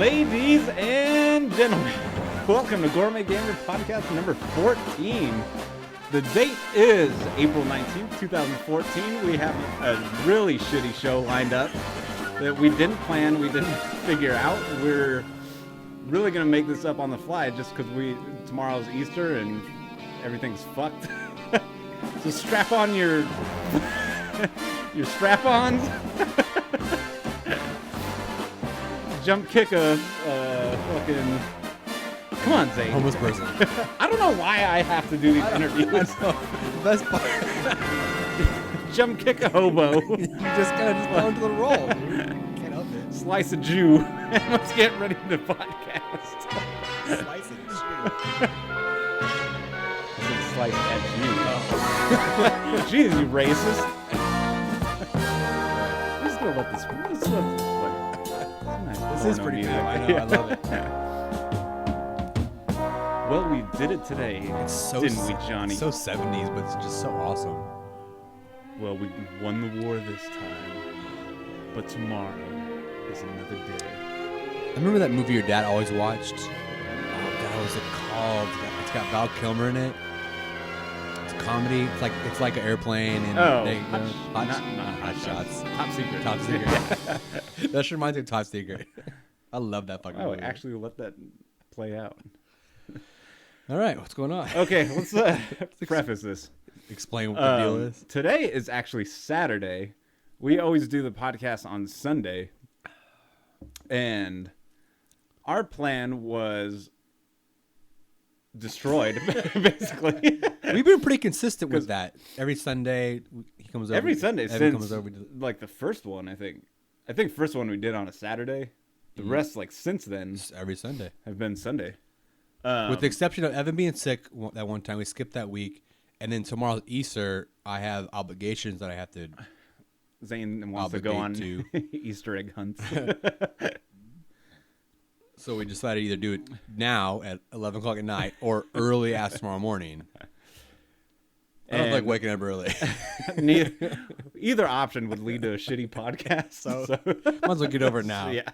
Ladies and gentlemen, welcome to Gourmet Gamer Podcast number 14. The date is April 19th, 2014. We have a really shitty show lined up that we didn't plan, we didn't figure out. We're really going to make this up on the fly just because tomorrow's Easter and everything's fucked. So strap on your strap-ons. Jump kick a fucking... Come on, Zane. Homeless person. I don't know why I have to do these interviews. The best part. Jump kick a hobo. You just gotta fall into the role. Can't help it. Slice a Jew. And let's get ready to podcast. Slice a Jew. I said slice at you. Jeez, you racist. I'm just gonna let this play. This is pretty cool. I know. I love it. Well, we did it today, didn't we, Johnny? So 70s, but it's just so awesome. Well, we won the war this time, but tomorrow is another day. I remember that movie your dad always watched. Oh, God, what was it called? It's got Val Kilmer in it. It's a comedy. It's like an airplane and hot shots. Top Secret. Top Secret. That just reminds me of Top Secret. I love that fucking movie. Actually, let that play out. All right, what's going on? Okay, let's preface this. Explain what the deal is. Today is actually Saturday. We always do the podcast on Sunday. And our plan was destroyed, basically. We've been pretty consistent with that. Every Sunday, he comes over. Every Sunday Evan since, comes over. like, the first one, I think. I think first one we did on a Saturday. The rest, like, since then, Just every Sunday. have been Sunday. With the exception of Evan being sick that one time, we skipped that week. And then tomorrow's Easter, I have obligations that I have to. Zane wants to go on to. Easter egg hunts. So we decided to either do it now at 11 o'clock at night or early as tomorrow morning. I don't like waking up early. Either option would lead to a shitty podcast. So might as well get over it now. Yeah.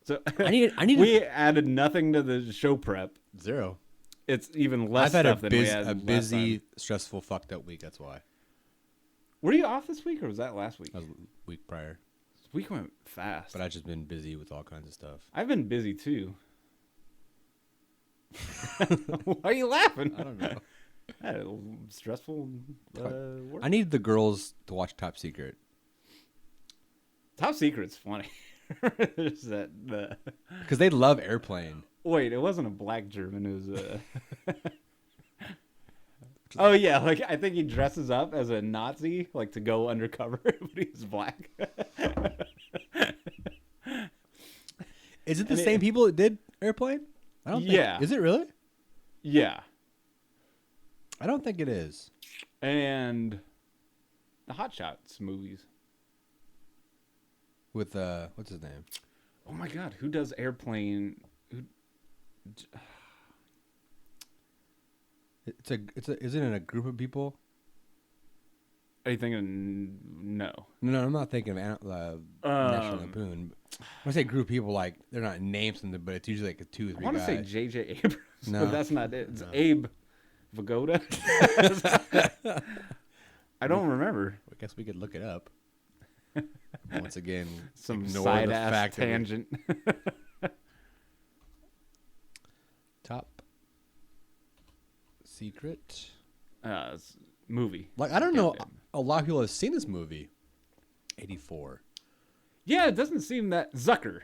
So I need. We added nothing to the show prep. Zero. It's even less I've had stuff than we had a last busy, time. stressful, fucked up week. That's why. Were you off this week or was that last week? That was the week prior. This week went fast. But I've just been busy with all kinds of stuff. I've been busy too. Why are you laughing? I don't know. I had a little stressful work. I need the girls to watch Top Secret. Top Secret's funny. There's that Because they love Airplane. Wait, it wasn't a black German. It was Oh yeah, like I think he dresses up as a Nazi, like to go undercover, but he's black. Is it the same people that did Airplane? I don't think. Yeah. Is it really? Yeah. I don't think it is. And the Hot Shots movies. With what's his name? Oh my God, who does Airplane? Isn't it a group of people? Are you thinking no? No, I'm not thinking of National Lampoon. When I say group of people, like they're not named something, but it's usually like 2 or 3 guys. I want to say J.J. Abrams, no, but that's not it. It's Abe Vigoda. I don't remember. I guess we could look it up. Once again, Some ignore side the ass fact tangent. Top Secret Movie. Like I don't know. Damn. A lot of people have seen this movie. 84. Yeah, it doesn't seem that Zucker.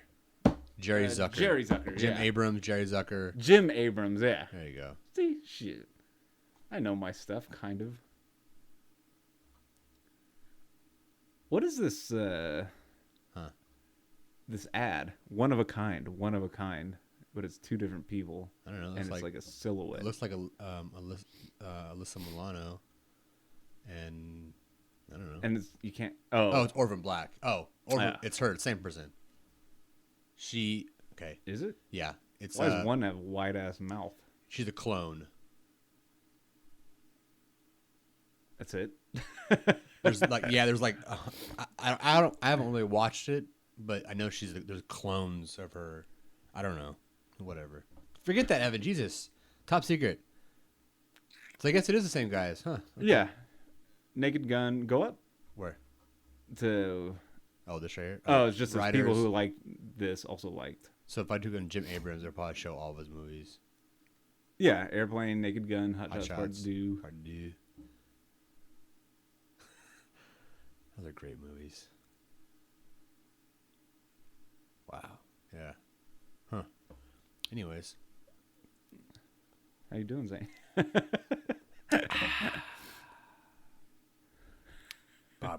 Jerry Zucker. Jerry Zucker. Jim yeah. Abrams. Jerry Zucker. Jim Abrams. Yeah. There you go. See, shit. I know my stuff, kind of. What is this? This ad? One of a kind. But it's 2 different people. I don't know. And it's like a silhouette. It looks like Alyssa Milano, and I don't know. And you can't. Oh, it's Orphan Black. Oh, Orphan. Yeah. It's her. Same person. She. Okay. Is it? Yeah. It's. Why does one have a wide ass mouth? She's a clone. That's it. There's like I haven't really watched it, but I know there's clones of her. I don't know. Whatever. Forget that, Evan. Jesus. Top Secret. So I guess it is the same guys, huh? Okay. Yeah. Naked Gun. Go up. Where? To. Oh, this right here? Oh, it's just people who like this also liked. So if I took in Jim Abrams, they'll probably show all of his movies. Yeah. Airplane, Naked Gun, Hot Shots, Hard to Do. Those are great movies. Wow. Yeah. Huh. Anyways. How you doing, Zane?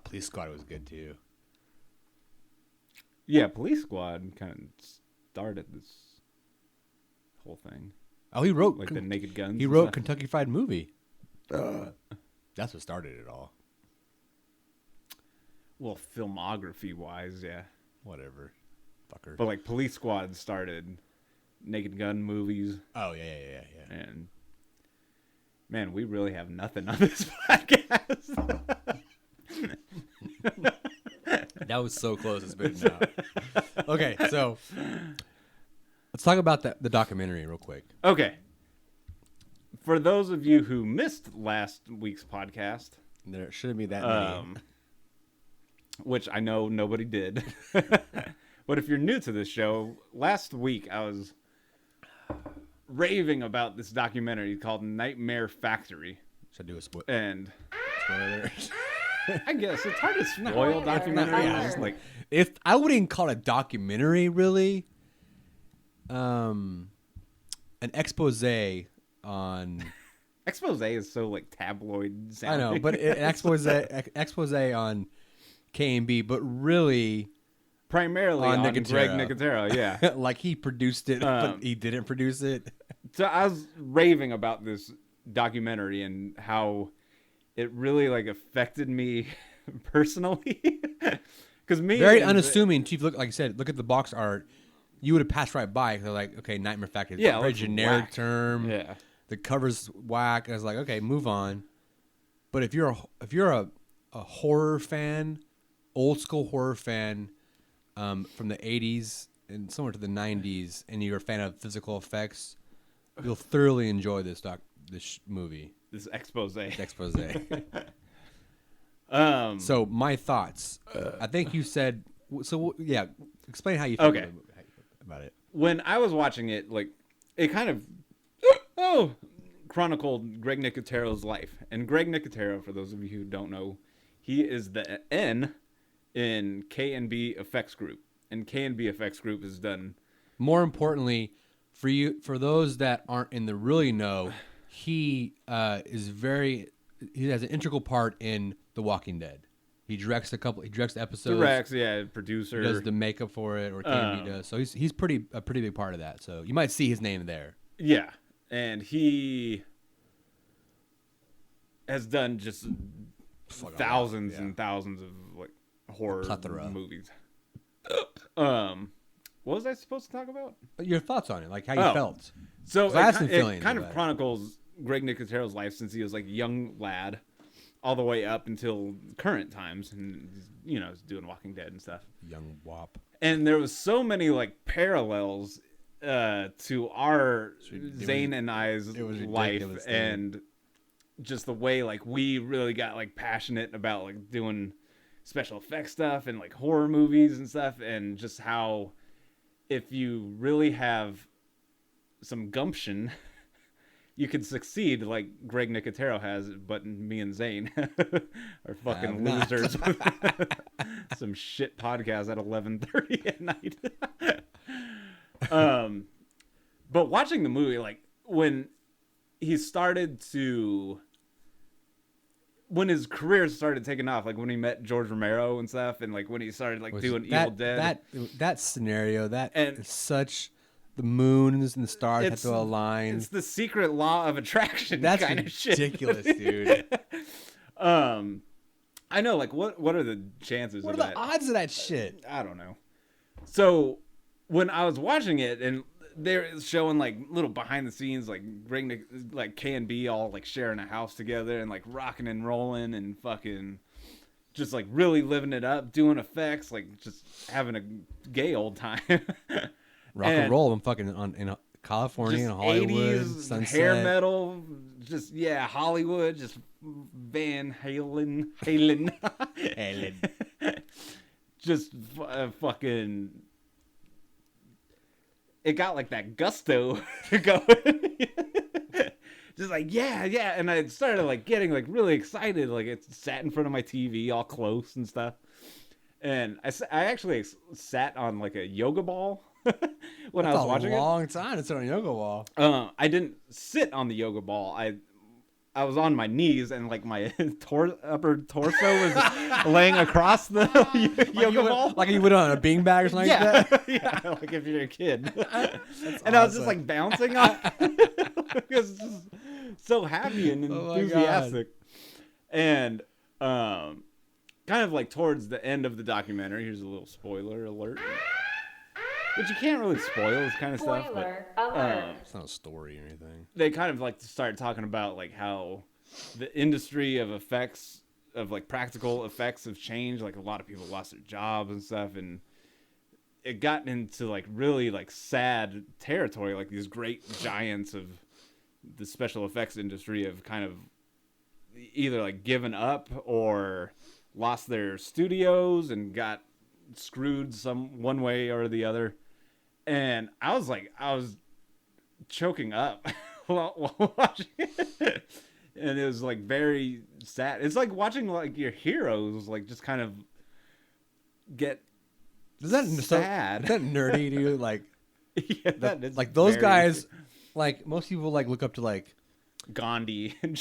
Police Squad was good too. Yeah, Police Squad kind of started this whole thing. Oh, he wrote like the Naked Guns. He wrote Kentucky Fried Movie. That's what started it all. Well, filmography wise, yeah. Whatever. Fucker. But like Police Squad started Naked Gun movies. Oh, yeah. And man, we really have nothing on this podcast. That was so close. It's been out. Okay, so let's talk about the documentary real quick. Okay. For those of you who missed last week's podcast, there shouldn't be that many. Which I know nobody did. But if you're new to this show, last week I was raving about this documentary called Nightmare Factory. Should I do a spoiler? And Spoiler. I guess it's hard to spoil documentaries. Like, if I wouldn't call it a documentary, really, an expose on. Expose is so like tabloid sounding. I know, but an expose on K&B, but really primarily on Greg Nicotero. Yeah, like he produced it, but he didn't produce it. So I was raving about this documentary and how it really like affected me personally. Because very unassuming. Chief, look, like I said, look at the box art. You would have passed right by. They're like, okay, Nightmare Factory. Yeah, a very generic whack. Term. Yeah, the cover's whack. I was like, okay, move on. But if you're a horror fan, old school horror fan, from the 80s and somewhere to the 90s, and you're a fan of physical effects, you'll thoroughly enjoy this movie. This expose. So my thoughts. I think you said. So yeah, explain how you feel about it. When I was watching it, like it kind of chronicled Greg Nicotero's life. And Greg Nicotero, for those of you who don't know, he is the N in K&B Effects Group, and K&B Effects Group is done. More importantly, for those that aren't in the really know, he has an integral part in The Walking Dead. He directs episodes. Producer. He does the makeup for it, or K&B does. So he's a pretty big part of that. So you might see his name there. Yeah, and he has done just thousands and thousands of like horror movies. What was I supposed to talk about? Your thoughts on it, like how you felt. So it kind of chronicles Greg Nicotero's life since he was like a young lad, all the way up until current times, and he's doing Walking Dead and stuff. Young wop. And there was so many like parallels to our Zane and I's life, and just the way like we really got like passionate about like doing special effects stuff and like horror movies and stuff, and just how if you really have some gumption, you can succeed like Greg Nicotero has, but me and Zane are fucking losers with some shit podcast at 11:30 at night. But watching the movie, like when his career started taking off, like when he met George Romero and stuff, and like when he started like doing Evil Dead. That scenario, is such the moons and the stars have to align. It's the secret law of attraction. That's kind of shit. Ridiculous, dude. I know. Like, what are the chances? What are the odds of that shit? I don't know. So when I was watching it, and they're showing like little behind the scenes, like like K&B all like sharing a house together and like rocking and rolling and fucking just like really living it up, doing effects, like just having a gay old time. Rock and roll. I'm fucking in California and Hollywood. 80s Sunset. hair metal, just Hollywood, just Van Halen, Halen. Just fucking. It got like that gusto going. Just like yeah, and I started like getting like really excited. Like it sat in front of my TV all close and stuff. And I actually sat on like a yoga ball when I was watching it. A long time to sit on a yoga ball. I didn't sit on the yoga ball. I was on my knees and like my upper torso was laying across the yoga ball. Like you would on a beanbag or something like that? Yeah, like if you're a kid. And I was just like bouncing on because it's just so happy and enthusiastic. And kind of like towards the end of the documentary, here's a little spoiler alert. Which you can't really spoil this kind of stuff. But, it's not a story or anything. They kind of like started talking about like how the industry of effects, of like practical effects, have changed. Like a lot of people lost their jobs and stuff, and it got into like really like sad territory. Like these great giants of the special effects industry have kind of either like given up or lost their studios and got screwed one way or the other. And I was choking up while watching it. And it was like very sad. It's like watching like your heroes like just kind of get sad. Is that nerdy to you? Like, yeah, that is like those guys, like most people like look up to like Gandhi and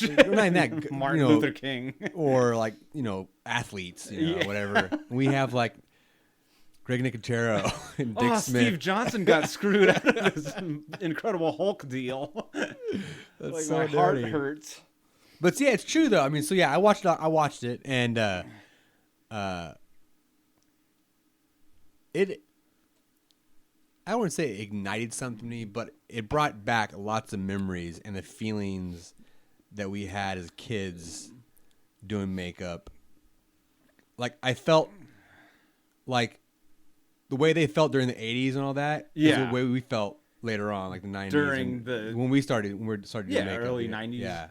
Martin Luther King, or like athletes, whatever. We have like Greg Nicotero and Dick Smith. Steve Johnson got screwed out of this Incredible Hulk deal. That's like so my heart hurts. But yeah, it's true though. I mean, so yeah, I watched it, and it. I wouldn't say it ignited something in me, but it brought back lots of memories and the feelings that we had as kids doing makeup. Like I felt like the way they felt during the 80s and all that is the way we felt later on, like the 90s. When we started doing makeup. Early 90s. Yeah.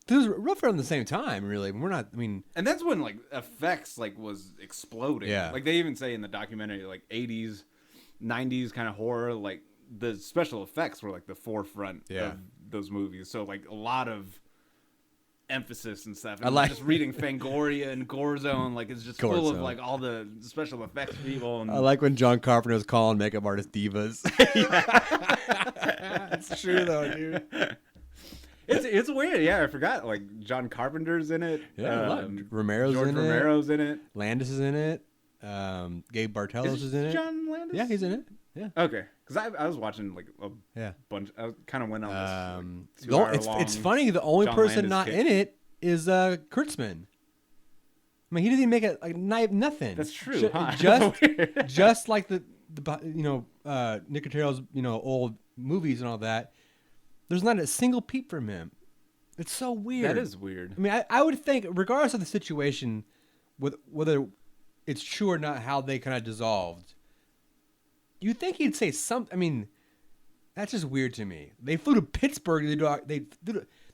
It was rough around the same time, really. We're not, I mean... And that's when, like, effects, like, was exploding. Yeah. Like, they even say in the documentary, like, 80s, 90s kind of horror, like, the special effects were, like, the forefront of those movies. So, like, a lot of emphasis and stuff. And just reading Fangoria and Gorezone, like, it's just full of, like, all the special effects people. And... I like when John Carpenter was calling makeup artists divas. It's true, though, dude. It's weird, yeah. I forgot. Like John Carpenter's in it. Yeah, George Romero's in it. Landis is in it. Gabe Bartelos is in it. John Landis? Yeah, he's in it. Yeah. Okay, because I was watching like a bunch. I kind of went on this. It's funny. The only person not in it is Kurtzman. I mean, he didn't even make it like nothing. That's true. Just like the Nicotero's old movies and all that. There's not a single peep from him. It's so weird. That is weird. I mean, I would think, regardless of the situation, whether it's true or not, how they kind of dissolved, you'd think he'd say something. I mean, that's just weird to me. They flew to Pittsburgh.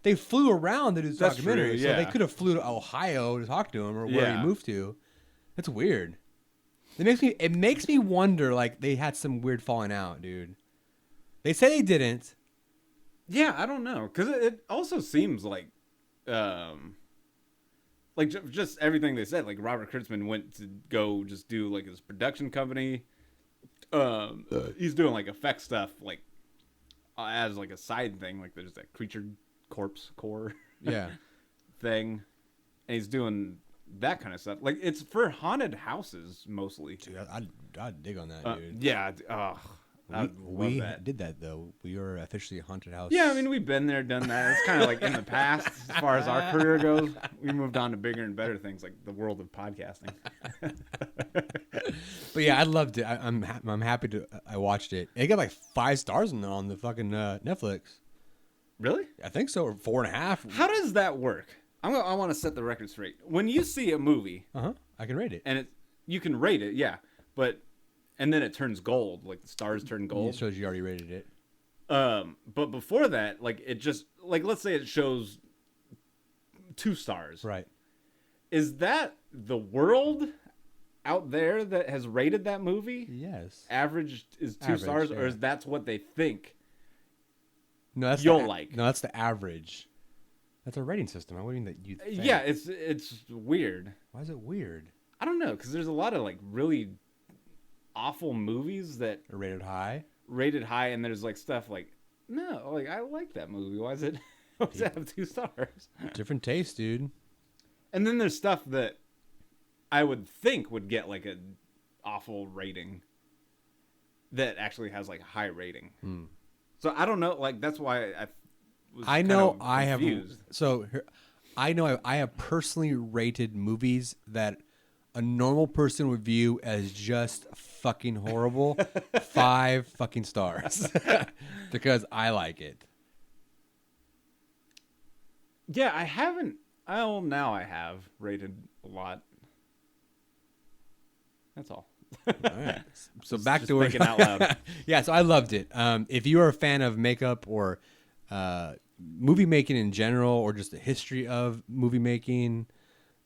They flew around to do this documentary. True, yeah. So they could have flew to Ohio to talk to him or where he moved to. That's weird. It makes me wonder, like, they had some weird falling out, dude. They say they didn't. Yeah, I don't know, because it also seems like just everything they said. Like Robert Kurtzman went to go just do like his production company. He's doing like effect stuff, like as like a side thing. Like there's that creature corpse core, thing, and he's doing that kind of stuff. Like it's for haunted houses mostly. Dude, I'd dig on that, dude. Yeah. We did that though. We were officially a haunted house. Yeah, I mean we've been there, done that. It's kind of like in the past as far as our career goes. We moved on to bigger and better things like the world of podcasting. But yeah, I loved it. I'm happy to. I watched it. It got like 5 stars on the fucking Netflix. Really? I think so, or 4.5. How does that work? I want to set the record straight. When you see a movie, I can rate it, and you can rate it, yeah, and then it turns gold, like the stars turn gold. It shows you already rated it. But before that, like it just like let's say it shows 2 stars, right? Is that the world out there that has rated that movie? Yes. Average is 2 stars, or is that's what they think? No, that's you'll like. No, that's the average. That's a rating system. I wouldn't mean that you. Think. Yeah, it's weird. Why is it weird? I don't know, because there's a lot of like really awful movies that are rated high. And there's like stuff like no, like I like that movie. Why does it have 2 stars? Different taste, dude. And then there's stuff that I would think would get like a awful rating that actually has like a high rating. So I don't know. Like that's why I know I have. So I know I have personally rated movies that a normal person would view as just fucking horrible 5 fucking stars because I like it. Yeah, I haven't. Oh, now I have rated a lot. That's all. All right. So back to thinking out loud. Yeah, so I loved it. If you are a fan of makeup or movie making in general, or just the history of movie making,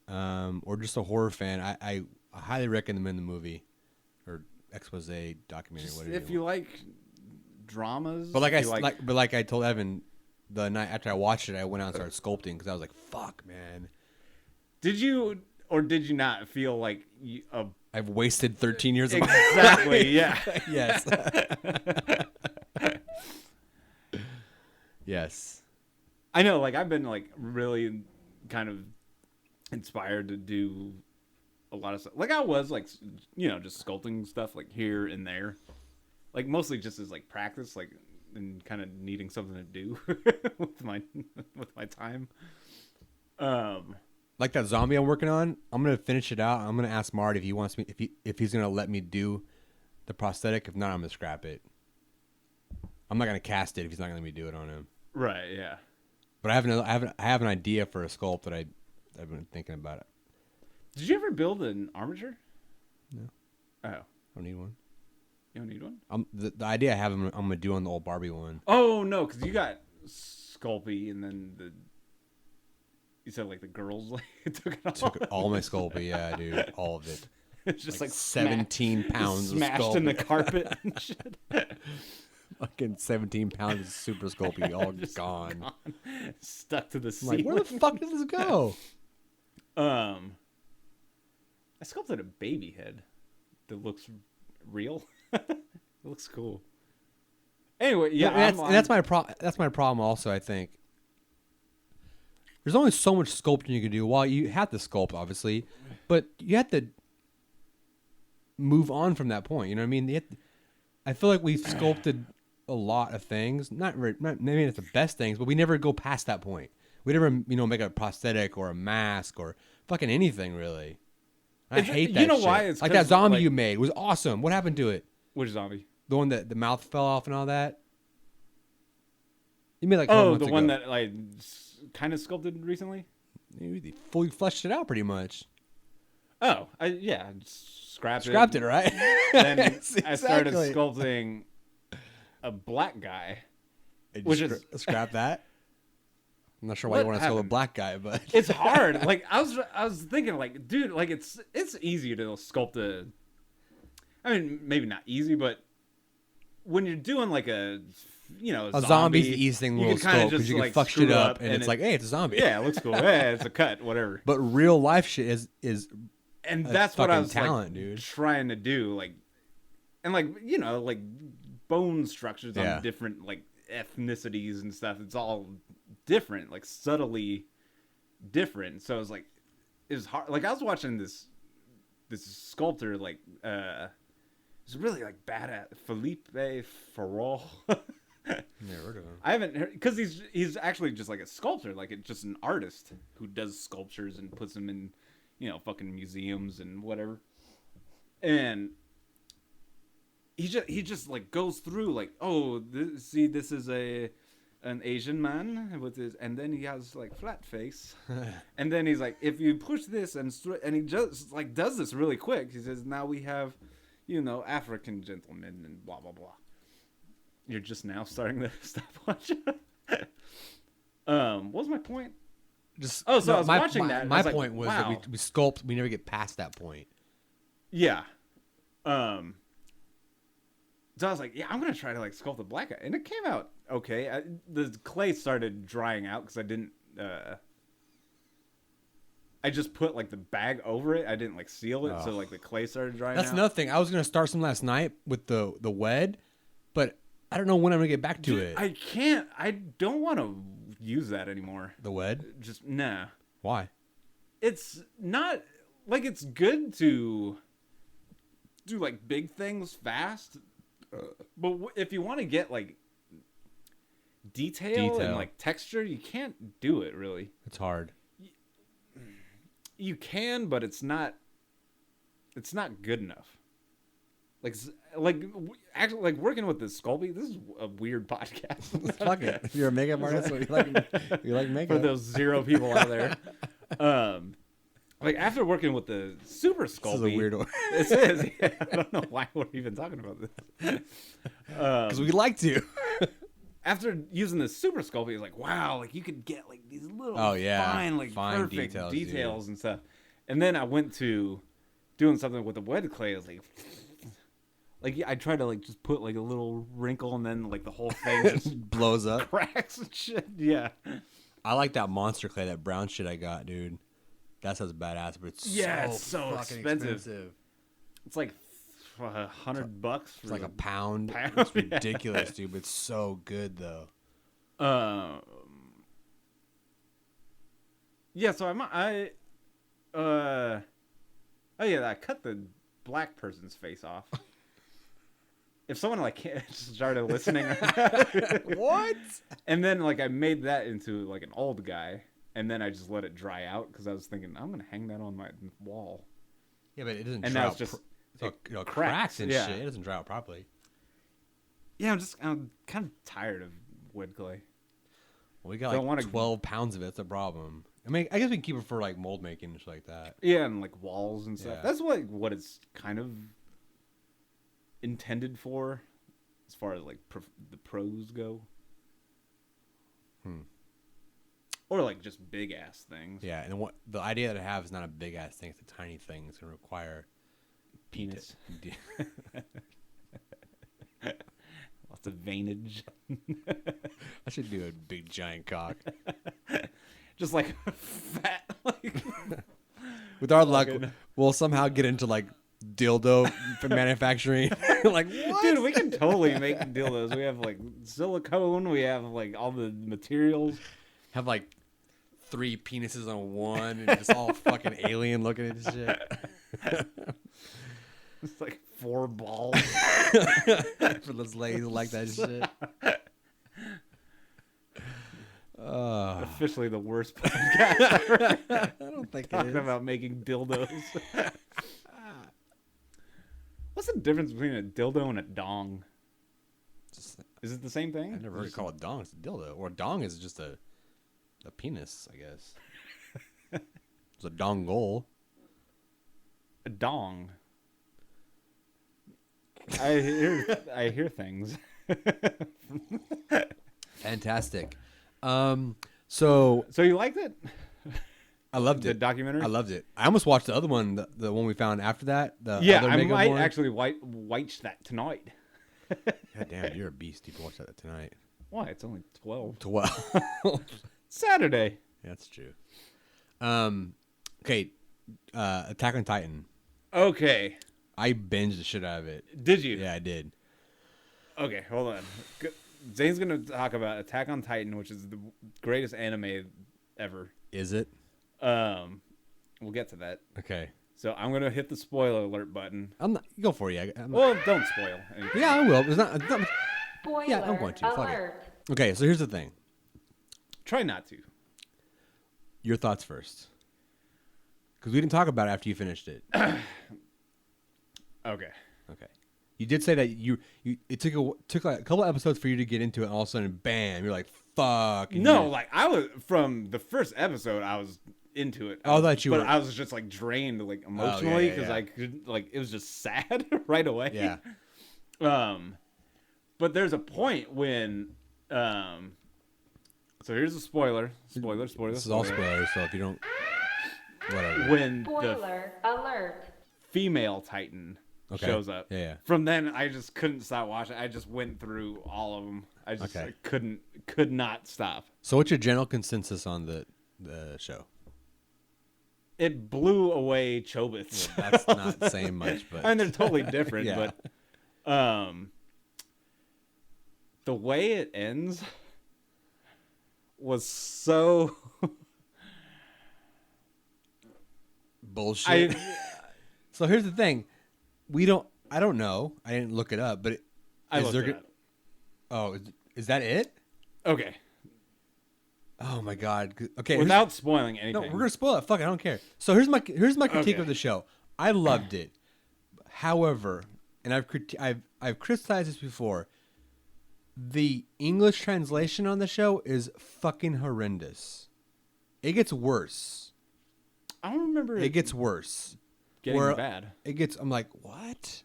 or just a horror fan, I highly recommend the movie or expose documentary. Whatever. If you like dramas, but like I told Evan the night after I watched it, I went out and started sculpting because I was like, "Fuck, man." Did you or did you not feel like I've wasted 13 years of my life? Exactly. Yeah. Yes. Yes. I know. Like I've been like really kind of inspired to do a lot of stuff. Like I was like, just sculpting stuff like here and there, like mostly just as like practice, like and kind of needing something to do with my time. Like that zombie I'm working on, I'm gonna finish it out. I'm gonna ask Marty if he wants me if he's gonna let me do the prosthetic. If not, I'm gonna scrap it. I'm not gonna cast it if he's not gonna let me do it on him. Right. Yeah. But I have an idea for a sculpt that I've been thinking about it. Did you ever build an armature? No. Oh. I don't need one. You don't need one? The idea I have, I'm gonna do on the old Barbie one. Oh no, because you got Sculpey, and then you said like the girls like took it all. Took all my Sculpey, yeah, dude, all of it. It's just like 17 pounds smashed of in the carpet and shit. Fucking 17 pounds of Super Sculpey all gone. Stuck to the I'm ceiling. like, where the fuck did this go? I sculpted a baby head that looks real. It looks cool. Anyway, yeah, that's my problem. Also, I think there's only so much sculpting you can do. While you have to sculpt, obviously, but you have to move on from that point. You know what I mean? I feel like we've sculpted a lot of things. Not maybe it's the best things, but we never go past that point. We never, make a prosthetic or a mask or fucking anything really. I hate that. You know shit. Why? It's like that zombie you made was awesome. What happened to it? Which zombie? The one that the mouth fell off and all that. You made like the one that like kind of sculpted recently. You fully fleshed it out pretty much. Oh, scrapped it, right? Then exactly. I started sculpting a black guy. Which is scrap that. I'm not sure why you want to sculpt a black guy, but it's hard. Like I was thinking, like, dude, like it's easy to sculpt I mean, maybe not easy, but when you're doing like a zombie's the easiest thing to sculpt because you can fuck shit up and it's like, hey, it's a zombie. Yeah, it looks cool. Yeah, it's a cut, whatever. But real life shit is and that's what I was talent, dude. Trying to do, like, and like like bone structures on different like ethnicities and stuff. It's all different, like subtly different. So it was hard. Like I was watching this sculptor, like it's really like bad at Felipe Farol. Never heard of him. I haven't heard because he's actually just like a sculptor, like just an artist who does sculptures and puts them in fucking museums and whatever. And he just like goes through like, oh, this is a an Asian man with his, and then he has like flat face, and then he's like, if you push this and he just like does this really quick. He says, now we have, African gentlemen and blah blah blah. You're just now starting the stopwatch. What was my point? I was watching that. My point was that we sculpt. We never get past that point. Yeah. So I was like, yeah, I'm gonna try to like sculpt the black guy, and it came out okay. The clay started drying out because I didn't. I just put like the bag over it. I didn't like seal it, so like the clay started drying out. That's another thing. I was gonna start some last night with the wed, but I don't know when I'm gonna get back to it. I can't. I don't want to use that anymore. The wed? Just nah. Why? It's not like it's good to do like big things fast, but if you want to get like detail and like texture, you can't do it really. It's hard. You can, but it's not good enough. Actually, like working with the Sculpey, this is a weird podcast. Fuck it. If you're a makeup artist, you like makeup. For those 0 people out there. Like after working with the Super Sculpey. This is a weird one. This is. Yeah, I don't know why we're even talking about this. Because we like to. After using the Super Sculpey, it's like, wow, like you could get like these little fine perfect details and stuff. And then I went to doing something with the wet clay. I was like I tried to like just put like a little wrinkle, and then like the whole thing just blows up, cracks and shit. Yeah, I like that monster clay, that brown shit I got, dude. That sounds badass, but it's so fucking expensive. It's like $100. It's like a pound. It's ridiculous, dude. But it's so good though. Yeah. So I cut the black person's face off. If someone like just started listening, what? And then like I made that into like an old guy, and then I just let it dry out because I was thinking I'm gonna hang that on my wall. Yeah, but it doesn't. And now it's just cracks and shit. It doesn't dry out properly. Yeah, I'm kind of tired of wood clay. Well, we got like 12 pounds of it. That's a problem. I mean, I guess we can keep it for like mold making and shit like that. Yeah, and like walls and stuff. Yeah. That's what it's kind of intended for, as far as like the pros go. Or like just big ass things. Yeah, and the idea that I have is not a big ass thing; it's a tiny thing. It's gonna require penis. Lots of veinage. I should do a big giant cock. Just like fat, like. With our luck, we'll somehow get into like dildo manufacturing. Like, what? Dude, we can totally make dildos. We have like silicone. We have like all the materials. Have like 3 penises on one, and just all fucking alien looking at this shit. It's like 4 balls for those ladies who like that shit. Officially the worst podcast ever. I don't think talking about making dildos. What's the difference between a dildo and a dong? Is it the same thing? I've never heard it called a dong. It's a dildo. Or a dong is just a penis, I guess. It's a dongle. A dong. I hear things. Fantastic. So you liked it? I loved it. The documentary? I loved it. I almost watched the other one, the one we found after that. I might actually watch that tonight. God damn, you're a beast. You can watch that tonight. Why? It's only 12. 12. Saturday. Yeah, that's true. Okay. Attack on Titan. Okay. I binged the shit out of it. Did you? Yeah, I did. Okay, hold on. Zane's going to talk about Attack on Titan, which is the greatest anime ever. Is it? We'll get to that. Okay. So I'm going to hit the spoiler alert button. Go for it. Well, don't spoil anything. Yeah, I will. It's not Spoiler yeah, I'm going to. alert. Fuck it. Okay, so here's the thing. Try not to. Your thoughts first. Because we didn't talk about it after you finished it. Okay. You did say that it took like a couple episodes for you to get into it, and all of a sudden, bam, you're like, fuck. No, like I was from the first episode, I was into it. I thought you were. But I was just like drained, like emotionally, because I could, like, it was just sad right away. Yeah. But there's a point when, so here's a spoiler. Spoiler. This is all spoilers, so if you don't, whatever. When Spoiler alert. Female Titan shows up. Yeah. From then, I just couldn't stop watching. I just went through all of them. I just could not stop. So what's your general consensus on the show? It blew away Chobits. Well, that's not saying much, but I mean, they're totally different. Yeah. But the way it ends was so bullshit. So here's the thing: I don't know. I didn't look it up, but I looked it up. Oh, is that it? Okay. Oh my god. Okay. Without spoiling anything. No, we're gonna spoil it. Fuck it, I don't care. So here's my critique of the show. I loved it. However, and I've criticized this before. The English translation on the show is fucking horrendous. It gets worse. I don't remember. It gets worse. Getting bad. It gets. I'm like, what?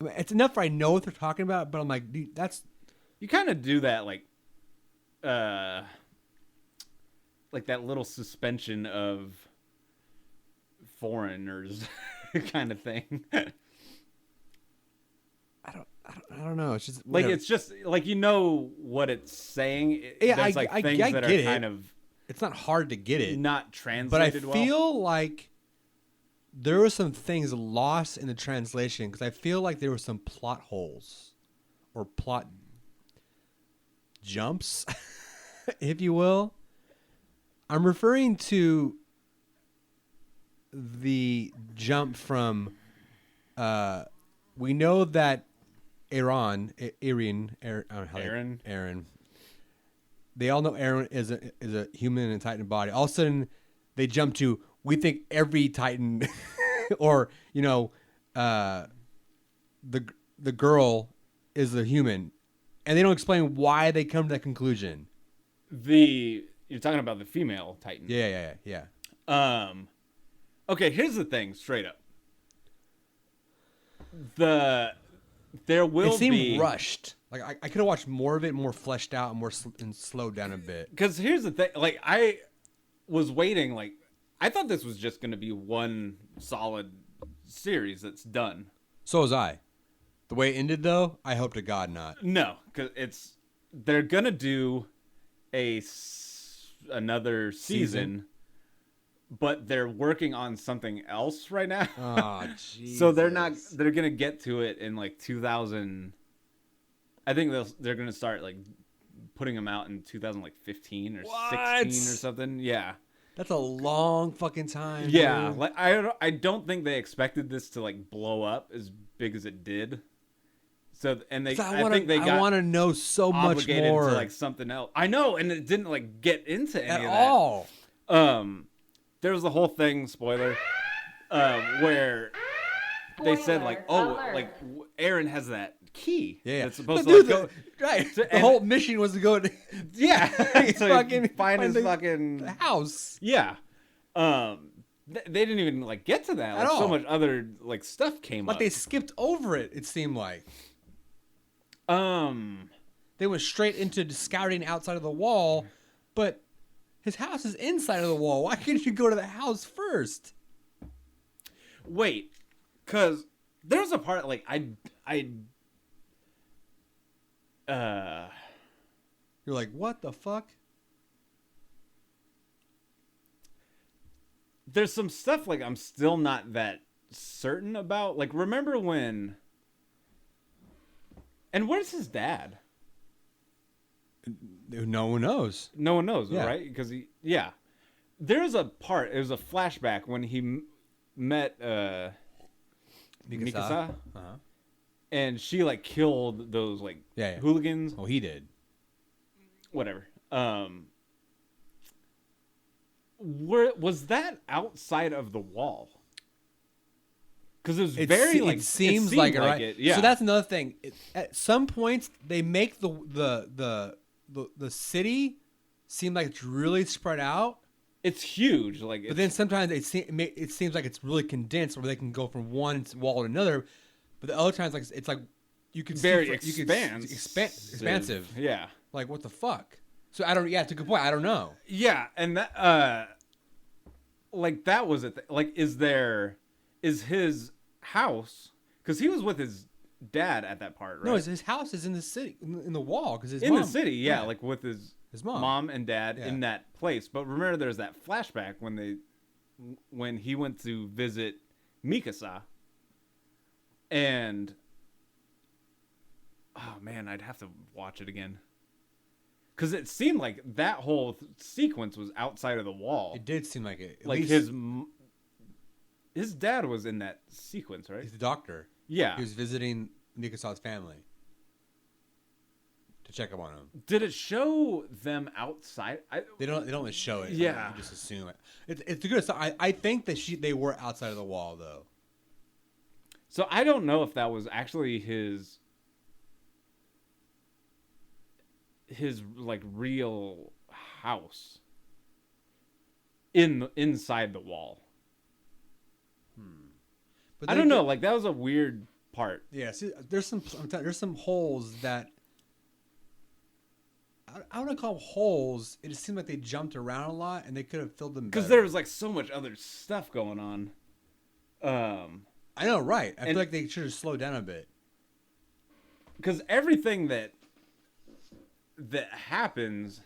I mean, it's enough. I know what they're talking about, but I'm like, dude, that's. You kind of do that, like that little suspension of foreigners kind of thing. I don't know. It's just like it's just like what it's saying. Yeah, there's like things that are kind of. It's not hard to get it. Not translated well. But I feel like there were some things lost in the translation because I feel like there were some plot holes or plot jumps, if you will. I'm referring to the jump from we know that Aaron. They all know Aaron is a human in a Titan body. All of a sudden, they jump to we think every Titan, or the girl is a human, and they don't explain why they come to that conclusion. You're talking about the female Titan. Yeah. Okay, here's the thing, straight up. There will be. It seemed rushed. Like I could have watched more of it, more fleshed out, and slowed down a bit. Because here's the thing, like I was waiting, like I thought this was just going to be one solid series that's done. So was I. The way it ended, though, I hope to God not. No, because they're gonna do another season, but they're working on something else right now. Oh, Jesus. So they're gonna get to it in like 2000. I think they're gonna start like putting them out in 2015 or 16 or something. Yeah, that's a long fucking time. Yeah, dude. like I don't think they expected this to like blow up as big as it did. So I think they got I want to know so much more to like something else. I know, and it didn't like get into any of that at all. There was the whole thing, spoiler, where they said like, like Aaron has that key. Yeah. That's supposed to go right. The whole mission was to go to so fucking find his fucking house. Yeah. They didn't even like get to that. Like, so much other like stuff came up. Like they skipped over it. It seemed like. They went straight into scouting outside of the wall, but his house is inside of the wall. Why couldn't you go to the house first? Wait, because there's a part like you're like, what the fuck? There's some stuff like I'm still not that certain about. Like, remember when? And where's his dad? No one knows. No one knows, right? Because there's a part. It was a flashback when he met Mikasa, and she like killed those like hooligans. Oh, he did. Whatever. Was that outside of the wall? Because it was very like it seems like it, right? Yeah. So that's another thing. At some points, they make the city seem like it's really spread out. It's huge, like. But then sometimes it seems like it's really condensed, where they can go from one wall to another. But the other times, like it's like you can very expansive. Yeah. Like what the fuck? So I don't. Yeah, it's a good point. I don't know. Yeah, and that like that was it. Like, is his house? Because he was with his dad at that part, right? No, his house is in the city, in the wall, because his in mom, the city, yeah, like with his mom and dad in that place. But remember, there's that flashback when he went to visit Mikasa, and oh man, I'd have to watch it again. Because it seemed like that whole sequence was outside of the wall. It did seem like it. Like his dad was in that sequence, right? He's the doctor. Yeah. He was visiting Mikasa's family to check up on him. Did it show them outside? They don't show it. Yeah. I mean, you just assume it. It's a good sign. I think that they were outside of the wall, though. So I don't know if that was actually his like real house inside the wall. But I don't know. Like, that was a weird part. Yeah. See, there's some holes that I don't want to call them holes. It just seemed like they jumped around a lot, and they could have filled them better. Because there was like so much other stuff going on. I know, right? I feel like they should have slowed down a bit. Because everything that happens.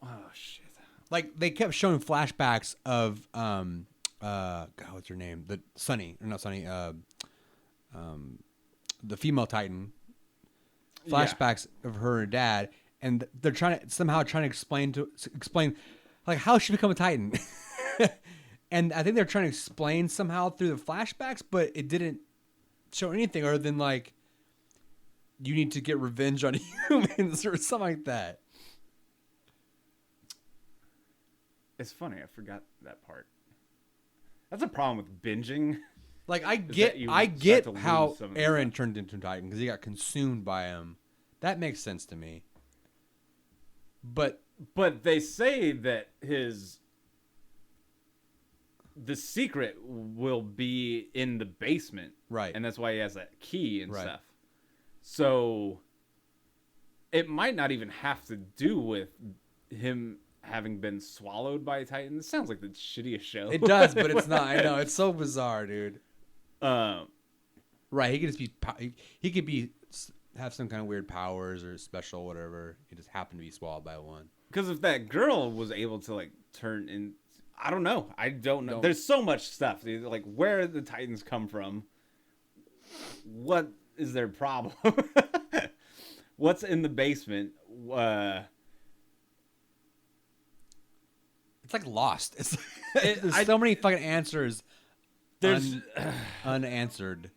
Oh shit! Like they kept showing flashbacks of God, what's her name? The Sunny, or not Sunny? The female Titan. Flashbacks of her and dad, and they're trying to explain like how she become a Titan. And I think they're trying to explain somehow through the flashbacks, but it didn't show anything other than like you need to get revenge on humans or something like that. It's funny, I forgot that part. That's a problem with binging. Like I get how Eren turned into a Titan because he got consumed by him. That makes sense to me. But they say that the secret will be in the basement, right? And that's why he has that key and right. stuff. So it might not even have to do with him having been swallowed by a Titan. It sounds like the shittiest show. It does, but it's not. I know, it's so bizarre, dude. Right? He could just be. He could have some kind of weird powers or special whatever. He just happened to be swallowed by one. Because if that girl was able to like turn in, I don't know. There's so much stuff. Like, where the Titans come from? What is their problem? What's in the basement? It's like Lost. There's so many fucking answers. There's unanswered.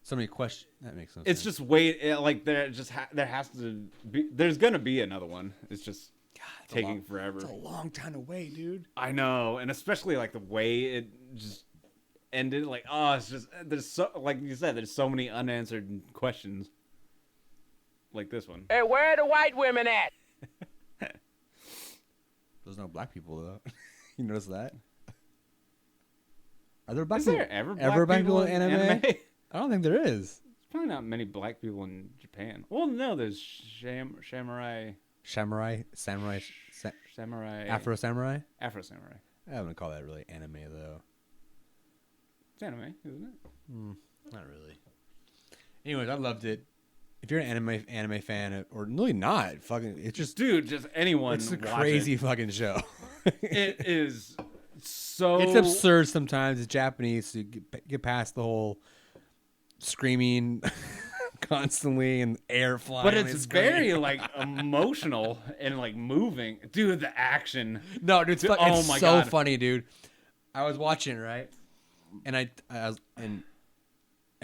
So many questions. That makes sense. It's just like there has to be. There's gonna be another one. It's just taking forever. It's a long time to wait, dude. I know, and especially like the way it just ended. Like, it's just there's so, like you said, there's so many unanswered questions. Like this one. Hey, where are the white women at? There's no black people though. You notice that? Are there black is people? There ever black people in anime? I don't think there is. There's probably not many black people in Japan. Well, no, there's samurai. Afro samurai. I wouldn't call that really anime though. It's anime, isn't it? Not really. Anyways, I loved it. If you're an anime fan, or really not, fucking, it's just anyone. It's a crazy fucking show. It is so. It's absurd sometimes. It's Japanese to get past the whole screaming constantly and air flying. But it's very like emotional and like moving, dude. The action. No, dude, it's so funny, dude. I was watching, right, and I was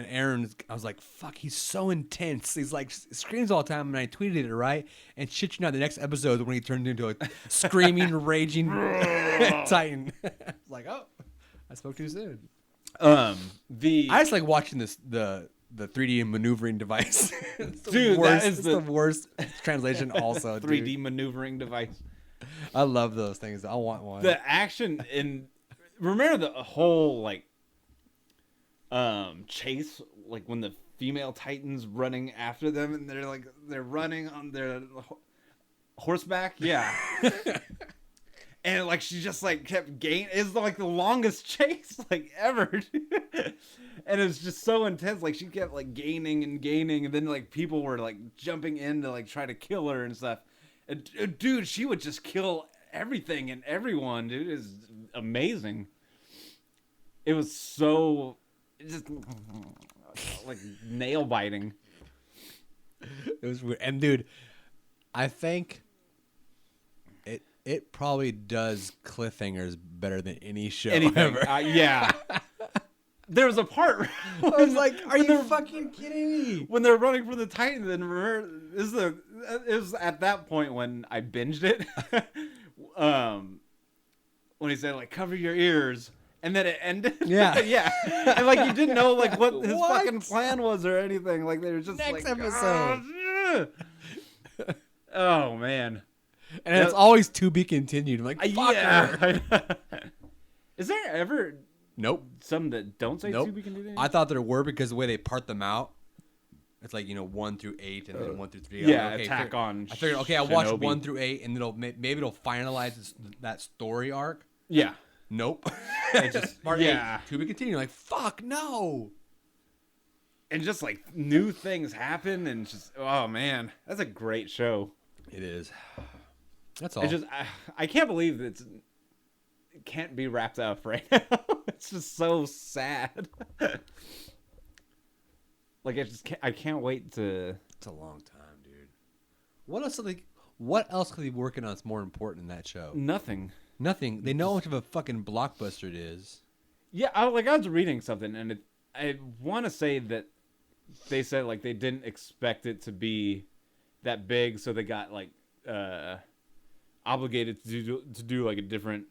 And Aaron, I was like, fuck, he's so intense. He's like, screams all the time. And I tweeted it, right? And shit, you know, the next episode when he turned into a screaming, raging Titan. I was like, oh, I spoke too soon. I just like watching the 3D maneuvering device. Dude, that is the worst translation. Also, 3D maneuvering device. I love those things. I want one. The action remember the whole like chase, like when the female Titans running after them and they're running on their horseback. Yeah. And like she just like kept gaining. It's like the longest chase like ever. And it's just so intense. Like she kept like gaining, and then like people were like jumping in to like try to kill her and stuff. And, dude, she would just kill everything and everyone. Dude, it was amazing. It was so just like nail biting. It was weird. And dude, I think it probably does cliffhangers better than any show ever. Yeah. There was a part I was like, "Are you fucking kidding me?" When they're running for the Titan, then remember, it was at that point when I binged it. When he said like, "Cover your ears," and then it ended. Yeah, yeah, and like you didn't know like what his fucking plan was or anything. Like they were just next like, episode. Oh man, and it's always to be continued. I'm like, fuck her. Is there ever? Nope. Some that don't say to be continued? I thought there were because the way they part them out, it's like 1 through 8 and then 1 through 3. Yeah, like, okay, Attack on. I figured, I'll watch 1 through 8 and maybe it'll finalize that story arc. Yeah. Nope. It's just part 8 to be continued. Like, fuck no. And just like new things happen and just oh man, that's a great show. It is. That's all. It's just I can't believe that it can't be wrapped up right now. It's just so sad. Like I can't wait to. It's a long time, dude. What else could they be working on that's more important than that show? Nothing. They know how much of a fucking blockbuster it is. Yeah, I was reading something and I want to say that they said like they didn't expect it to be that big, so they got like obligated to do like a different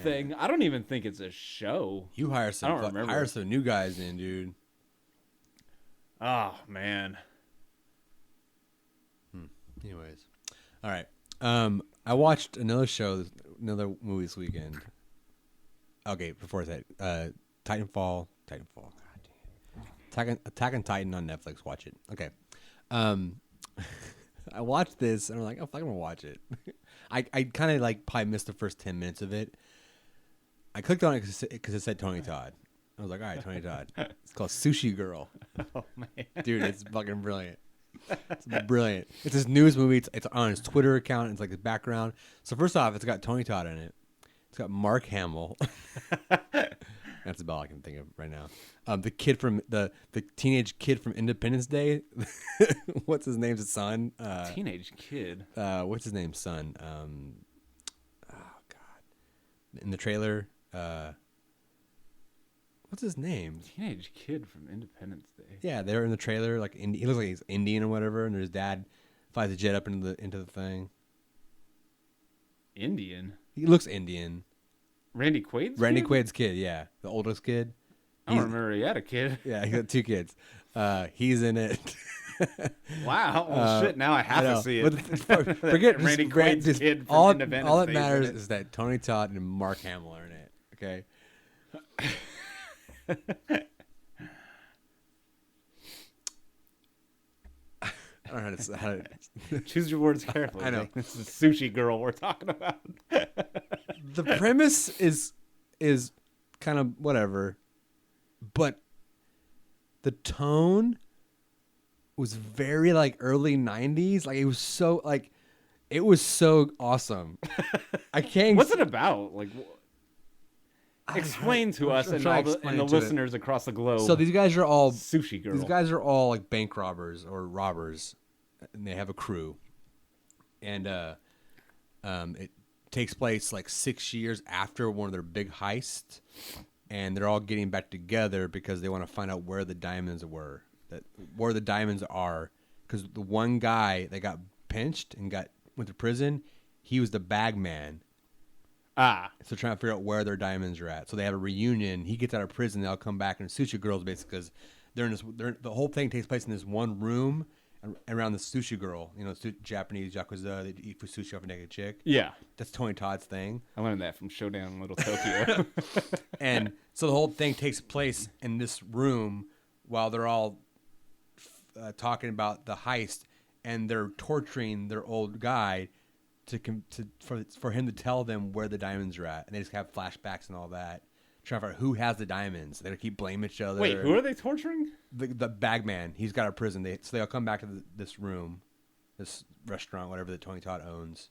thing. I don't even think it's a show. You hire some new guys in, dude. Oh man. Anyways, all right. I watched another movie this weekend. Okay, before that, Titanfall. God damn it. Attack on Titan on Netflix. Watch it. Okay. I watched this and I'm like, I'm gonna watch it. I kind of like probably missed the first 10 minutes of it. I clicked on it because it said Tony Todd. I was like, all right, Tony Todd. It's called Sushi Girl. Oh man, dude, it's fucking brilliant. It's brilliant. It's this news movie. It's on his Twitter account. It's like the background. So first off, it's got Tony Todd in it. It's got Mark Hamill. That's about all I can think of right now. The kid from the teenage kid from Independence Day. What's his name's son? Teenage kid. What's his name's son? Oh God. In the trailer. What's his name? Teenage kid from Independence Day. Yeah, they're in the trailer. Like he looks like he's Indian or whatever, and his dad flies a jet up into the thing. Indian. He looks Indian. Randy Quaid's Quaid's kid, yeah, the oldest kid. I don't remember he had a kid. Yeah, he got 2 kids. He's in it. Wow. Well, shit. Now I have to see it. Forget Randy Quaid's kid from all Independence Day. All that matters is that Tony Todd and Mark Hamill are in it. Okay. I don't know how to choose your words carefully. I know. This is Sushi Girl we're talking about. The premise is kind of whatever, but the tone was very like early 90s. Like it was so awesome. I can't. What's it about? Like, explain to us and the listeners across the globe. So these guys are all Sushi Girl. These guys are all like bank robbers or robbers, and they have a crew. And it takes place like 6 years after one of their big heists, and they're all getting back together because they want to find out where the diamonds are. Because the one guy that got pinched and went to prison, he was the bag man. So trying to figure out where their diamonds are at. So they have a reunion. He gets out of prison. They all come back, and Sushi Girls basically because they're in this. The whole thing takes place in this one room around the Sushi Girl. You know, Japanese yakuza. They eat sushi off a naked chick. Yeah, that's Tony Todd's thing. I learned that from Showdown in Little Tokyo. And so the whole thing takes place in this room while they're all talking about the heist, and they're torturing their old guy for him to tell them where the diamonds are at, and they just have flashbacks and all that, trying to figure out who has the diamonds. They keep blaming each other. Wait, who are they torturing? The bag man. He's got a prison. So they all come back to this room, this restaurant, whatever that Tony Todd owns.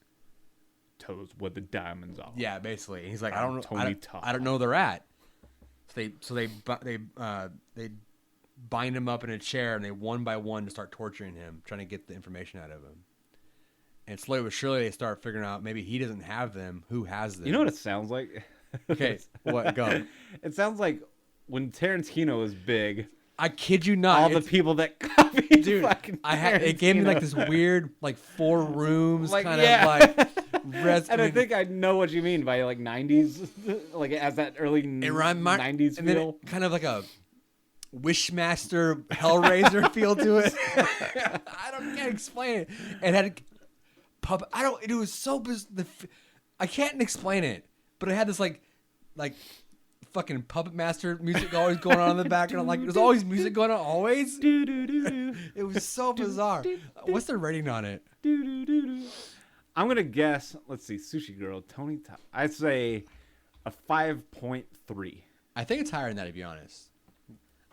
Tell us what the diamonds are. Yeah, basically. And he's like, I don't know. Tony Todd. I don't know where they're at. So they bind him up in a chair, and they one by one to start torturing him, trying to get the information out of him. And slowly but surely, they start figuring out maybe he doesn't have them. Who has them? You know what it sounds like? Okay, what? Go. It sounds like when Tarantino was big. I kid you not. All the people that copied, dude. It gave me like this weird, like 4 rooms like, kind yeah. of like. And I think I know what you mean by like 90s, like it has that early 90s feel. And then kind of like a Wishmaster Hellraiser feel to it. Can't explain it. It had puppet. It was so bizarre. I can't explain it, but it had this like fucking Puppet Master music always going on in the background. Like there's always music going on, always. It was so bizarre. What's the rating on it? I'm gonna guess. Let's see, Sushi Girl, Tony Todd. I'd say a 5.3. I think it's higher than that, to be honest.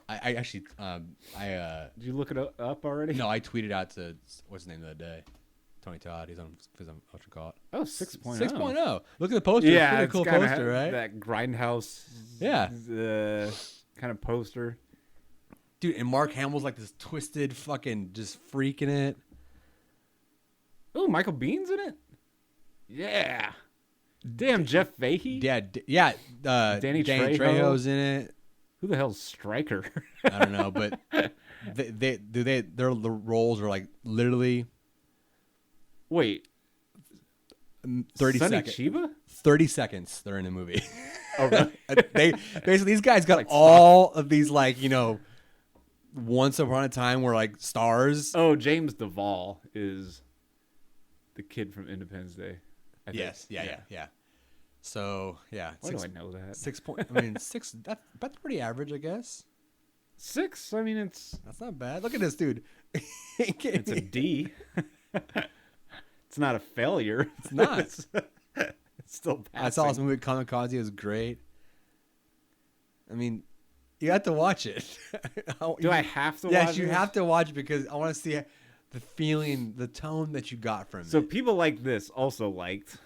I actually, did you look it up already? No, I tweeted out to what's his name the other day. Tony Todd. He's on what you call it. Oh, 6.0. 6.0. Look at the poster. Yeah, it's a pretty cool poster, right? That grindhouse. Yeah. Kind of poster. Dude, and Mark Hamill's like this twisted fucking just freak in it. Oh, Michael Bihn's in it? Yeah. Damn, Jeff Fahey? Yeah. Danny Trejo's in it. Who the hell's Stryker? I don't know, but their roles are like literally. Wait. 30 Sonny seconds. Chiba? 30 seconds they're in the movie. Oh, really? Basically these guys got like all of these like, you know, once upon a time were like stars. Oh, James Duvall is the kid from Independence Day. Yes. Yeah. So, yeah. Why do I know that? 6 point. I mean, 6. That's pretty average, I guess. 6? I mean, that's not bad. Look at this dude. It's a D. It's not a failure. It's not. It's still passing. I saw this movie Kamikaze. It was great. I mean, you have to watch it. Do I have to watch it? Yes, you have to watch it because I want to see the feeling, the tone that you got from it. So people like this also liked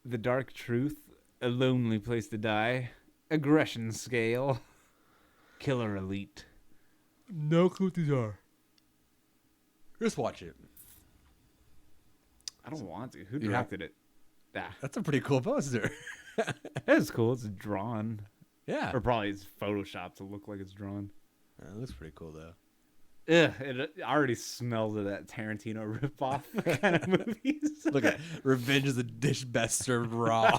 The Dark Truth, A Lonely Place to Die, Aggression Scale, Killer Elite. No clue what these are. Just watch it. I don't want to. Who directed it? That's a pretty cool poster. That is cool. It's drawn. Yeah. Or probably it's photoshopped to look like it's drawn. It looks pretty cool, though. It already smells of that Tarantino ripoff kind of movies. Look at Revenge is a dish best served raw.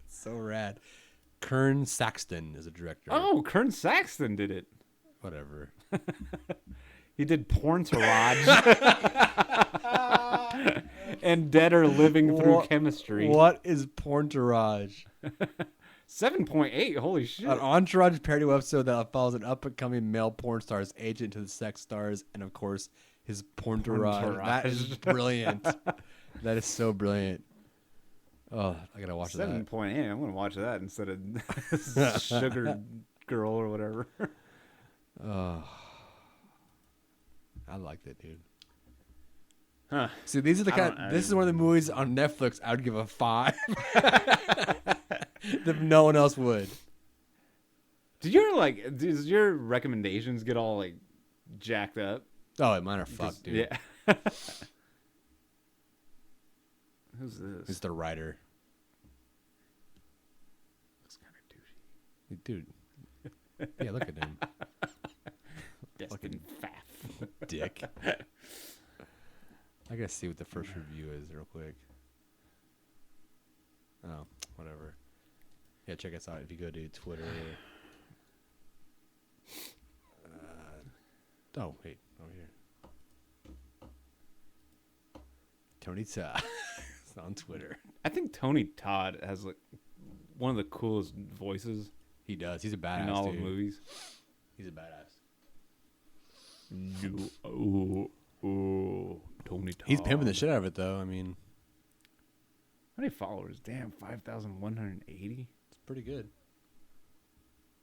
So rad. Kern Saxton is a director. Oh, Kern Saxton did it. Whatever. He did Porntourage and Dead or Living Through Chemistry. What is Porntourage? 7.8. Holy shit. An Entourage parody episode that follows an up-and-coming male porn star's agent to the sex stars and, of course, his Porntourage. That is brilliant. That is so brilliant. Oh, I got to watch that. 7.8. I'm going to watch that instead of Sugar Girl or whatever. Oh. I liked it, dude. Huh. See, these are the this is one of the movies on Netflix I would give a 5. That no one else would. Does your recommendations get all like jacked up? Oh, mine are fucked, dude. Yeah. Who's this? It's the writer. Looks kind of douchey. Dude. Yeah, look at him. Fucking faff. Dick. I gotta see what the first review is real quick. Oh, whatever. Yeah, check us out if you go to Twitter. Oh, wait, over here. Tony Todd. It's on Twitter. I think Tony Todd has like one of the coolest voices. He does. He's a badass in all dude. of movies. He's a badass. Tony Todd. He's pimping the shit out of it, though. I mean, how many followers? Damn, 5,180. It's pretty good.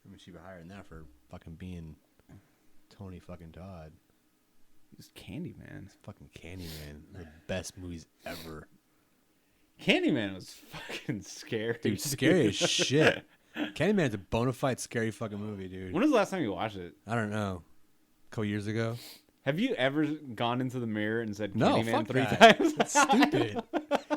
I mean, she'd be higher than that for fucking being Tony fucking Todd. He's Candyman. It's fucking Candyman. The best movies ever. Candyman was fucking scary. Dude, scary as shit. Candyman's a bona fide scary fucking movie, dude. When was the last time you watched it? I don't know. A couple years ago. Have you ever gone into the mirror and said No, Candyman fuck 3 that. times? That's stupid.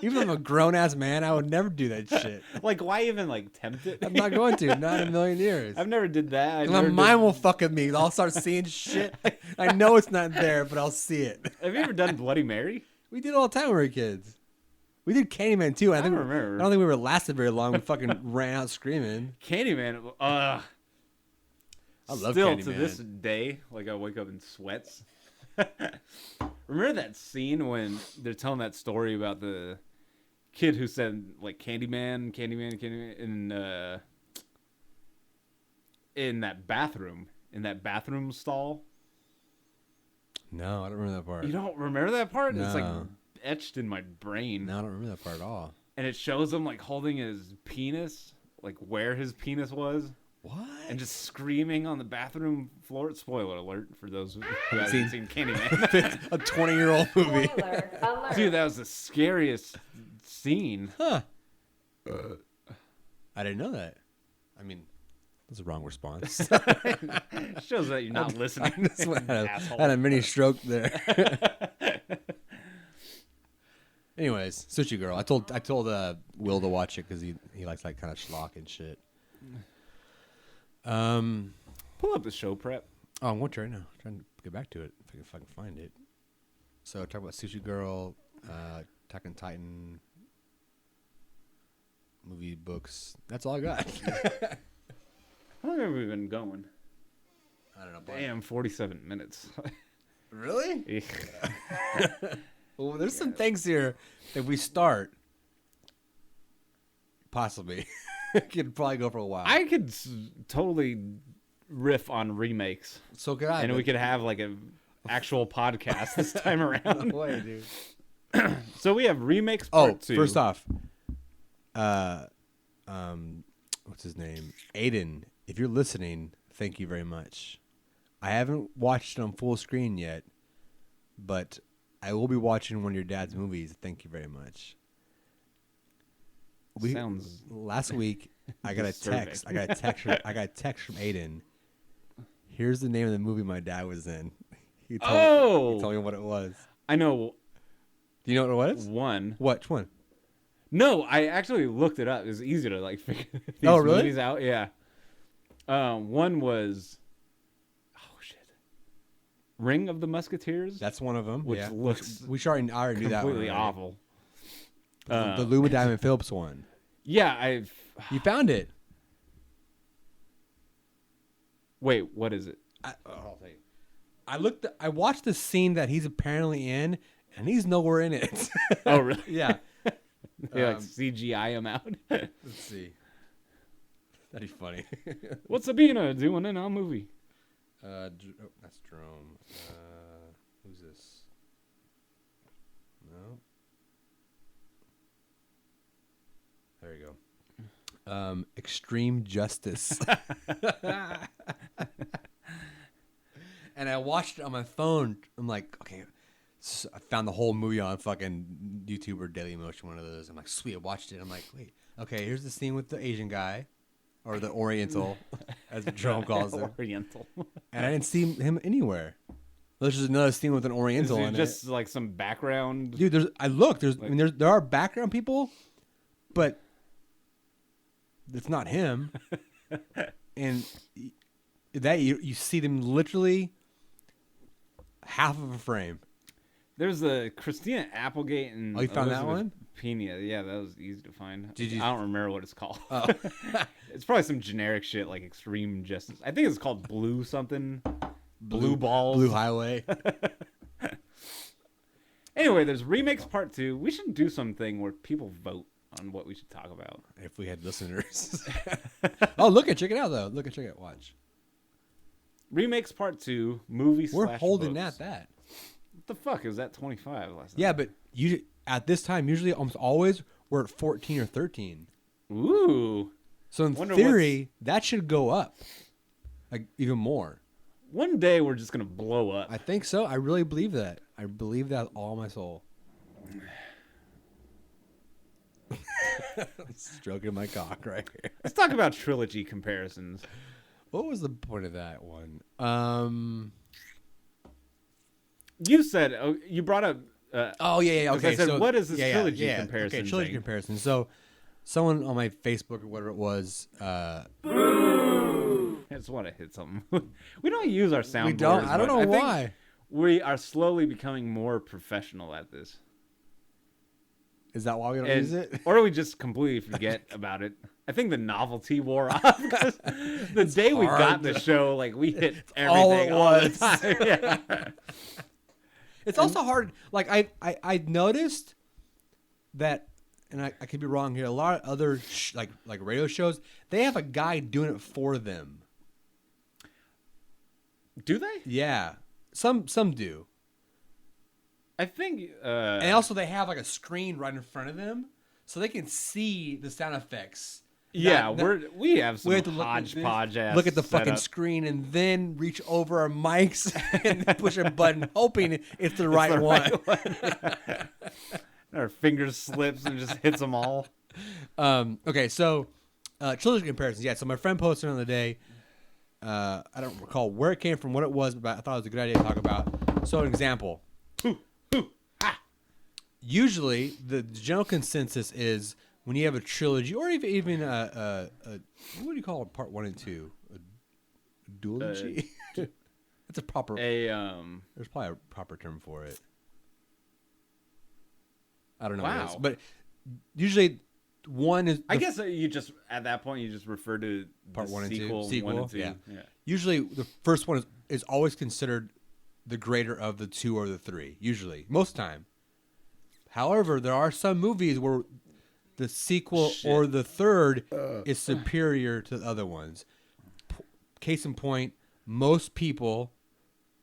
Even if I'm a grown-ass man, I would never do that shit. Like, why even, like, tempt it? I'm not going to. Not in a million years. I've never did that. My mind will fuck with me. I'll start seeing shit. I know it's not there, but I'll see it. Have you ever done Bloody Mary? We did it all the time when we were kids. We did Candyman, too. I don't remember. I don't think we were lasted very long. We fucking ran out screaming. Candyman, I love still Candyman. to this day, like, I wake up in sweats. Remember that scene when they're telling that story about the kid who said, like, Candyman, in that bathroom stall? No, I don't remember that part. You don't remember that part? No. It's like etched in my brain. No, I don't remember that part at all. And it shows him like holding his penis, like where his penis was. What? And just screaming on the bathroom floor. Spoiler alert for those who haven't seen Candyman. A 20-year-old movie. Spoiler alert. Dude, that was the scariest scene. Huh. I didn't know that. I mean, that's a wrong response. Shows that you're not listening. I had a mini stroke there. Anyways, Sushi Girl. I told Will to watch it because he likes like kind of schlock and shit. Pull up the show prep. Oh, I'm going to right now. I'm trying to get back to it if I can fucking find it. So talk about Sushi Girl, Attack on Titan, movie, books. That's all I got. How long have we been going? I don't know. Damn, 47 minutes. Really? Well, there's some things here that we start. Possibly. Could probably go for a while. I could totally riff on remakes. So could I. And we could have like an actual podcast this time around. No way, dude. So we have remakes part 2. First off, what's his name? Aiden, if you're listening, thank you very much. I haven't watched it on full screen yet, but I will be watching one of your dad's movies. Thank you very much. Sounds last week I got a text. I got a text from Aiden. Here's the name of the movie my dad was in. He told me what it was. I know. Do you know what it was? One. Which one? No, I actually looked it up. It was easy to like figure these really? movies out. Yeah. One was Ring of the Musketeers. That's one of them. Which yeah. looks I already knew that one. completely awful. The Luma Diamond Phillips one. Yeah, You found it. Wait, what is it? I'll tell you. I watched the scene that he's apparently in, and he's nowhere in it. Oh, really? Yeah. They like CGI him out. Let's see. That'd be funny. What's Sabina doing in our movie? That's Jerome. Who's this? No. There you go. Extreme Justice. And I watched it on my phone. I'm like, okay. So I found the whole movie on fucking YouTube or Dailymotion, one of those. I'm like, sweet. I watched it. I'm like, wait. Okay, here's the scene with the Asian guy. Or the Oriental, as Jerome calls him. Oriental. And I didn't see him anywhere. There's just another scene with an Oriental in just like some background. Dude, there are background people, but it's not him. And that you see them literally half of a frame. There's a Christina Applegate and you found Elizabeth that one? Pena. Yeah, that was easy to find. Did you? I don't remember what it's called. Oh. It's probably some generic shit like Extreme Justice. I think it's called Blue something. Blue Balls. Blue Highway. Anyway, there's Remakes Part 2. We should do something where people vote on what we should talk about. If we had listeners. Oh, check it out, though. Check it out. Watch. Remakes Part 2, movie We're slash holding votes. at that. What the fuck? It was at 25 last night. Yeah, but at this time, usually almost always, we're at 14 or 13. Ooh. So in theory, that should go up. Like, even more. One day we're just going to blow up. I think so. I really believe that. I believe that with all my soul. Stroking my cock right here. Let's talk about trilogy comparisons. What was the point of that one? You said, you brought up. Oh, yeah. Okay. I said, what is this trilogy yeah. comparison? Okay, trilogy comparison. So, someone on my Facebook or whatever it was. I just want to hit something. We don't use our soundboard. We don't. I don't know why. We are slowly becoming more professional at this. Is that why we don't use it? Or we just completely forget about it. I think the novelty wore off because the day we got the show, like we hit everything all the time. Yeah. It's also hard. Like I noticed that, and I could be wrong here. A lot of other like radio shows, they have a guy doing it for them. Do they? Yeah, some do. I think, and also they have like a screen right in front of them, so they can see the sound effects. Yeah, we have some hodgepodge ass. Look at the fucking screen and then reach over our mics and push a button, hoping it's the right one. Our fingers slips and just hits them all. Okay, so trilogy comparisons. Yeah, so my friend posted on the day. I don't recall where it came from, what it was, but I thought it was a good idea to talk about. So, an example. Usually, the general consensus is when you have a trilogy, or even what do you call it, part 1 and 2? A duology? That's a proper. There's probably a proper term for it. I don't know what it is, but usually one is. I guess you just at that point you just refer to part 1 and 2. Sequel. 1 and 2. Yeah. Usually, the first one is always considered the greater of the 2 or the 3. Usually, most of the time. However, there are some movies where the sequel or the third is superior to the other ones. Case in point, most people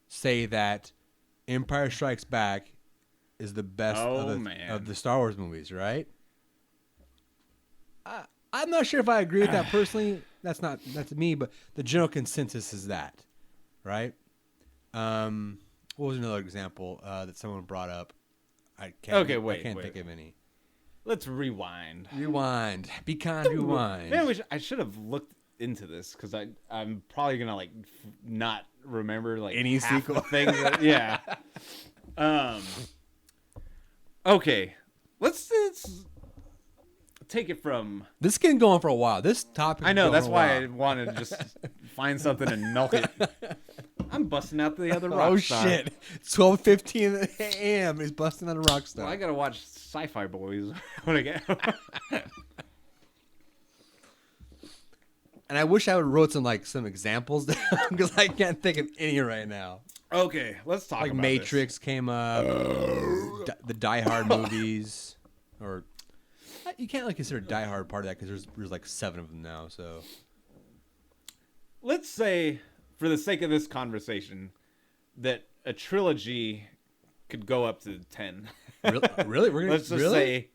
say that Empire Strikes Back is the best of the Star Wars movies, right? I'm not sure if I agree with that personally. That's me, but the general consensus is that, right? What was another example that someone brought up? I can't think of any. Let's rewind. Be kind, rewind. Man, I should have looked into this because I'm probably gonna not remember any sequel thing. Yeah. Okay, let's take it from. This has been going for a while. This topic. I know that's why I wanted to just find something and milk it. I'm busting out the other rock star. Oh shit! 12:15 a.m. He's busting out a rock star. Well, I gotta watch Sci-Fi Boys when I get. And I wish I would wrote some examples down because I can't think of any right now. Okay, let's talk about Matrix came up, the Die Hard movies, or you can't consider Die Hard part of that because there's 7 of them now. So let's say, for the sake of this conversation, that a trilogy could go up to 10. Really? Let's just say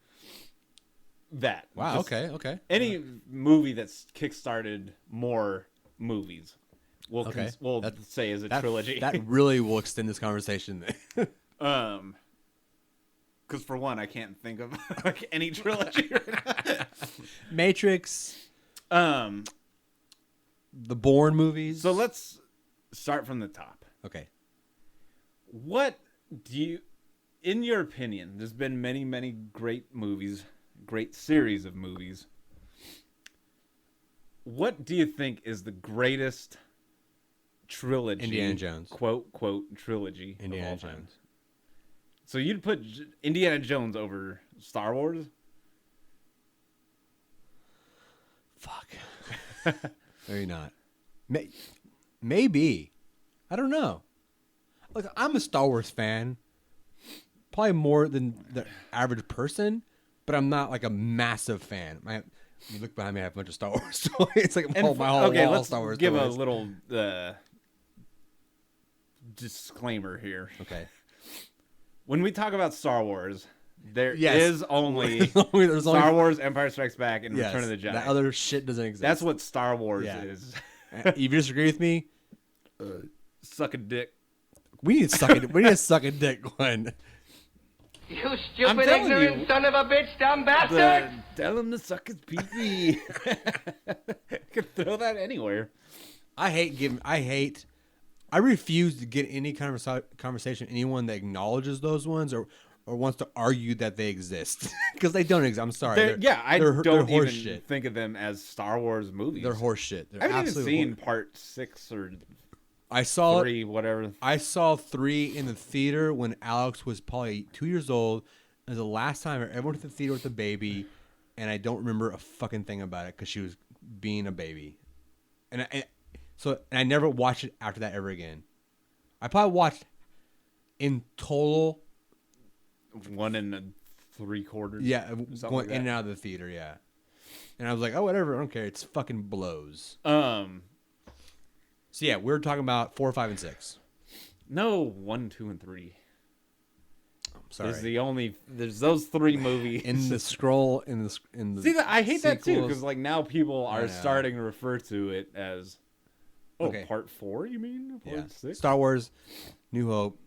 that. Wow. Just okay. Any movie that's kickstarted more movies, we'll say is a trilogy. That really will extend this conversation. Because for one, I can't think of any trilogy right now. Matrix. The Bourne movies. So let's start from the top. Okay. What do you, in your opinion, there's been many, many great movies, great series of movies. What do you think is the greatest trilogy? Indiana Jones. Quote, trilogy Indiana of all time. Jones. So you'd put Indiana Jones over Star Wars? Fuck. Maybe not. Maybe. I don't know. Look, I'm a Star Wars fan. Probably more than the average person, but I'm not like a massive fan. You look behind me, I have a bunch of Star Wars toys. It's like my whole wall Star Wars give toys. a little disclaimer here. Okay. When we talk about Star Wars, there is only there's Star Wars, Empire Strikes Back, and Return of the Jedi. That other shit doesn't exist. That's what Star Wars is. You disagree with me? Suck a dick. We need to suck a dick, Glenn. You stupid, ignorant son of a bitch, dumb bastard! Tell him to suck his pee-pee. Could throw that anywhere. I refuse to get any kind of conversation with anyone that acknowledges those ones or wants to argue that they exist. Because they don't exist. I'm sorry. I don't even shit. think of them as Star Wars movies. They're horse shit. I haven't even seen part 6 or I saw 3, whatever. I saw 3 in the theater when Alex was probably 2 years old. It was the last time I ever went to the theater with a baby, and I don't remember a fucking thing about it because she was being a baby. And I never watched it after that ever again. I probably watched in total 1 3/4. Yeah, going in and out of the theater. Yeah, and I was like, oh, whatever, I don't care. It's fucking blows. So yeah, we're talking about 4, 5, and 6. No, 1, 2, and 3. I'm sorry. There's those 3 movies in the scroll in the. See, I hate sequels. that too because like now people are starting to refer to it as. Part 4? You mean? Part 6? Star Wars, New Hope,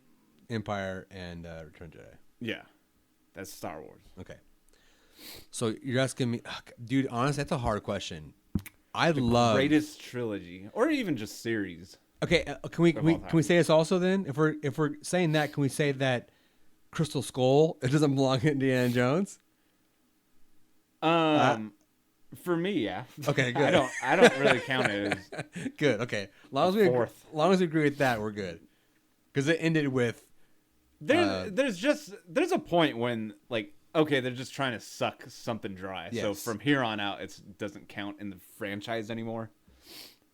Empire, and Return of the Jedi. Yeah, that's Star Wars. Okay. So you're asking me, dude. Honestly, that's a hard question. The greatest trilogy, or even just series. Okay, can we say this also then? If we're saying that, can we say that Crystal Skull it doesn't belong in Indiana Jones? For me, yeah. Okay, good. I don't really count it as good. Okay, as long as we agree with that, we're good. Because it ended with there's a point when like. Okay, they're just trying to suck something dry. Yes. So from here on out, it doesn't count in the franchise anymore.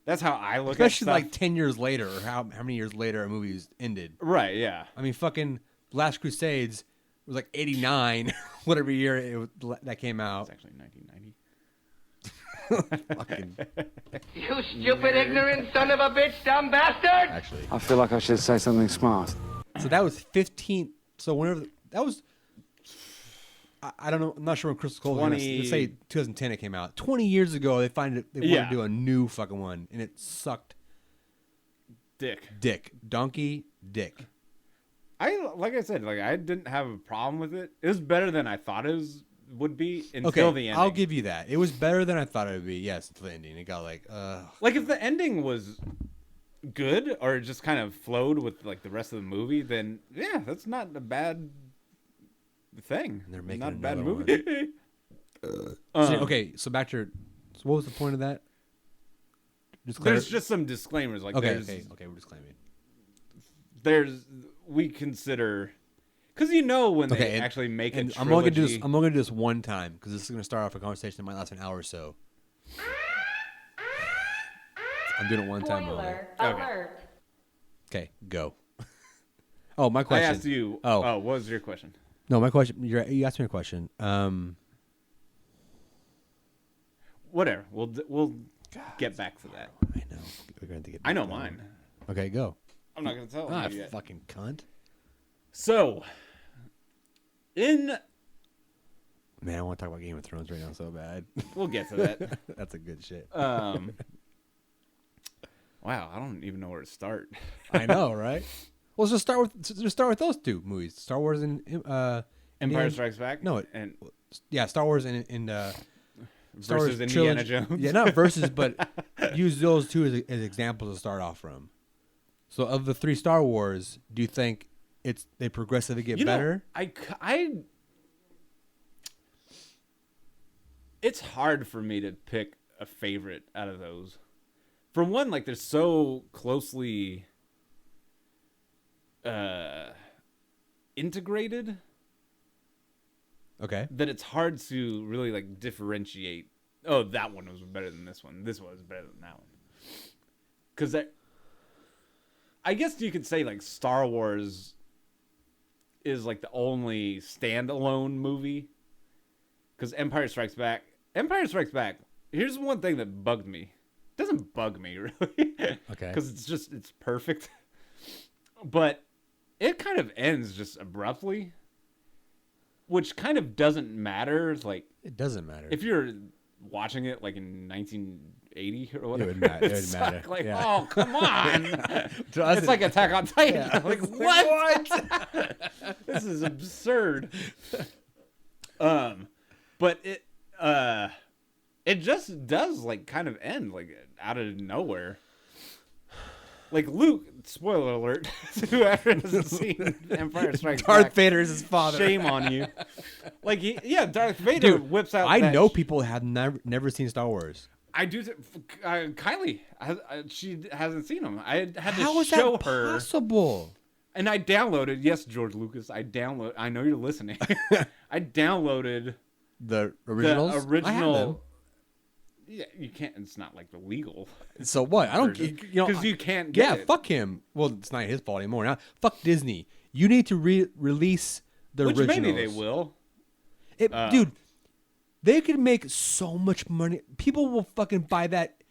That's how I look at it. Especially like 10 years later, or how many years later a movie's ended. Right, yeah. I mean, fucking Last Crusades was like 89, whatever year that came out. It's actually 1990. Fucking. You stupid, ignorant son of a bitch, dumb bastard! Actually. I feel like I should say something smart. So that was 15. So whenever that was. I don't know. I'm not sure when Crystal Skull. Let's say 2010 it came out. 20 years ago, they wanted to do a new fucking one, and it sucked. Dick. Donkey. Dick. Like I said, I didn't have a problem with it. It was better than I thought it would be until the ending. I'll give you that. It was better than I thought it would be. Yes, until the ending. It got like if the ending was good or just kind of flowed with like the rest of the movie, then yeah, that's not a bad thing. And they're making not a bad another movie. So back to what was the point of that? There's just some disclaimers. Like okay, we're disclaiming. We consider because when they actually make a trilogy. I'm only gonna do this one time because this is gonna start off a conversation that might last an hour or so. I'm doing it one time only. Alert. Okay, go. Oh, my question. I asked you. Oh, what was your question? No, my question. You asked me a question. Whatever. We'll get back to that. I know. We're going to get. I know mine. Okay, go. I'm not going to tell you yet. Fucking cunt. So, man, I want to talk about Game of Thrones right now so bad. We'll get to that. That's a good shit. Wow, I don't even know where to start. I know, right? Well, let's just start with those 2 movies: Star Wars and Empire Strikes Back. No, Star Wars and Star versus Wars Indiana trilogy. Jones. Yeah, not versus, but use those 2 as examples to start off from. So, of the 3 Star Wars, do you think they progressively get better? It's hard for me to pick a favorite out of those. For one, they're so closely integrated. Okay. That it's hard to really like differentiate. Oh, that one was better than this one. This was better than that one. Because I guess you could say like Star Wars is like the only standalone movie. Because Empire Strikes Back. Here's one thing that bugged me. It doesn't bug me really. Okay. Because it's perfect. But it kind of ends just abruptly, which kind of doesn't matter. Like it doesn't matter if you're watching it like in 1980 or whatever. It would matter. Like, yeah. oh come on! It's like Attack on Titan. Yeah. Like what? This is absurd. But it just does like kind of end like out of nowhere. Like Luke, spoiler alert, whoever hasn't seen Empire Strikes Back, Darth Vader is his father. Shame on you. Like Darth Vader whips out. I know people have never seen Star Wars. I do. Kylie, she hasn't seen them. I had to How is show that her. Possible? And I downloaded. Yes, George Lucas. I know you're listening. I downloaded the originals. The original. I have them. Yeah, you can't. It's not like the legal. So what? I don't. Because you can't get it. Fuck him. Well, it's not his fault anymore. Now, fuck Disney. You need to release the Which originals. maybe they will. Dude, they could make so much money. People will fucking buy that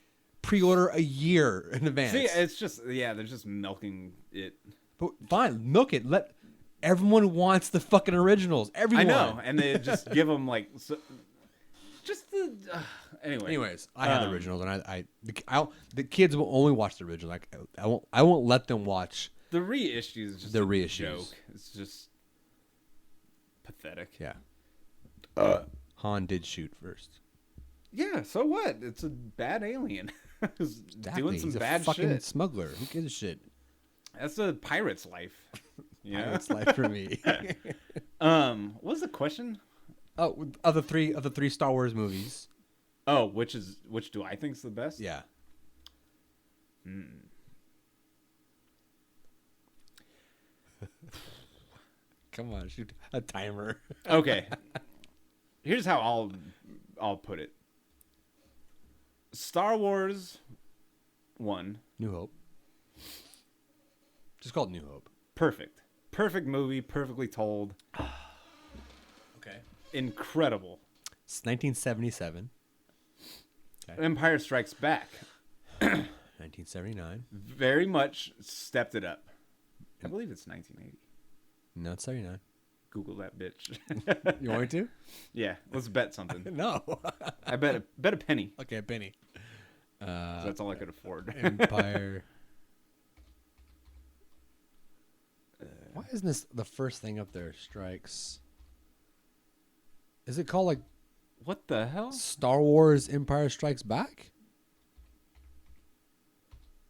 pre-order a year in advance. See, it's just they're just milking it. But fine, milk it. Let everyone wants the fucking originals. Everyone. I know, and they just give them like. Just the Anyways, I have the originals, and the kids will only watch the original. Like I won't let them watch the reissues. Just the a reissues. Joke. It's just pathetic. Yeah. Han did shoot first. Yeah. So what? It's a bad alien. Doing some He's bad a fucking shit. smuggler. Who gives a shit? That's a pirate's life. Yeah. Pirate's life for me. What was the question? Oh, of the three Star Wars movies. Oh, which do I think is the best? Yeah. Come on, shoot a timer. Okay. Here's how I'll put it. Star Wars 1. New Hope. Just called New Hope. Perfect. Perfect movie, perfectly told. Okay. Incredible. It's 1977. Okay. Empire Strikes Back. 1979. Very much stepped it up. I believe it's 1980. No, it's 79. Google that bitch. You want me to? Yeah, let's bet something. No. I bet a penny. Okay, a penny. That's all I could afford. Empire. Why isn't this the first thing up there? Strikes. Is it called like What the hell? Star Wars Empire Strikes Back?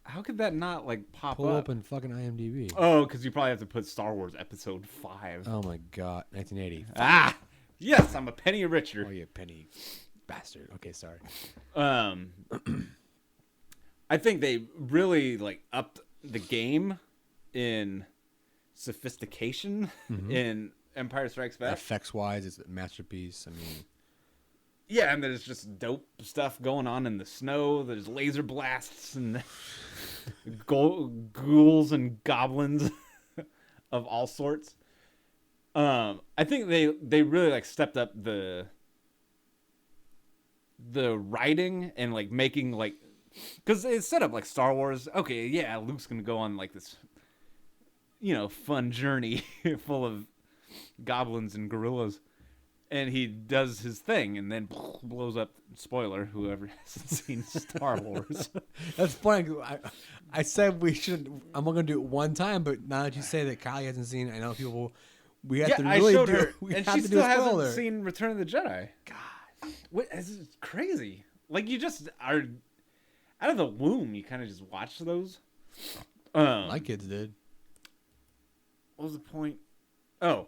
How could that not like pop Pull up? up in fucking IMDb. Oh, because you probably have to put Star Wars Episode 5. Oh my god, 1980. Ah, yes, I'm a penny richer. Oh, you penny bastard. Okay, sorry. I think they really like upped the game in sophistication in Empire Strikes Back. Effects wise, it's a masterpiece. I mean, Yeah, and there's just dope stuff going on in the snow. There's laser blasts and ghouls and goblins of all sorts. I think they really like stepped up the writing and like making like, because it's set up like Star Wars. Okay, yeah, Luke's gonna go on like this, fun journey full of goblins and gorillas. And he does his thing and then blows up. Spoiler, whoever hasn't seen Star Wars. that's funny. I said we should. I'm only gonna do it one time, but now that you say that Kylie hasn't seen, I know people. We have to really I showed do. her, We and have she to still do a hasn't spoiler. seen Return of the Jedi. God, what? This is crazy. Like you just are out of the womb. You kind of just watch those. My kids did. What was the point? Oh,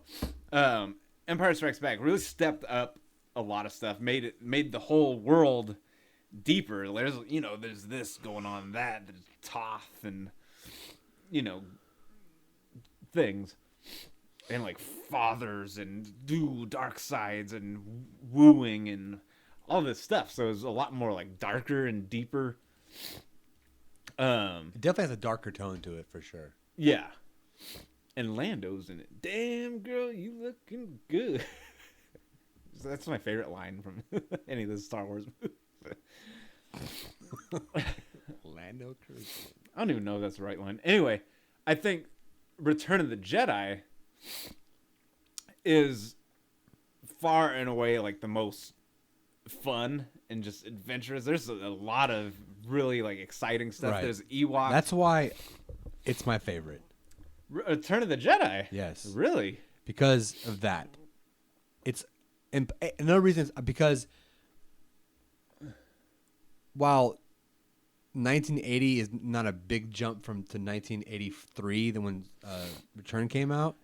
Empire Strikes Back really stepped up a lot of stuff. Made the whole world deeper. There's this going on, that there's Toth and things. and like fathers and dark sides and wooing and all this stuff. So it was a lot more like darker and deeper. It definitely has a darker tone to it for sure. Yeah. And Lando's in it. Damn, girl, you looking good. So that's my favorite line from any of the Star Wars movies. Lando Calrissian. I don't even know if that's the right line. Anyway, I think Return of the Jedi is far and away like the most fun and just adventurous. There's a lot of really like exciting stuff. Right. There's Ewoks. That's why it's my favorite. Return of the Jedi. Yes. Really? Because of that. It's another reason is because while 1980 is not a big jump to 1983, then when Return came out,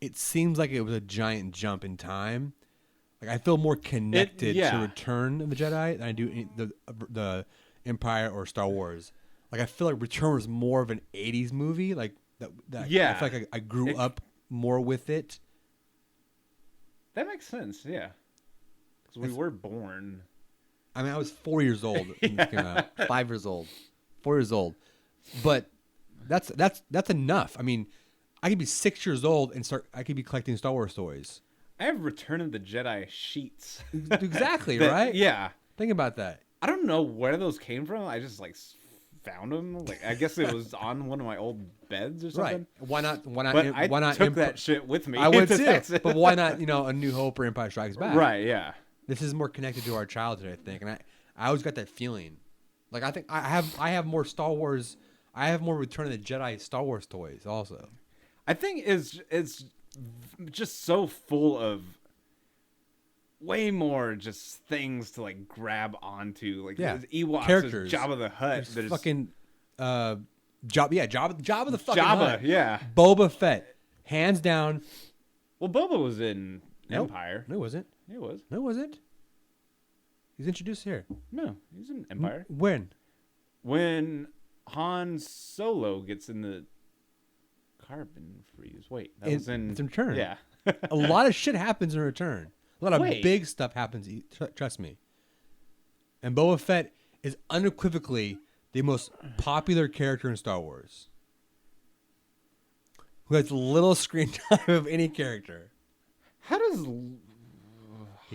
it seems like it was a giant jump in time. Like I feel more connected to Return of the Jedi than I do the Empire or Star Wars. Like I feel like Return was more of an 80s movie. Like that yeah. I feel like I grew up more with it. That makes sense. Yeah. Because we were born. I mean, I was 4 years old when it came out. 5 years old, 4 years old, but that's enough. I mean, I could be 6 years old and I could be collecting Star Wars toys. I have Return of the Jedi sheets. Exactly, right? Yeah. Think about that. I don't know where those came from. I just like found them. Like I guess it was on one of my old beds or something. Right? Why not? But I took that shit with me. I would too. But why not? A New Hope or Empire Strikes Back? Right? Yeah. This is more connected to our childhood, I think, and I always got that feeling. Like I think I have more Star Wars. I have more Return of the Jedi Star Wars toys also. I think it's just so full of way more just things to like grab onto. Like there's Ewoks, characters, there's Jabba the Hutt, there's fucking Jabba the fucking Jabba, Hutt. yeah. Boba Fett, hands down. Well, Boba was in Empire. No, it wasn't. It was. No, it wasn't. He's introduced here. No, he's in Empire. When Han Solo gets in the carbon freeze. Wait, it's in Return. Yeah. A lot of shit happens in Return. A lot of big stuff happens. Trust me. And Boba Fett is unequivocally the most popular character in Star Wars. Who has little screen time of any character. How does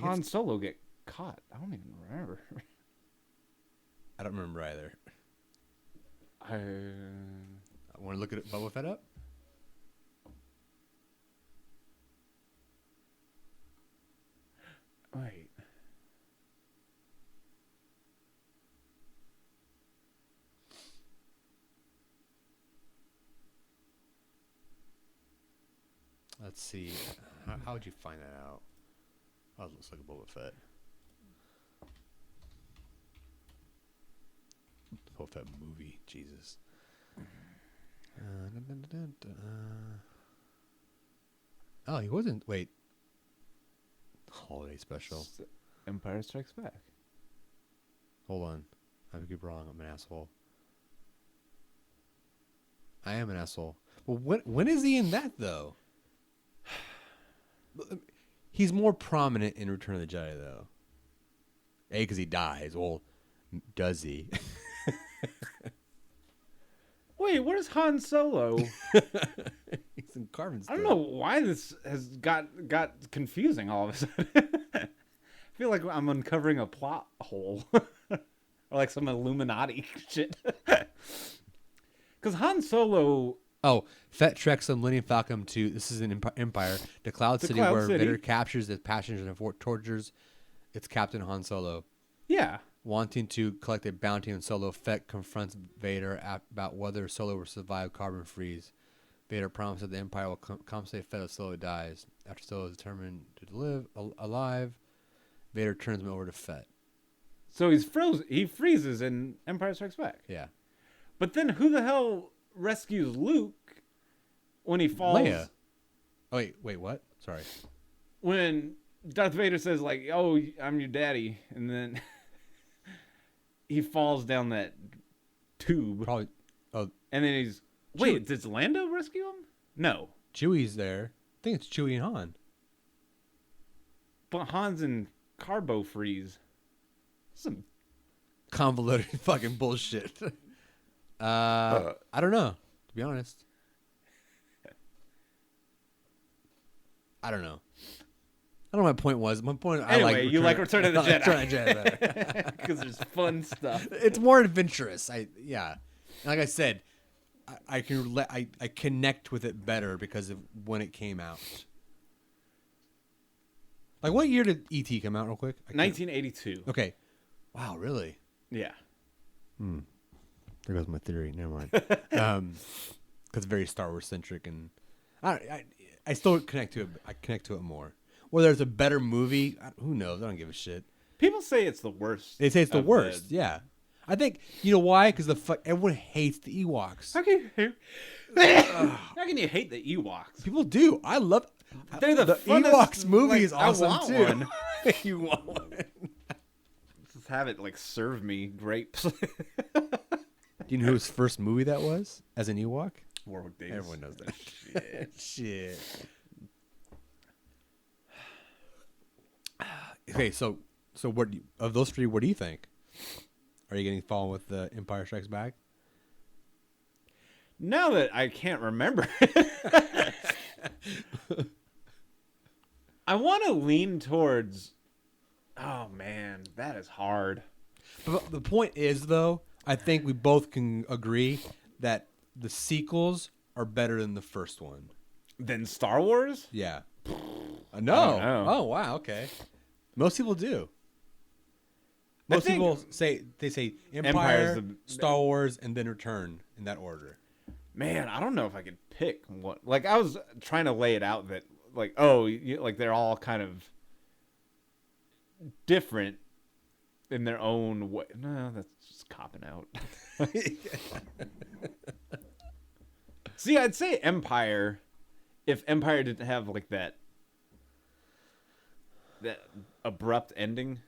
Han Solo get caught? I don't even remember. I don't remember either. I want to look at Boba Fett up. Wait. Let's see. How would you find that out? Oh, it looks like a Boba Fett. Boba Fett movie. Jesus. Oh, he wasn't. Wait. Holiday special. Empire Strikes Back. Hold on. I could be wrong. I'm an asshole. I am an asshole. Well, when is he in that, though? He's more prominent in Return of the Jedi, though. A, because he dies. Well, does he? Wait, where's Han Solo? He's in Carbon I don't know why this has got confusing all of a sudden. I feel like I'm uncovering a plot hole. Or like some Illuminati shit. Because Han Solo... Oh, Fett treks the Millennium Falcon to... This is an Empire. The Cloud City, where Vader captures the passengers and tortures its captain Han Solo. Yeah. Wanting to collect a bounty on Solo, Fett confronts Vader about whether Solo will survive carbon freeze. Vader promises that the Empire will compensate Fett if Solo dies. After Solo is determined to live alive, Vader turns him over to Fett. So he's frozen. He freezes in Empire Strikes Back. Yeah. But then who the hell rescues Luke when he falls? Leia. Oh, wait, what? Sorry. When Darth Vader says, like, oh, I'm your daddy, and then he falls down that tube. Probably. Oh. And then he's... Wait, does Lando rescue him? No. Chewie's there. think it's Chewie and Han. But Han's in Carbo Freeze. Some Convoluted fucking bullshit. I don't know, to be honest. I don't know. I don't know what my point was. My point. Anyway, you like Return of the Jedi. Return of the Jedi. Because there's fun stuff. It's more adventurous. Yeah. Like I said, I connect with it better because of when it came out. Like, what year did E.T. come out, real quick? 1982. Okay. Wow, really? Yeah. There goes my theory. Never mind. Because it's very Star Wars centric, and I still connect to it. I connect to it more. Whether it's a better movie, who knows? I don't give a shit. People say it's the worst. They say it's the worst. Yeah. I think, you know why? Because everyone hates the Ewoks. How can you hate the Ewoks? People do. I love. They're the funnest, Ewoks movie is like, awesome I want too. One. You want one? Just have it like serve me grapes. Do you know whose first movie that was as an Ewok? Warwick Davis. Everyone knows that. Shit. Okay, so what of those three? What do you think? Are you getting fallen with the Empire Strikes Back? Now that I can't remember, I want to lean towards. Oh man, that is hard. But the point is, though, I think we both can agree that the sequels are better than the first one. Than Star Wars? Yeah. No. I don't know. Oh wow. Okay. Most people do. Most people say Empire, Star Wars, and then Return in that order. Man, I don't know if I could pick what. Like, I was trying to lay it out that, like, like they're all kind of different in their own way. No, that's just copping out. See, I'd say Empire, if Empire didn't have like that abrupt ending.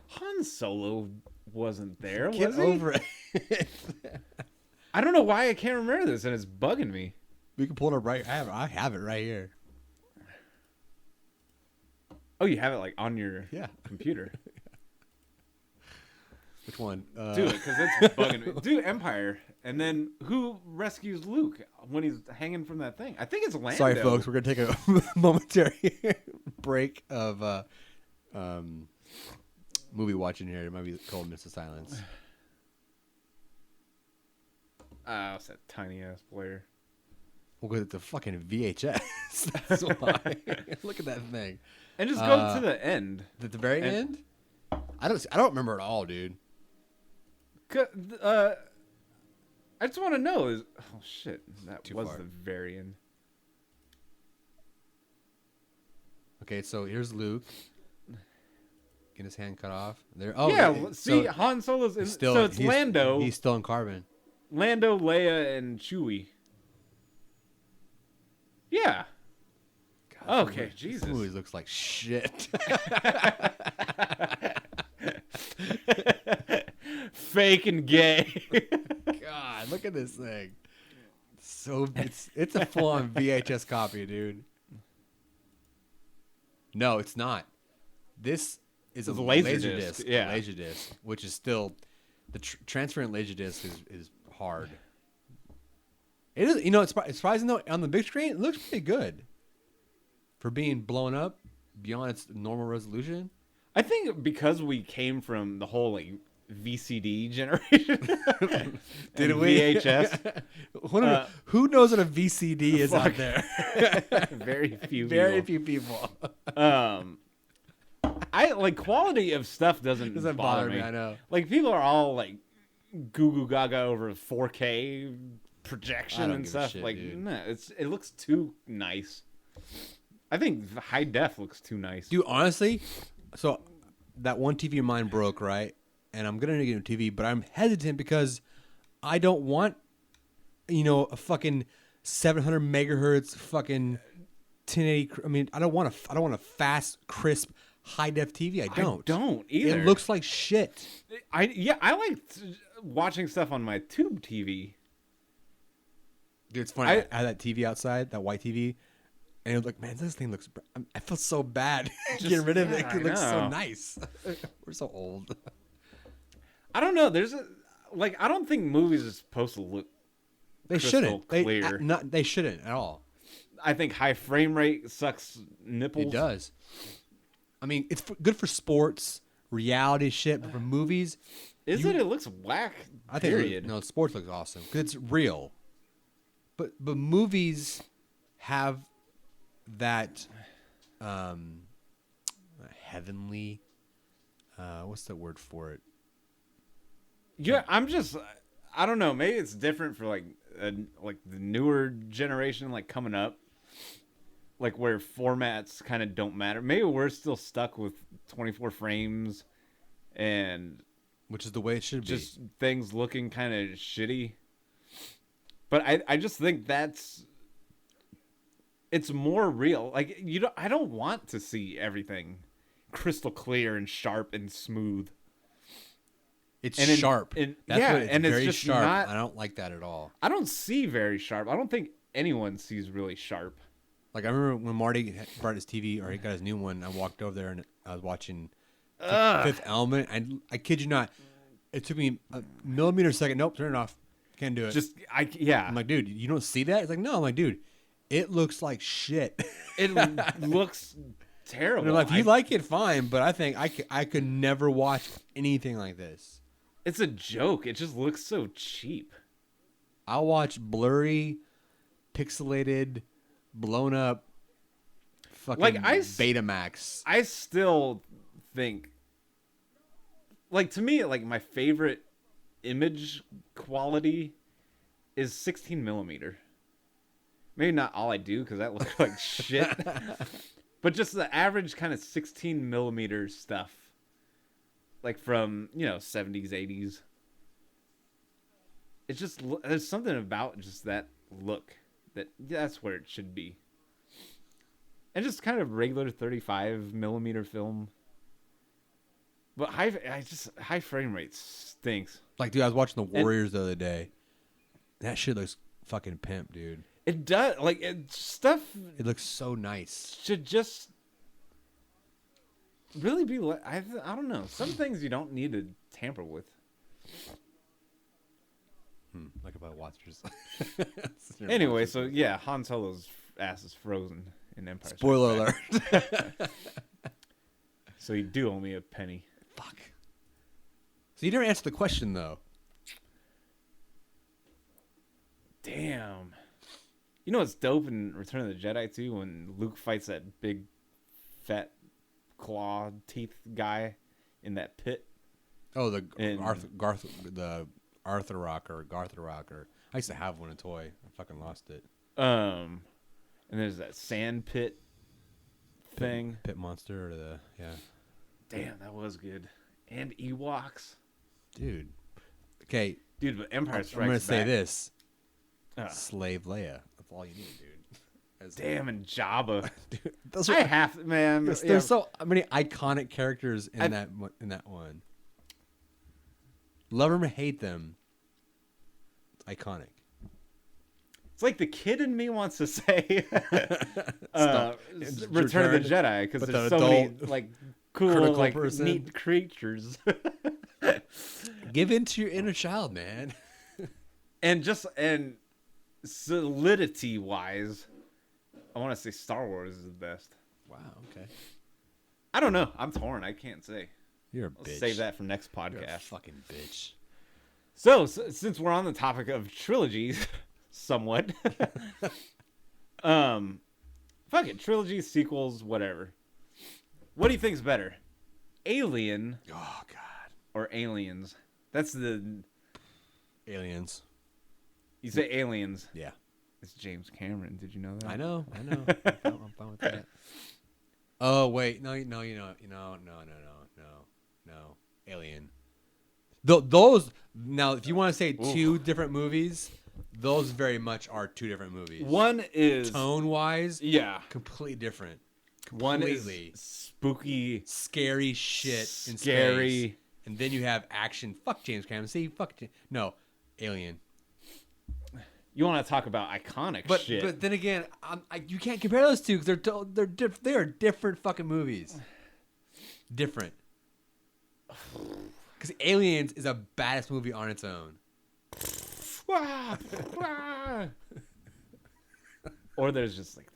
Han Solo wasn't there. Get was he? over it. I don't know why I can't remember this, and it's bugging me. We can pull it up right. I have it right here. Oh, you have it like on your computer. Which one? Do it, because it's bugging me. Do Empire, and then who rescues Luke when he's hanging from that thing? I think it's Lando. Sorry, folks. We're gonna take a momentary break of movie watching here. It might be called Minutes of Silence. It's that tiny ass player. Well, because it's a fucking VHS. That's why. Look at that thing. And just go to the end. At the very end? I don't remember at all, dude. I just want to know is shit, that Too was far. the very end. Okay, so here's Luke. Getting his hand cut off. There. See, Han Solo's in. So it's Lando. He's still in carbon. Lando, Leia, and Chewie. Yeah. God, okay, Jesus. This movie looks like shit. Fake and gay. God, look at this thing. So it's a full on VHS copy, dude. No, it's not. This is a Laserdisc. Yeah, Laserdisc, which is still the transferring Laserdisc is hard. It is, it's surprising though. On the big screen, it looks pretty good for being blown up beyond its normal resolution. I think because we came from the whole like VCD generation, did we? VHS. Who knows what a VCD is out there? Very few. Very few people. I like quality of stuff doesn't bother me. I know. Like people are all like goo goo gaga over 4K projection and stuff. Shit, like dude. nah, it looks too nice. I think the high def looks too nice. Dude, honestly, so that one TV of mine broke, right? And I'm gonna get a TV, but I'm hesitant because I don't want, a fucking 700 megahertz fucking 1080. I mean, I don't want a fast, crisp, high def TV. I don't either. It looks like shit. I like watching stuff on my tube TV. Dude, it's funny. I had that TV outside, that white TV, and it was like, man, this thing looks. I feel so bad getting rid of it. It looks so nice. We're so old. I don't know. I don't think movies are supposed to look. They shouldn't. Clear. They shouldn't at all. I think high frame rate sucks nipples. It does. I mean, it's good for sports, reality shit, but for movies, it looks whack. I think period. No, sports looks awesome because it's real. But movies have that heavenly. What's the word for it? Yeah, I don't know. Maybe it's different for like the newer generation, like coming up, like where formats kind of don't matter. Maybe we're still stuck with 24 frames, and which is the way it should be. Just things looking kind of shitty. But I just think it's more real. Like I don't want to see everything crystal clear and sharp and smooth. It's sharp. It's very just sharp. Not, I don't like that at all. I don't see very sharp. I don't think anyone sees really sharp. Like I remember when Marty brought his TV or he got his new one. I walked over there and I was watching Fifth Element. And I kid you not, it took me a millimeter second. Nope, turn it off. Can't do it. I'm like, dude, you don't see that? It's like, no. I'm like, dude, it looks like shit. It looks terrible. And like, if you like it, fine. But I think I could never watch anything like this. It's a joke. It just looks so cheap. I'll watch blurry, pixelated, blown up, fucking Betamax. I still think, like, to me, like, my favorite image quality is 16 millimeter. Maybe not all I do because that looks like shit. But just the average kind of 16 millimeter stuff. Like from, 70s, 80s. It's just, there's something about just that look that's where it should be. And just kind of regular 35 millimeter film. But high frame rate stinks. Like, dude, I was watching The Warriors the other day. That shit looks fucking pimp, dude. It does. Like, it looks so nice. Should just really be I don't know. Some things you don't need to tamper with. Like about Watchers. Anyway, so yeah, Han Solo's ass is frozen in Empire. Spoiler alert. So you do owe me a penny. Fuck. So you never answered the question though. Damn. You know what's dope in Return of the Jedi too? When Luke fights that big, fat, claw teeth guy in that pit. Oh, the Arthur Rocker. I used to have one, a toy. I fucking lost it. And there's that sand pit thing. Pit monster or Damn, that was good. And Ewoks. Dude. Okay. Dude, but Empire Strikes Back. I'm going to say this. Slave Leia. That's all you need, dude. Damn, and Jabba. Dude, There's so many iconic characters in that one. Love them or hate them. It's iconic. It's like the kid in me wants to say Return of the Jedi because there's so many like cool, like neat creatures. Give in to your inner child, man. and solidity wise, I want to say Star Wars is the best. Wow. Okay. I don't know. I'm torn. I can't say. You're a bitch. I'll save that for next podcast. You're a fucking bitch. So since we're on the topic of trilogies, somewhat, fuck it, trilogies, sequels, whatever. What do you think's better, Alien? Oh God. Or Aliens? That's the Aliens. You say Aliens? Yeah. It's James Cameron. Did you know that? I know. I'm fine with that. Oh wait, no. Alien. Those now, if you want to say two different movies, those very much are two different movies. One is tone wise, completely different. One is spooky, scary shit in space, and then you have action. Fuck James Cameron. See, no, Alien. You want to talk about iconic shit. But then again, you can't compare those two because they are different fucking movies. Different. Because Aliens is a badass movie on its own. Or there's just like...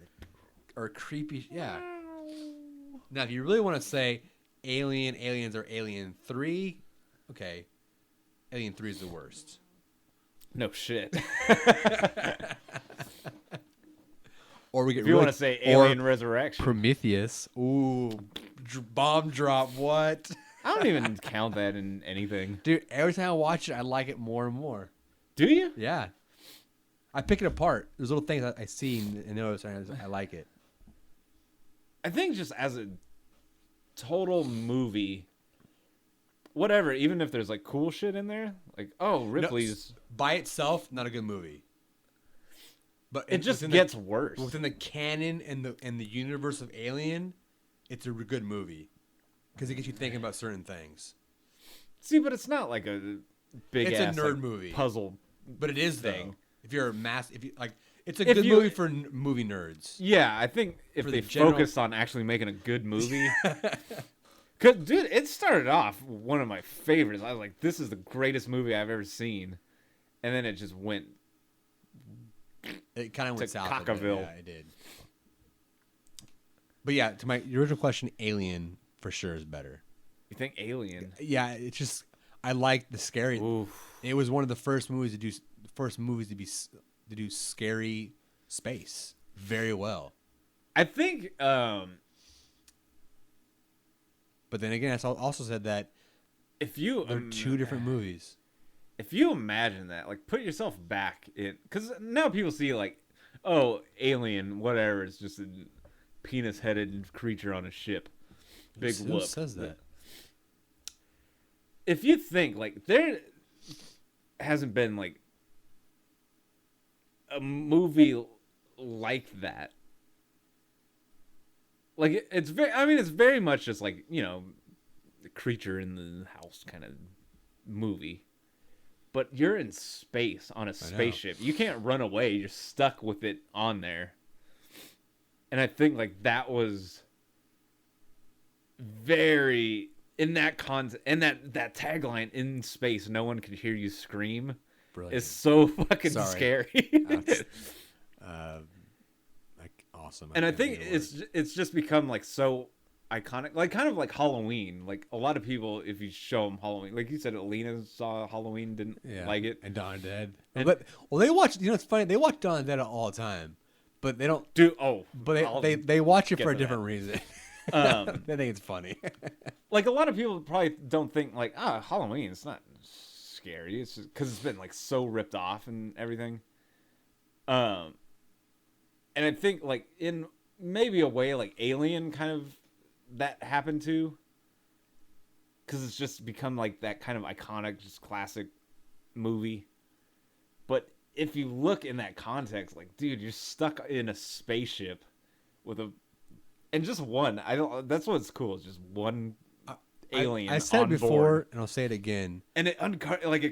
Or creepy... Yeah. Now, if you really want to say Aliens, or Alien 3, okay. Alien 3 is the worst. No shit. Or we get if you want to say Alien Resurrection. Prometheus. Ooh. Bomb drop. What? I don't even count that in anything. Dude, every time I watch it, I like it more and more. Do you? Yeah. I pick it apart. There's little things I see and notice, and I like it. I think just as a total movie, whatever, even if there's like cool shit in there, like, oh, Ripley's... No, by itself, not a good movie. But it just gets worse. Within the canon and the universe of Alien, it's a good movie. Because it gets you thinking about certain things. See, but it's not like a big it's ass a nerd like, movie. Puzzle. But it is, thing. Though. If you're it's a good movie for movie nerds. Yeah, I think if they focused on actually making a good movie. Cause, dude, it started off one of my favorites. I was like, this is the greatest movie I've ever seen. And then it just went. It kind of went south. Cockaville. Yeah, it did. But yeah, to my original question, Alien for sure is better. You think Alien? Yeah, it's just I like the scary. Oof. It was one of the first movies to do scary space very well. I think. But then again, I also said that if you they're two different movies. If you imagine that, like, put yourself back in, because now people see like, oh, Alien, whatever, it's just a penis-headed creature on a ship. Big whoop. Who says that? If you think like there hasn't been like a movie like that, like it's very much just like, you know, the creature in the house kind of movie, but you're in space on a spaceship. You can't run away. You're stuck with it on there. And I think like that was very in that and that tagline, in space no one could hear you scream. Brilliant. Is so fucking scary. Like awesome. And I think it's just become like so iconic, like kind of like Halloween. Like a lot of people, if you show them Halloween, like you said, Alina saw Halloween, didn't like it, and Dawn of the Dead. But they watch. You know, it's funny. They watch Dawn of the Dead all the time, but they don't do. Oh, but they watch it for a different reason. They think it's funny. Like a lot of people probably don't think like, Halloween, it's not scary. It's just because it's been like so ripped off and everything. And I think like in maybe a way like Alien kind of that happened to, because it's just become like that kind of iconic, just classic movie. But if you look in that context, like, dude, you're stuck in a spaceship with and just one. That's what's cool. It's just one alien. I said on before, board. and I'll say it again. And it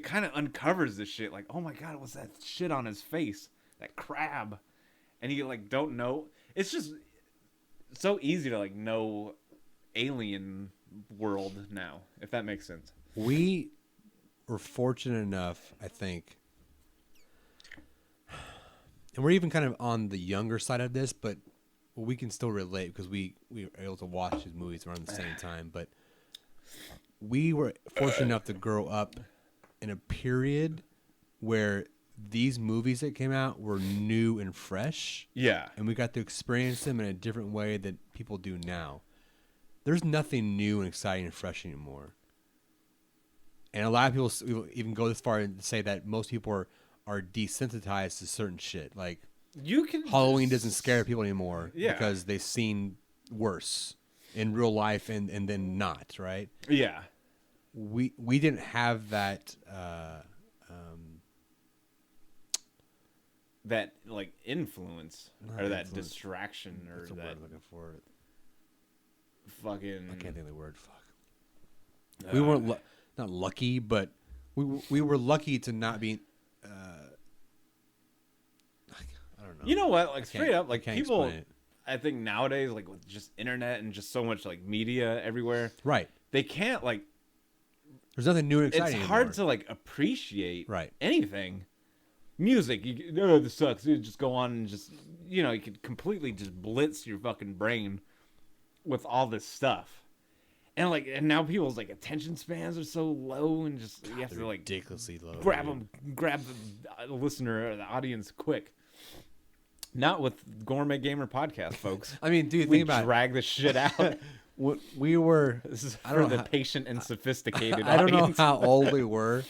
kind of uncovers this shit. Like, oh my god, what's that shit on his face? That crab. And you like don't know. It's just so easy to like know alien world now, if that makes sense. We were fortunate enough, I think, and we're even kind of on the younger side of this, but we can still relate because we were able to watch these movies around the same time. But we were fortunate enough to grow up in a period where these movies that came out were new and fresh. Yeah. And we got to experience them in a different way that people do now. There's nothing new and exciting and fresh anymore. And a lot of people even go this far and say that most people are desensitized to certain shit. Like, Halloween doesn't scare people anymore because they've seen worse in real life and then not, right? Yeah. We didn't have that that like influence or that distraction or what's the that word I'm looking for? Fucking I can't think of the word. Fuck. We weren't not lucky, but we were lucky to not be You know what? Like straight up, like people, I think nowadays, like with just internet and just so much like media everywhere, right? They can't like. There's nothing new and exciting. It's hard anymore. to like appreciate right anything. Music, this sucks. You just go on and just you could completely just blitz your fucking brain with all this stuff. And now people's like attention spans are so low, and just you have to like ridiculously low. Grab the listener or the audience quick. Not with Gourmet Gamer Podcast, folks. I mean, dude, we think about drag this shit out. we were. This is for the patient and sophisticated. I don't know how old we were.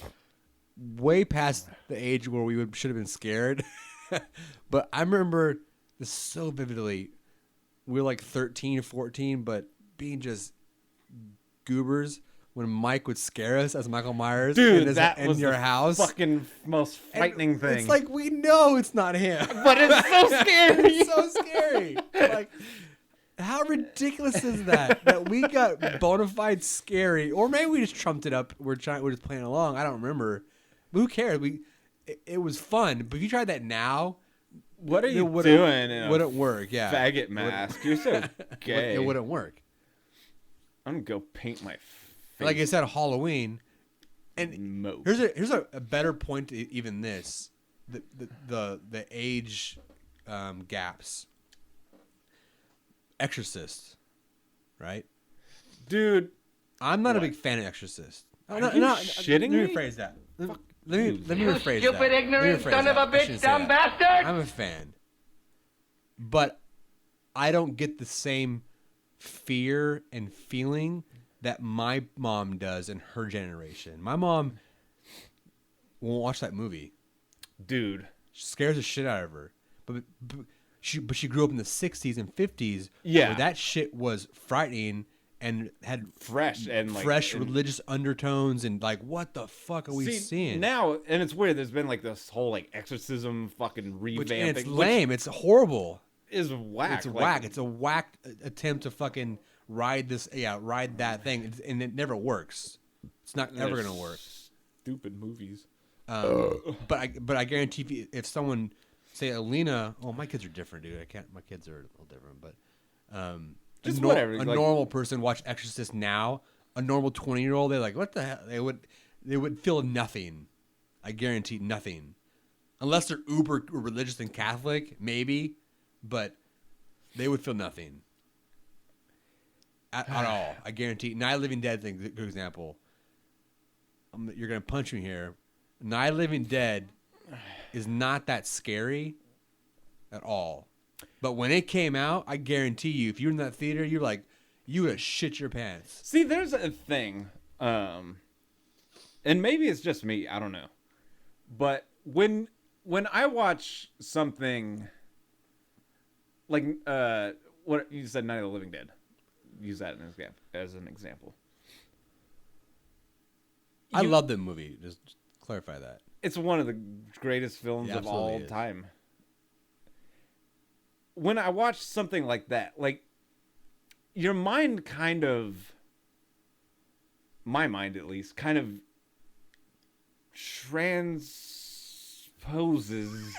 Way past the age where we should have been scared, but I remember this so vividly. We were like 13, 14, but being just goobers when Mike would scare us as Michael Myers. Dude, that was your house. Fucking most frightening thing. It's like we know it's not him, but it's so scary. It's so scary. Like, how ridiculous is that? That we got bona fide scary, or maybe we just trumped it up. We're just playing along. I don't remember. But who cares? It was fun. But if you tried that now, what are you doing? It wouldn't work. Yeah, faggot mask. You're so gay. It wouldn't work. I'm gonna go paint my face. Like I said, Halloween. And Moat. here's a better point to even this. The age gaps. Exorcist, right? Dude, I'm not a big fan of Exorcist. Are you shitting me? Let me rephrase that. Let me rephrase that. You stupid, ignorant son of a bitch, dumb bastard! I'm a fan. But I don't get the same fear and feeling that my mom does in her generation. My mom won't watch that movie. Dude. She scares the shit out of her. But she grew up in the 60s and 50s where that shit was frightening and had fresh religious undertones and like, what the fuck are we seeing now? And it's weird. There's been like this whole like exorcism fucking revamping. And it's lame. It's horrible. Is whack. It's whack. It's a whack attempt to fucking ride that thing, and it never works. It's not ever gonna work. Stupid movies. But I guarantee if someone say Alina, my kids are different, dude. My kids are a little different, but just whatever. A normal person watch Exorcist now. A normal 20-year-old, they're like, what the hell? They would feel nothing. I guarantee nothing, unless they're uber religious and Catholic, maybe, but they would feel nothing at all. I guarantee. Night of the Living Dead thing, good example. You're gonna punch me here. Night of the Living Dead is not that scary at all. But when it came out, I guarantee you, if you're in that theater, you would have shit your pants. See, there's a thing, and maybe it's just me, I don't know. But when I watch something like what you said, Night of the Living Dead, use that as an example. I love that movie. Just clarify that. It's one of the greatest films of all time. When I watch something like that, like your mind my mind at least, kind of transposes.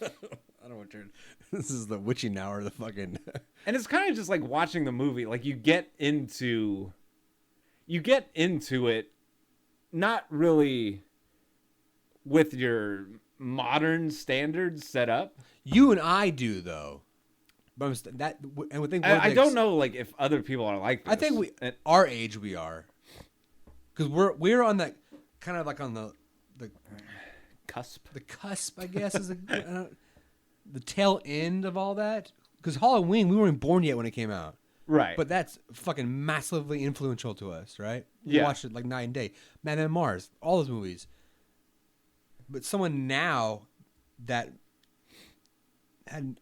I don't know what this is the witching hour, the fucking. And it's kind of just like watching the movie. Like you get into it, not really with your modern standards set up. You and I do though. But I don't know, like if other people are like this. I think our age we are, because we're on that kind of like on the cusp. The cusp, I guess, is the tail end of all that. Because Halloween, we weren't born yet when it came out, right? But that's fucking massively influential to us, right? We watched it like night and day. Man and Mars, all those movies. But someone now that.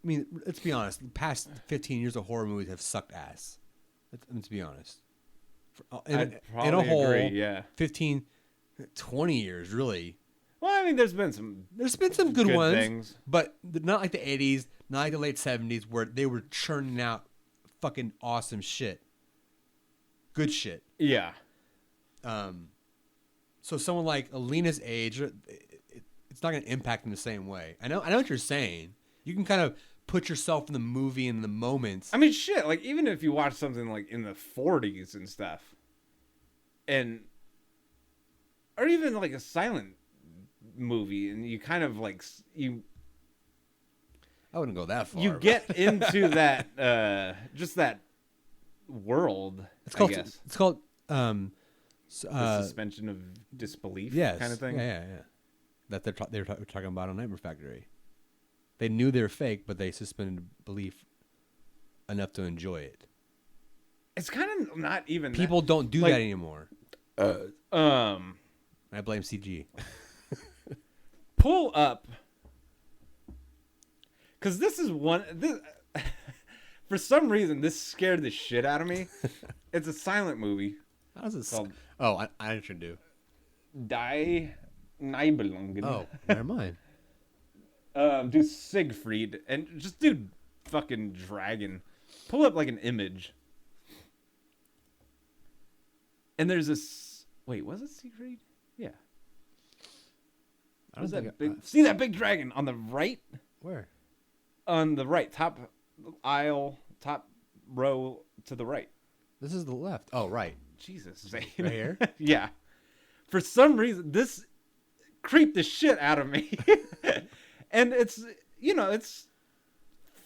Let's be honest. The past 15 years of horror movies have sucked ass. Let's be honest. In a whole, agree, 15, 20 years, really. Well, there's been some good ones, things. But not like the 80s, not like the late 70s, where they were churning out fucking awesome shit. Good shit. Yeah. So someone like Alina's age, it's not going to impact in the same way. I know what you're saying. You can kind of put yourself in the movie and the moments. I mean, shit. Like even if you watch something like in the 40s and stuff, or even like a silent movie, and you kind of like I wouldn't go that far. You get into that just that world. It's called. I guess. It's called. The suspension of disbelief, kind of thing. Yeah. That they were talking about on Nightmare Factory. They knew they were fake, but they suspended belief enough to enjoy it. It's kind of not even. People don't do that anymore. I blame CG. Pull up, because this is one. For some reason, this scared the shit out of me. It's a silent movie. How does it called? Oh, I should do. Die Nibelungen. Oh, never mind. Do Siegfried and just do fucking dragon. Pull up like an image. And there's this. Wait, was it Siegfried? Yeah. I don't think see that big dragon on the right? Where? On the right, top aisle, top row to the right. This is the left. Oh, right. Jesus, Zane. Right here? Yeah. For some reason, this creeped the shit out of me. And it's, it's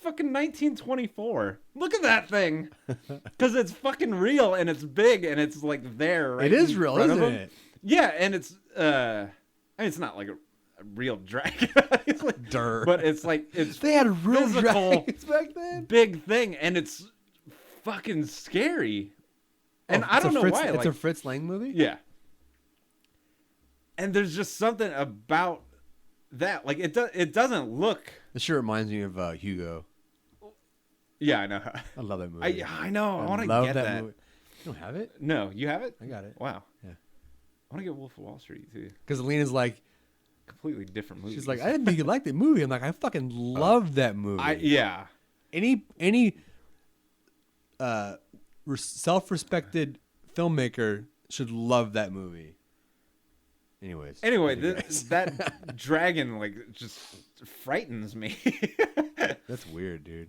fucking 1924. Look at that thing. Because it's fucking real and it's big and it's like there. Right it is real, isn't it? Yeah, and it's, it's not like a real dragon. It's like, Dirt. But it's like, they had real physical, dragons back then. big thing. And it's fucking scary. And I don't know why. It's a Fritz Lang movie? Yeah. And there's just something about that. Like, it doesn't look... This sure reminds me of Hugo. Yeah, I know. I love that movie. I know. I want to get that. movie. You don't have it? No, you have it? I got it. Wow. Yeah. I want to get Wolf of Wall Street, too. Because Alina's like... Completely different movie. She's like, I didn't think you liked that movie. I'm like, I fucking loved that movie. Yeah. Any self-respected filmmaker should love that movie. Anyway, that dragon like just frightens me. That's weird, dude.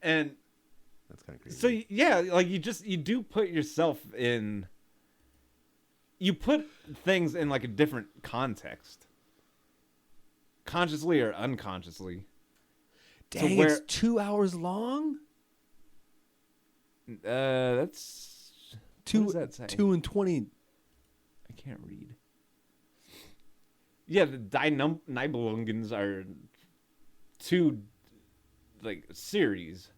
And that's kind of crazy. So yeah, like you do put yourself in. You put things in like a different context, consciously or unconsciously. Dang, it's 2 hours long. That's two. What does that say? 2 and 20. I can't read. Yeah, the Nibelungens are 2 like series.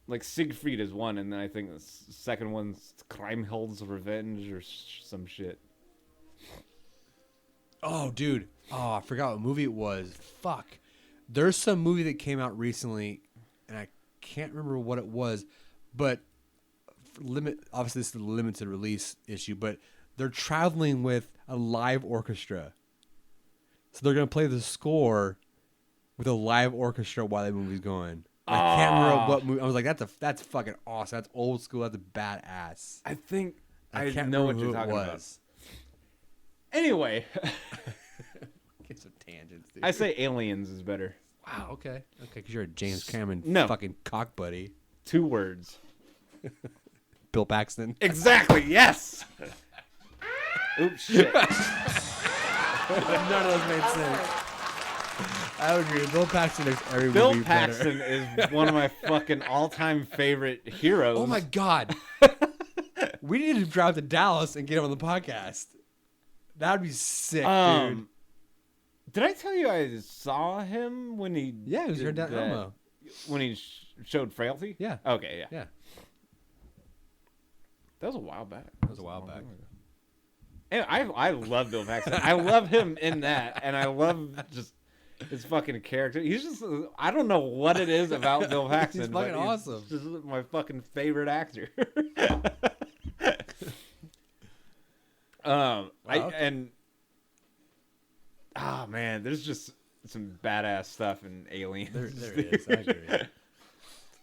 Like Siegfried is 1, and then I think the second one's Kriemhild's Revenge or some shit. Oh, dude. Oh, I forgot what movie it was. Fuck. There's some movie that came out recently, and I can't remember what it was, but obviously this is the limited release issue, but they're traveling with a live orchestra. So they're going to play the score with a live orchestra while the movie's going. I can't remember what movie. I was like, that's fucking awesome. That's old school. That's badass. I think I can't know what remember you're who talking about. Anyway. Get some tangents, dude. I say Aliens is better. Wow, okay. Okay, because you're a James Cameron fucking cock buddy. 2 words. Bill Paxton. Exactly, yes! Oops, shit. None of those made sense. I would agree. Bill Paxton makes every movie Bill Paxton is one of my fucking all-time favorite heroes. Oh my god. We need to drive to Dallas and get him on the podcast. That would be sick, dude. Did I tell you I saw him when he... Yeah, he was here down Elmo. When he showed Frailty? Yeah. Okay, yeah. Yeah. That was a while back. And I love Bill Paxton. I love him in that, and I love just his fucking character. He's just... I don't know what it is about Bill Paxton. He's fucking awesome. He's just my fucking favorite actor. Oh man, there's just some badass stuff in Aliens. There is. I agree.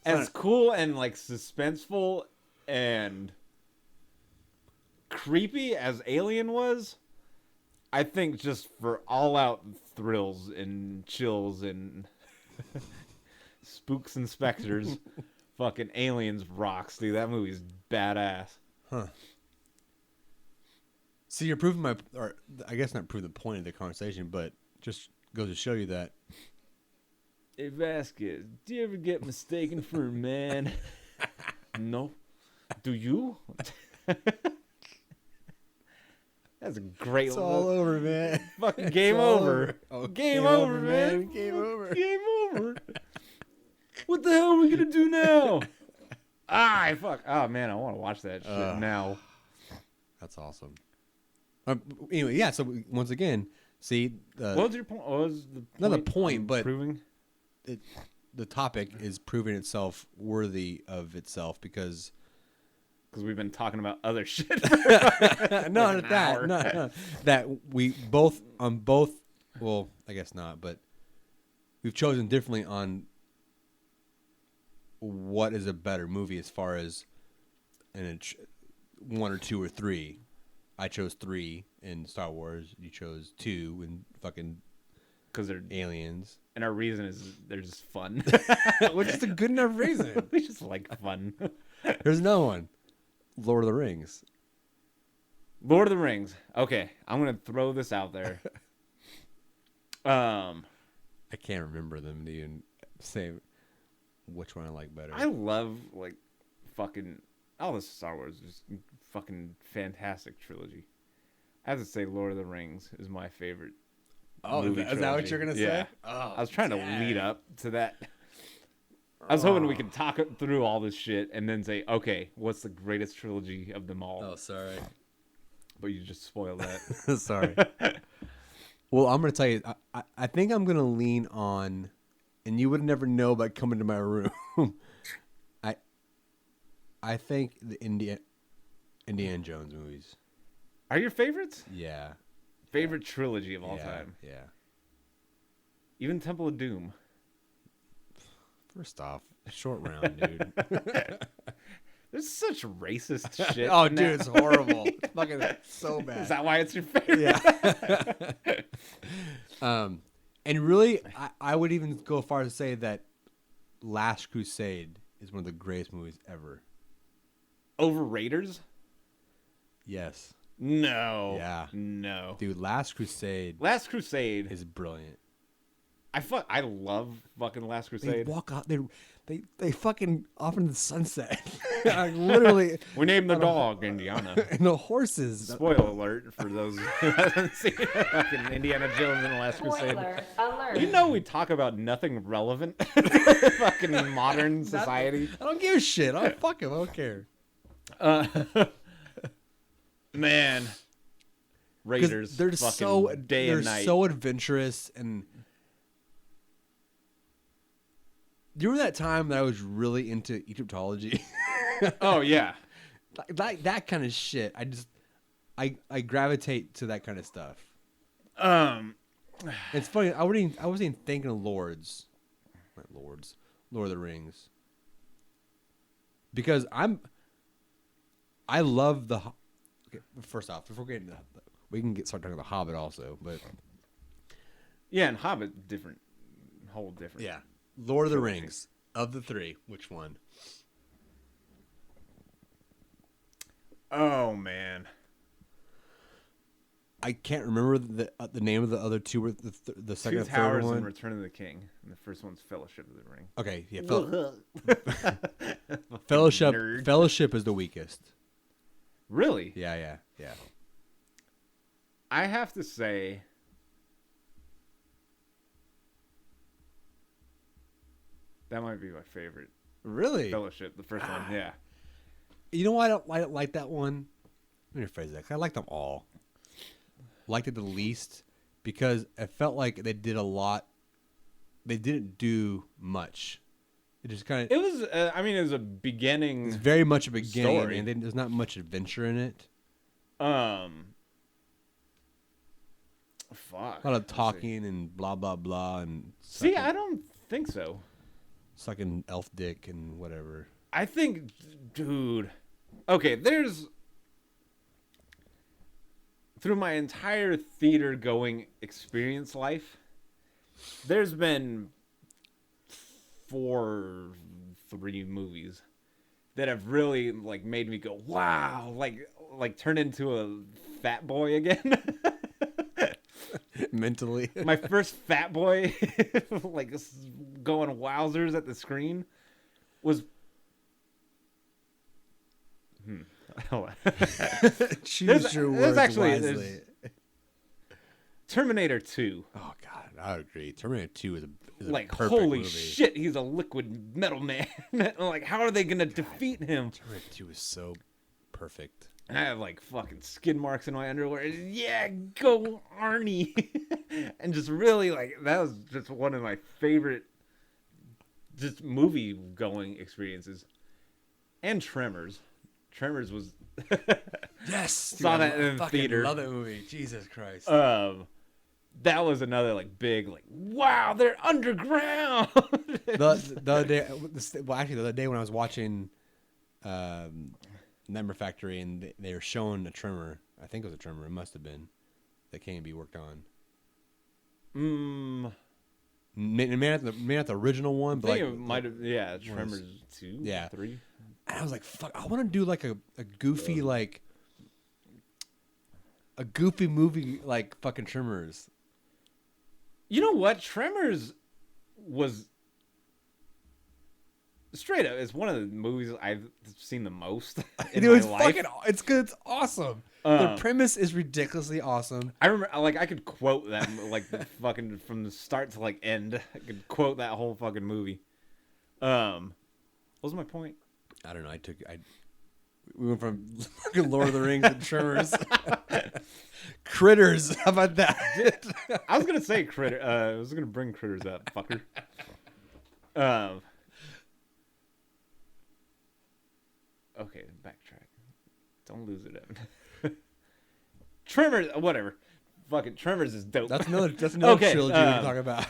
As cool and like suspenseful and creepy as Alien was, I think just for all-out thrills and chills and spooks and specters, fucking Aliens rocks, dude. That movie's badass. Huh. See, you're proving or I guess not proving the point of the conversation, but just goes to show you that. Hey Vasquez, do you ever get mistaken for a man? No. Do you? That's a great. It's all over, man. Fucking game over. Oh, game over, man. Game over. Game over. What the hell are we gonna do now? Fuck. Oh man, I want to watch that shit now. That's awesome. Anyway, yeah. So once again, see. What was your point? What was the point? Not the point, but proving. The topic is proving itself worthy of itself because we've been talking about other shit. No, that we both on both. Well, I guess not, but we've chosen differently on what is a better movie as far as one or two or three. I chose 3 in Star Wars. You chose 2 in fucking because they're Aliens. And our reason is they're just fun. Which is a good enough reason. We just like fun. There's another one. Lord of the Rings. Lord of the Rings. Okay, I'm gonna throw this out there. I can't remember them to even say which one I like better. I love like fucking all this Star Wars, just fucking fantastic trilogy. I have to say, Lord of the Rings is my favorite. Oh, is that what you're gonna say? Yeah. Oh, I was trying to lead up to that. I was hoping we could talk through all this shit and then say, okay, what's the greatest trilogy of them all? Oh, sorry. But you just spoiled that. Sorry. Well, I'm gonna tell you. I think I'm gonna lean on, and you would never know by coming to my room. I think the Indiana Jones movies. Are your favorites? Yeah. Favorite trilogy of all time. Yeah. Even Temple of Doom. First off, short round, dude. There's such racist shit. Oh, dude, it's horrible. It's fucking so bad. Is that why it's your favorite? Yeah. And really, I would even go as far as to say that Last Crusade is one of the greatest movies ever. Over Raiders? Yes. No. Yeah. No. Dude, Last Crusade is brilliant. I love fucking Last Crusade. They walk out. They fucking off into the sunset. Like, literally. We named the dog Indiana. And the horses. Spoiler alert for those who haven't seen fucking Indiana Jones and the Last Crusade. Spoiler alert. You know we talk about nothing relevant in fucking modern society. I don't give a shit. Fuck him. I don't care. Man, Raiders. They're fucking so day and night. They're so adventurous. And do you remember that time that I was really into Egyptology? Oh yeah, like that kind of shit. I gravitate to that kind of stuff. It's funny. I wasn't even thinking of Lord of the Rings, because I love the. Okay, first off, before getting into we can start talking about The Hobbit also, but yeah, and Hobbit whole different. Yeah, Lord of the Rings of the 3, which one? Oh man, I can't remember the name of the other two. Were the second Two and third Towers one? and Return of the King, and the first one's Fellowship of the Ring. Okay, yeah. Fellowship is the weakest. Really? Yeah. I have to say, that might be my favorite. Really? Fellowship, the first one, yeah. You know why I don't like that one? Let me rephrase that. 'Cause I like them all. Liked it the least because it felt like they did a lot. They didn't do much. It just kind of. It was. It was a beginning. It's very much a beginning, story. and there's not much adventure in it. Fuck. A lot of talking and blah blah blah and. See, I don't think so. Sucking elf dick and whatever. I think, dude. Okay, there's through my entire theater going experience life, there's been 3 movies that have really like made me go, wow, like turn into a fat boy again. Mentally. My first fat boy, like going wowzers at the screen, was. Choose your words wisely. Terminator 2. Oh God, I would agree. Terminator 2 is a like perfect holy movie. shit, he's a liquid metal man. Like, how are they gonna defeat him? Terminator 2 is so perfect. I have like fucking skid marks in my underwear. Yeah, go Arnie. And just really like that was just one of my favorite just movie going experiences. And Tremors. Tremors was yes. Saw that in the theater. Love that movie. Jesus Christ. That was another like big like wow, they're underground. the other day, well, actually the other day when I was watching Nightmare Factory and they were showing a Tremor. I think it was a Tremor. It must have been that K&B worked on. Maybe not the original one, but like it might have. Yeah, Tremors 2, yeah, 3. And I was like, fuck, I want to do like a goofy like a goofy movie like fucking Tremors. You know what? Tremors was straight up. It's one of the movies I've seen the most in my life. It's good. It's awesome. The premise is ridiculously awesome. I remember, like, I could quote that, like, fucking from the start to like end. I could quote that whole fucking movie. What was my point? I don't know. We went from fucking Lord of the Rings and Tremors. Critters. How about that? I was gonna say critter. I was gonna bring Critters up, fucker. Okay, backtrack. Don't lose it, Evan. Tremors, whatever. Fucking Tremors is dope. That's another okay, trilogy we can talk about.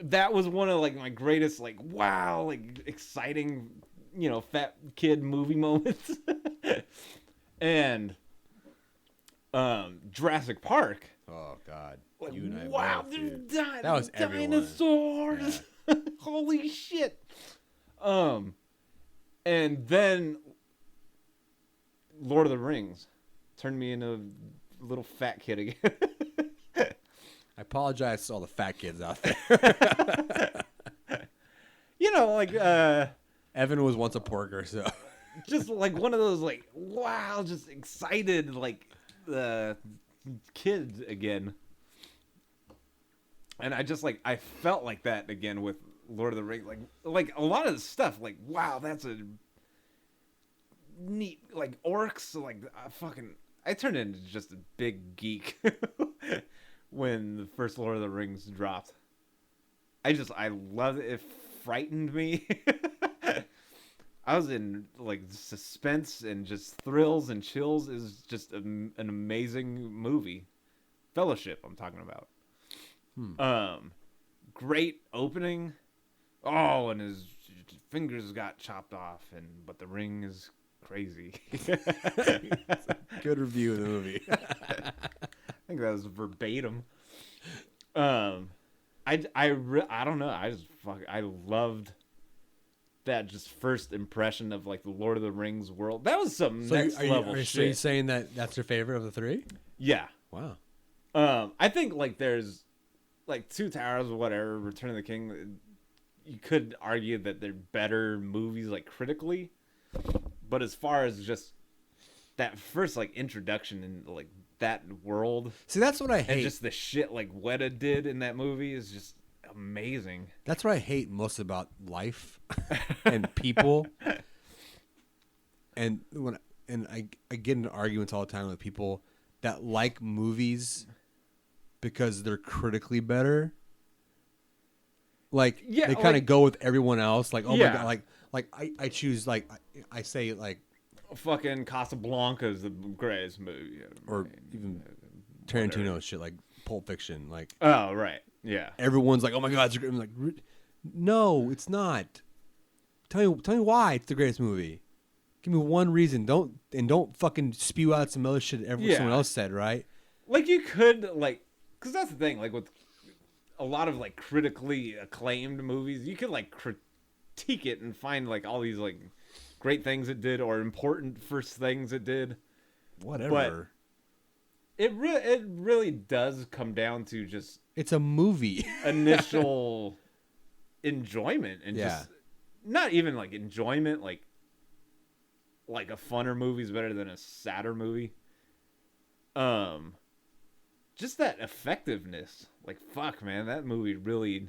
That was one of like my greatest, like, wow, like exciting, fat kid movie moments. And Jurassic Park. Oh God. Like, You and I wow, both, there's dude. that was dinosaurs. Yeah. Holy shit. And then Lord of the Rings turned me into a little fat kid again. I apologize to all the fat kids out there. Evan was once a porker, so just like one of those like wow, just excited like kids again. And I felt like that again with Lord of the Rings, like a lot of the stuff, like wow, that's a neat, like orcs, like I turned into just a big geek when the first Lord of the Rings dropped. I loved it. It frightened me. I was in like suspense and just thrills and chills. Is just an amazing movie. Fellowship, I'm talking about. Great opening. Oh, and his fingers got chopped off, but the ring is crazy. Good review of the movie. I think that was verbatim. I don't know. I loved that just first impression of like the Lord of the Rings world. That was some next level shit. So you're saying that that's your favorite of the 3? Yeah. Wow. I think like there's like Two Towers or whatever, Return of the King. You could argue that they're better movies like critically, but as far as just that first like introduction in like that world, see, that's what I hate. And just the shit like Weta did in that movie is just amazing. That's what I hate most about life and people. And I get into arguments all the time with people that like movies because they're critically better. Like they kind of go with everyone else. Like my god, like I choose like I say like fucking Casablanca is the greatest movie ever or made. even Tarantino shit like Pulp Fiction. Like oh right, yeah. Everyone's like, oh my god, it's great. I'm like, no, it's not. Tell me why it's the greatest movie. Give me one reason. Don't fucking spew out some other shit someone else said, right? like you could like, because that's the thing, like with a lot of like critically acclaimed movies, you could like critique it and find like all these like great things it did or important first things it did. Whatever. But it really does come down to just it's a movie. Initial enjoyment and just not even like enjoyment, like a funner movie is better than a sadder movie. Just that effectiveness. Like, fuck, man, that movie really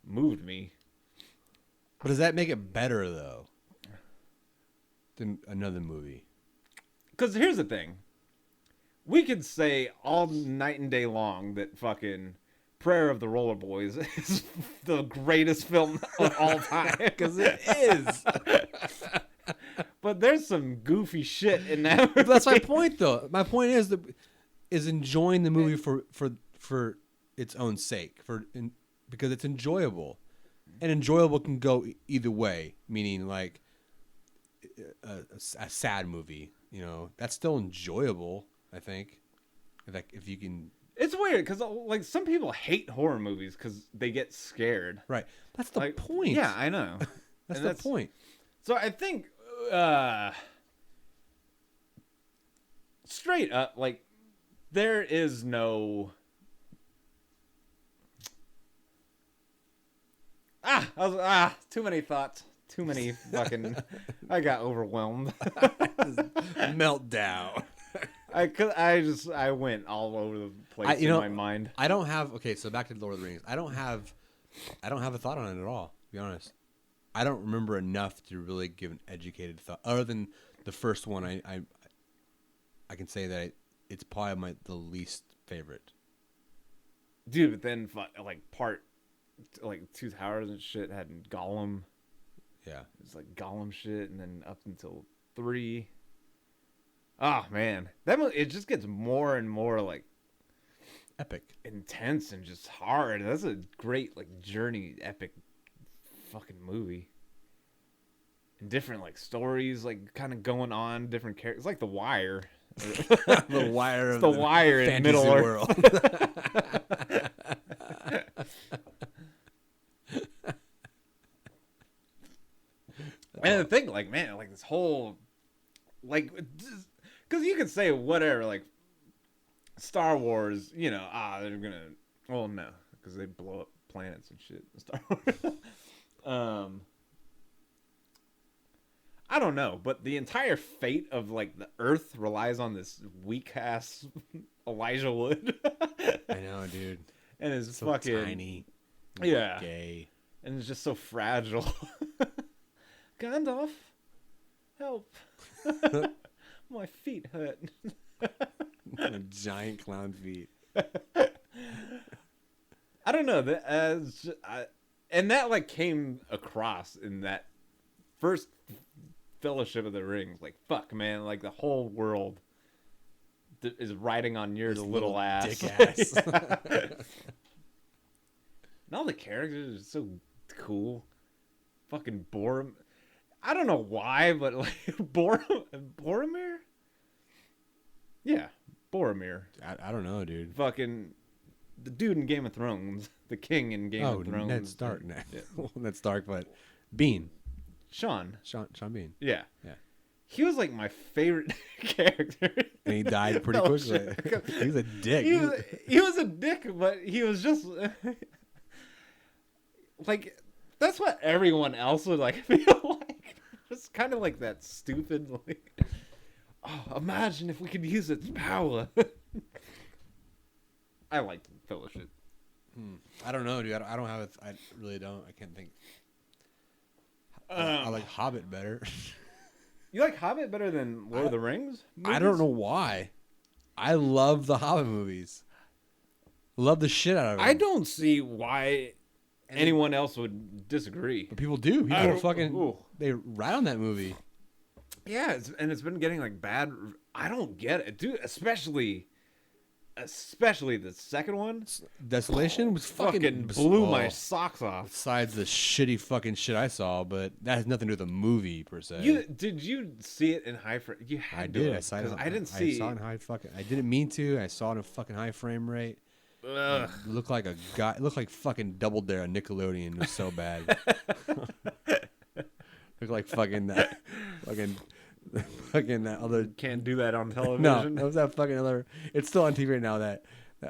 moved me. But does that make it better, though, than another movie? Because here's the thing. We could say all night and day long that fucking Prayer of the Roller Boys is the greatest film of all time. Because it is. But there's some goofy shit in that movie. That's my point, though. My point is enjoying the movie for its own sake, because it's enjoyable, and enjoyable can go either way. Meaning, like a sad movie, you know, that's still enjoyable. I think, if you can. It's weird because like some people hate horror movies because they get scared. Right. That's the point. Yeah, I know. That's the point. So I think straight up, like there is no. Too many thoughts. Too many fucking. I got overwhelmed. Meltdown. I went all over the place in my mind. I don't have so back to Lord of the Rings. I don't have a thought on it at all, to be honest. I don't remember enough to really give an educated thought. Other than the first one, I can say that it's probably the least favorite. Dude, but then part 2 Towers and shit had Gollum. Yeah. It's like Gollum shit, and then up until 3. Oh man, it just gets more and more like epic, intense, and just hard. That's a great like journey, epic, fucking movie. And different like stories, like kind of going on, different characters. It's like The Wire. The Wire of the Wire in Middle world. And the thing, like, man, like this whole, like, because you could say whatever, like, Star Wars, you know, they're gonna, well, no, because they blow up planets and shit in Star Wars. I don't know, but the entire fate of, like, the Earth relies on this weak-ass Elijah Wood. I know, dude. And it's so fucking tiny. Yeah. Gay. And it's just so fragile. Gandalf, help. My feet hurt. Giant clown feet. I don't know. And that like came across in that first Fellowship of the Rings. Like, fuck, man. Like, the whole world is riding on your little ass. Dick ass. And all the characters are so cool. Fucking Boromir. I don't know why, but like Boromir? Yeah, Boromir. I don't know, dude. Fucking the dude in Game of Thrones, the king in Game of Thrones. Ned Stark. Yeah. Ned Stark, but Bean. Sean Bean. Yeah. Yeah. He was like my favorite character. And he died pretty quickly. He was a dick. He was a dick, but he was just like that's what everyone else would like feel like. Just kind of like that stupid like, oh, imagine if we could use its power. I like Fellowship. I don't know, dude. I don't have it. I really don't. I can't think. I like Hobbit better. You like Hobbit better than Lord of the Rings movies? I don't know why. I love the Hobbit movies. Love the shit out of them. I don't see why anyone else would disagree. But people do. People fucking they ride on that movie. Yeah, it's been getting like bad. I don't get it, dude. Especially especially the second one. Desolation was fucking blew my socks off. Besides the shitty fucking shit I saw, but that has nothing to do with the movie per se. Did you see it in high frame? You had I to. did. I saw it. I didn't see. I saw it in high fucking. I didn't mean to. I saw it in fucking high frame rate. Ugh. It looked like a guy. It looked like fucking Double Dare on Nickelodeon. It was so bad. Looked like fucking that. Fucking that other. Can't do that on television. No, it was that fucking other. It's still on TV right now. That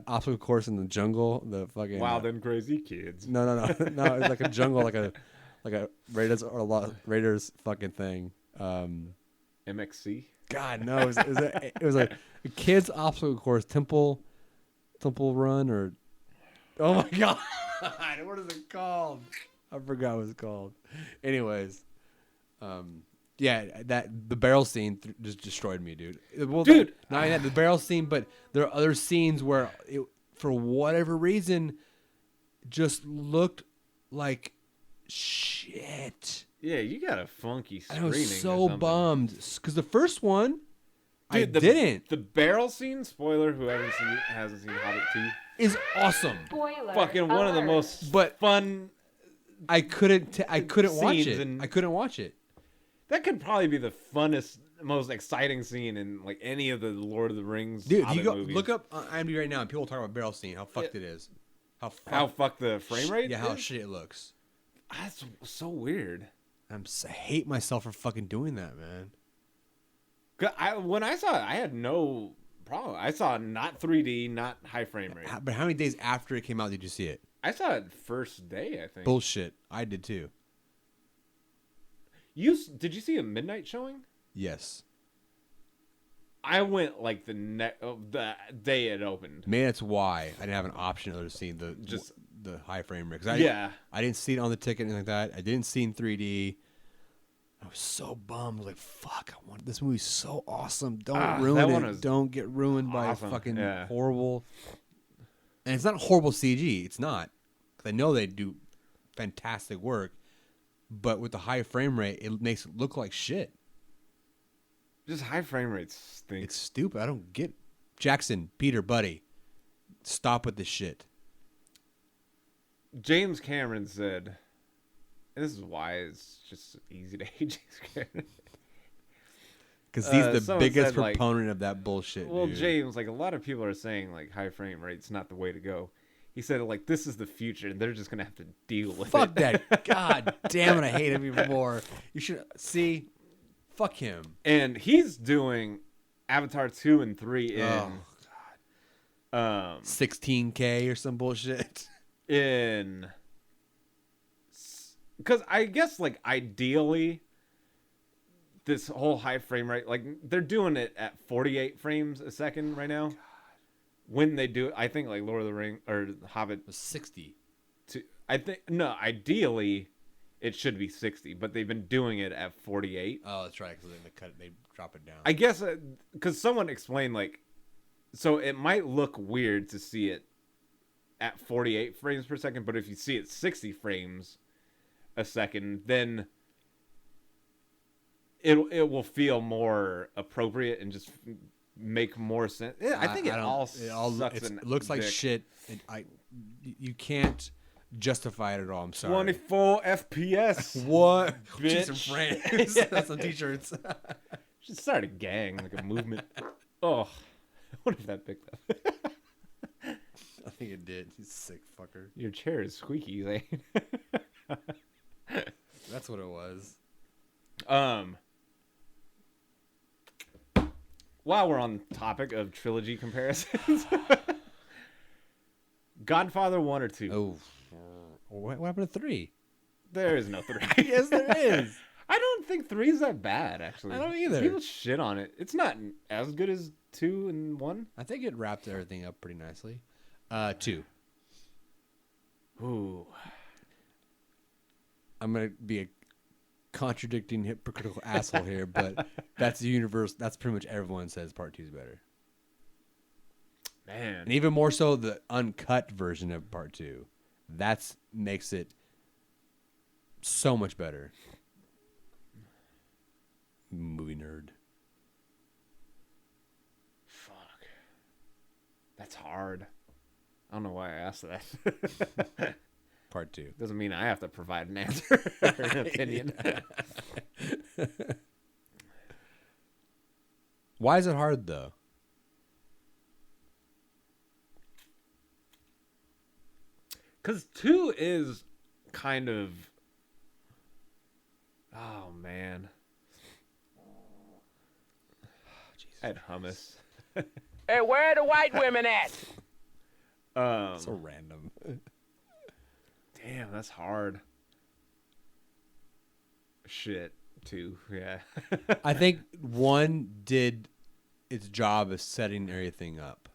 obstacle course in the jungle. The fucking Wild and Crazy Kids. No. It's like a jungle, like a Raiders or a lot Raiders fucking thing. MXC. God no, it was a kids obstacle course. Temple Run or oh my god, what is it called? I forgot what it's called. Anyways, yeah, the barrel scene just destroyed me, dude. Well, dude, not only that, the barrel scene, but there are other scenes where it, for whatever reason, just looked like shit. Yeah, you got a funky screening. I was so bummed because the first one, dude, didn't. The barrel scene, spoiler, who hasn't seen Hobbit 2, is awesome. Spoiler fucking one of the most fun. I couldn't watch it. And I couldn't watch it. That could probably be the funnest, most exciting scene in like any of the Lord of the Rings. Dude, Hobbit you go movies. look up on IMDb right now, and people talk about barrel scene. How fucked it is. How fucked the frame rate? Yeah, how is? shit it looks. That's so weird. I hate myself for fucking doing that, man. When I saw it, I had no problem. I saw not 3D, not high frame rate. But how many days after it came out did you see it? I saw it first day, I think. Bullshit. I did too. Did you see a midnight showing? Yes. I went like the day it opened. Maybe that's why I didn't have an option other to see the high frame rate. Yeah. I didn't see it on the ticket or anything like that. I didn't see it in 3D. I was so bummed. I was like, fuck, this movie's so awesome. Don't ruin it. Don't get ruined by fucking horrible. And it's not horrible CG. It's not. Because I know they do fantastic work. But with the high frame rate, it makes it look like shit. Just high frame rates stink. It's stupid. I don't get Jackson, Peter, buddy. Stop with this shit. James Cameron said, and this is why it's just easy to hate James Cameron. Because he's the biggest proponent of that bullshit. Well, dude. James, like a lot of people are saying, like high frame rate's not the way to go. He said, like, this is the future, and they're just gonna have to deal with it. Fuck that! God damn it, I hate him even more. You should see. Fuck him. And he's doing Avatar 2 and 3 in. Oh God. 16K or some bullshit. Because I guess like ideally, this whole high frame rate, like they're doing it at 48 frames a second right now. God. When they do it, I think like Lord of the Ring or Hobbit was 60. Ideally, it should be 60, but they've been doing it at 48. Oh, that's right. Because they drop it down. I guess because someone explained like, so it might look weird to see it at 48 frames per second, but if you see it 60 frames a second, then it will feel more appropriate and just make more sense. Yeah, I think it looks like shit. You can't justify it at all. I'm sorry. 24 FPS. What? Bitch. Some frames. That's some t-shirts. Should start a gang, like a movement. Oh, I wonder if that picked up. I think it did. You sick fucker. Your chair is squeaky, Zane. That's what it was. While we're on the topic of trilogy comparisons, Godfather 1 or 2? Oh, what happened to 3? There is no 3. Yes, there is. I don't think 3 is that bad, actually. I don't either. People shit on it. It's not as good as 2 and 1. I think it wrapped everything up pretty nicely. 2. Ooh. I'm going to be a contradicting hypocritical asshole here, but that's the universe. That's pretty much everyone says part 2 is better. Man. And even more so the uncut version of part 2. That makes it so much better. Movie nerd. Fuck. That's hard. I don't know why I asked that. Part 2. Doesn't mean I have to provide an answer or an opinion. Why is it hard, though? Because 2 is kind of... Oh, man. I had hummus. Hey, where are the white women at? So random. Damn, that's hard. Shit, 2, yeah. I think 1 did its job of setting everything up.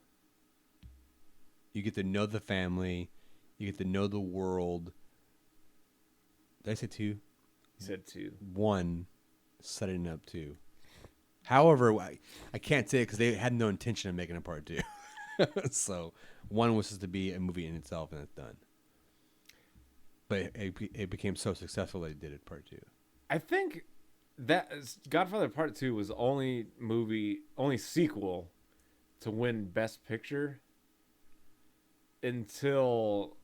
You get to know the family. You get to know the world. Did I say 2? You said 2. 1, setting up 2. However, I can't say it because they had no intention of making a part 2. So 1 was supposed to be a movie in itself, and it's done. But it became so successful that they did it part 2. I think that Godfather Part 2 was only sequel to win Best Picture until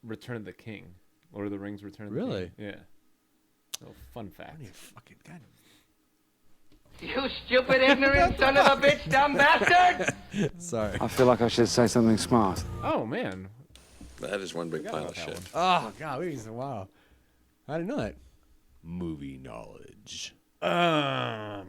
Return of the King. Lord of the Rings Return of the King. Really? Yeah. Oh, fun fact. Fucking God. You stupid, ignorant son of a bitch, dumb bastard! Sorry. I feel like I should say something smart. Oh, man. That is one big Forgot pile about of that shit. one. Oh God, we used to, wow. I didn't know that. Movie knowledge. Um,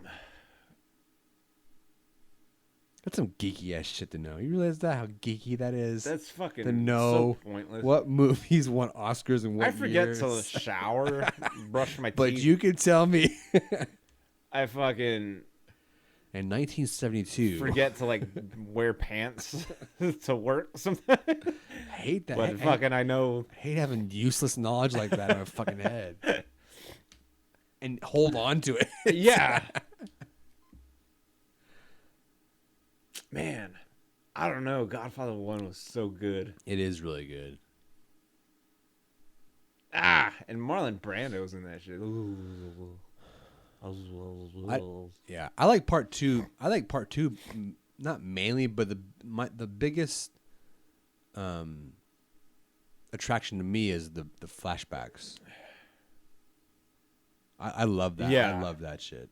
That's some geeky ass shit to know. You realize that how geeky that is? That's fucking to know so pointless. what movies won Oscars and what I forget years. to shower, brush my teeth. But you can tell me. I fucking In 1972. forget to like wear pants to work sometimes. I hate that. But fucking I know. I hate having useless knowledge like that in my fucking head. And hold on to it. Yeah. Man, I don't know. Godfather 1 was so good. It is really good. And Marlon Brando was in that shit. I like part 2. I like part 2, not mainly, but the biggest attraction to me is the flashbacks. I love that. Yeah. I love that shit.